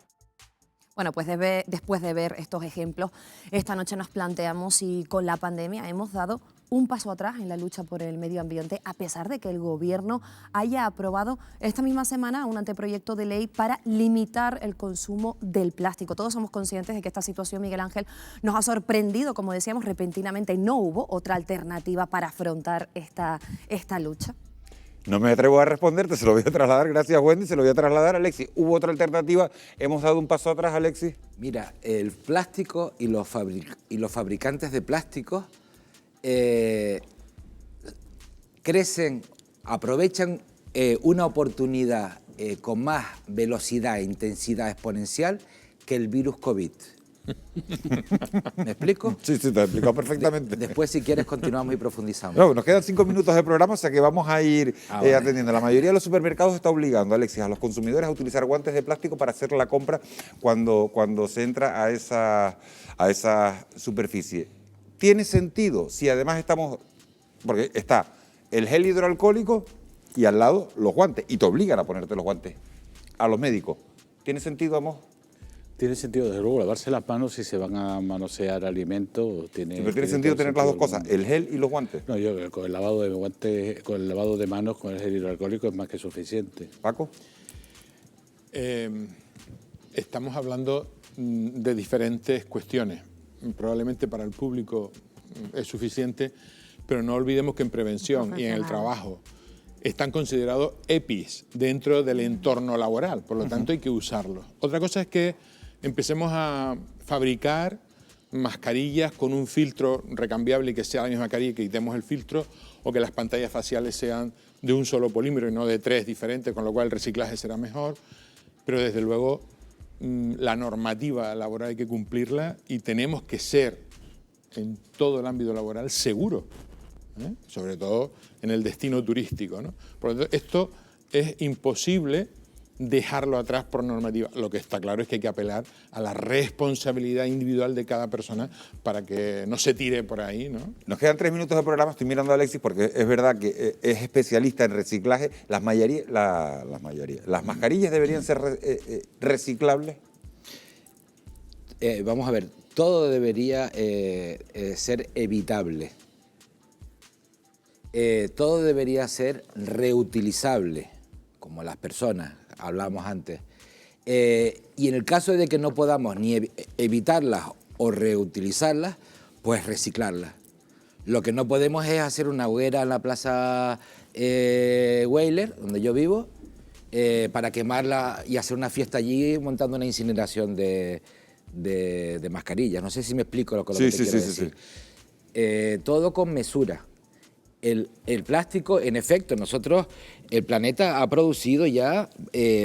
S23: Bueno, pues después de ver estos ejemplos, esta noche nos planteamos si con la pandemia hemos dado un paso atrás en la lucha por el medio ambiente, a pesar de que el Gobierno haya aprobado esta misma semana un anteproyecto de ley para limitar el consumo del plástico. Todos somos conscientes de que esta situación, Miguel Ángel, nos ha sorprendido, como decíamos, repentinamente. No hubo otra alternativa para afrontar esta lucha.
S5: No me atrevo a responderte, se lo voy a trasladar, gracias Wendy, se lo voy a trasladar a Alexis. ¿Hubo otra alternativa? ¿Hemos dado un paso atrás, Alexis?
S10: Mira, el plástico y los fabricantes de plásticos crecen, aprovechan una oportunidad con más velocidad e intensidad exponencial que el virus COVID. ¿Me explico?
S5: Sí, te he explicado perfectamente.
S10: Después, si quieres, continuamos y profundizamos.
S5: No, nos quedan 5 minutos de programa, o sea que vamos a ir atendiendo. La mayoría de los supermercados está obligando, Alexis, a los consumidores a utilizar guantes de plástico para hacer la compra cuando se entra a esa superficie. ¿Tiene sentido si además porque está el gel hidroalcohólico y al lado los guantes, y te obligan a ponerte los guantes a los médicos? ¿Tiene sentido, Amos?
S6: Tiene sentido, desde luego, lavarse las manos si se van a manosear alimentos.
S5: Pero tiene sentido tener las dos cosas, el gel y los guantes.
S6: No, yo con el lavado de guantes, con el lavado de manos con el gel hidroalcohólico es más que suficiente.
S5: ¿Paco?
S8: Estamos hablando de diferentes cuestiones. Probablemente para el público es suficiente, pero no olvidemos que en prevención y en el trabajo están considerados EPIs dentro del entorno laboral, por lo tanto hay que usarlos. Otra cosa es que empecemos a fabricar mascarillas con un filtro recambiable y que sea la misma mascarilla y que quitemos el filtro, o que las pantallas faciales sean de un solo polímero y no de 3 diferentes, con lo cual el reciclaje será mejor. Pero desde luego la normativa laboral hay que cumplirla y tenemos que ser en todo el ámbito laboral seguros, sobre todo en el destino turístico, ¿no? Por lo tanto, esto es imposible dejarlo atrás por normativa. Lo que está claro es que hay que apelar a la responsabilidad individual de cada persona para que no se tire por ahí, ¿no?
S5: Nos quedan 3 minutos de programa, estoy mirando a Alexis porque es verdad que es especialista en reciclaje. Las mascarillas deberían ser reciclables.
S10: Vamos a ver, todo debería ser evitable. Todo debería ser reutilizable, como las personas, hablábamos antes. Y en el caso de que no podamos ni evitarlas o reutilizarlas, pues reciclarlas. Lo que no podemos es hacer una hoguera en la Plaza Weyler, donde yo vivo, para quemarla y hacer una fiesta allí montando una incineración de mascarillas. No sé si me explico lo que te quiero decir. Todo con mesura. El plástico, en efecto, el planeta ha producido ya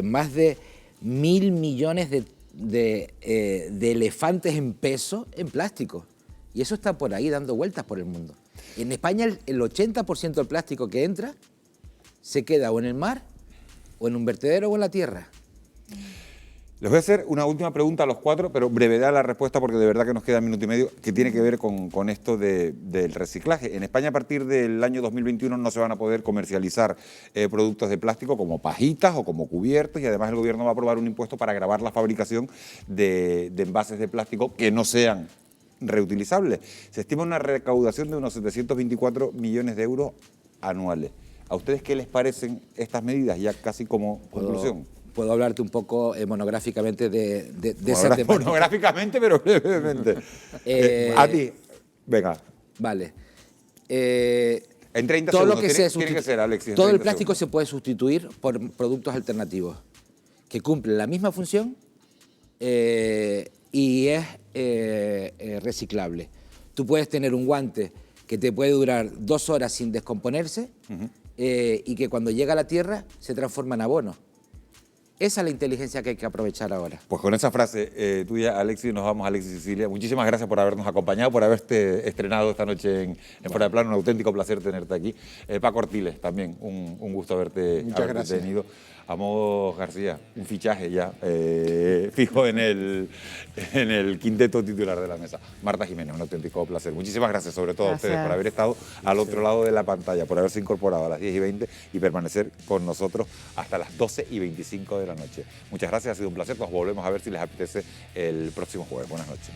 S10: más de 1.000 millones de elefantes en peso en plástico. Y eso está por ahí dando vueltas por el mundo. En España el 80% del plástico que entra se queda o en el mar, o en un vertedero o en la tierra.
S5: Les voy a hacer una última pregunta a los 4, pero brevedad la respuesta porque de verdad que nos queda 1 minuto y medio, que tiene que ver con esto del reciclaje. En España a partir del año 2021 no se van a poder comercializar productos de plástico como pajitas o como cubiertos, y además el gobierno va a aprobar un impuesto para gravar la fabricación de envases de plástico que no sean reutilizables. Se estima una recaudación de unos 724 millones de euros anuales. ¿A ustedes qué les parecen estas medidas, ya casi como conclusión?
S10: Puedo hablarte un poco monográficamente de ese tema.
S5: Monográficamente, pero brevemente. A ti, venga.
S10: Vale.
S5: En 30
S10: todo
S5: segundos,
S10: lo que
S5: tiene que ser, Alexis.
S10: Todo el plástico se puede sustituir por productos alternativos que cumplen la misma función y es reciclable. Tú puedes tener un guante que te puede durar 2 horas sin descomponerse y que cuando llega a la tierra se transforma en abono. Esa es la inteligencia que hay que aprovechar ahora.
S5: Pues con esa frase tuya, Alexis, nos vamos, Alexis Sicilia. Muchísimas gracias por habernos acompañado, por haberte estrenado esta noche en Fuera de Plano. Un auténtico placer tenerte aquí. Paco Ortiles, también un gusto haberte tenido. Amos García, un fichaje ya fijo en el quinteto titular de la mesa. Marta Jiménez, un auténtico placer. Muchísimas gracias, sobre todo a ustedes, por haber estado al otro lado de la pantalla, por haberse incorporado a las 10:20 y permanecer con nosotros hasta las 12:25 de la noche. Muchas gracias, ha sido un placer. Nos volvemos a ver si les apetece el próximo jueves. Buenas noches.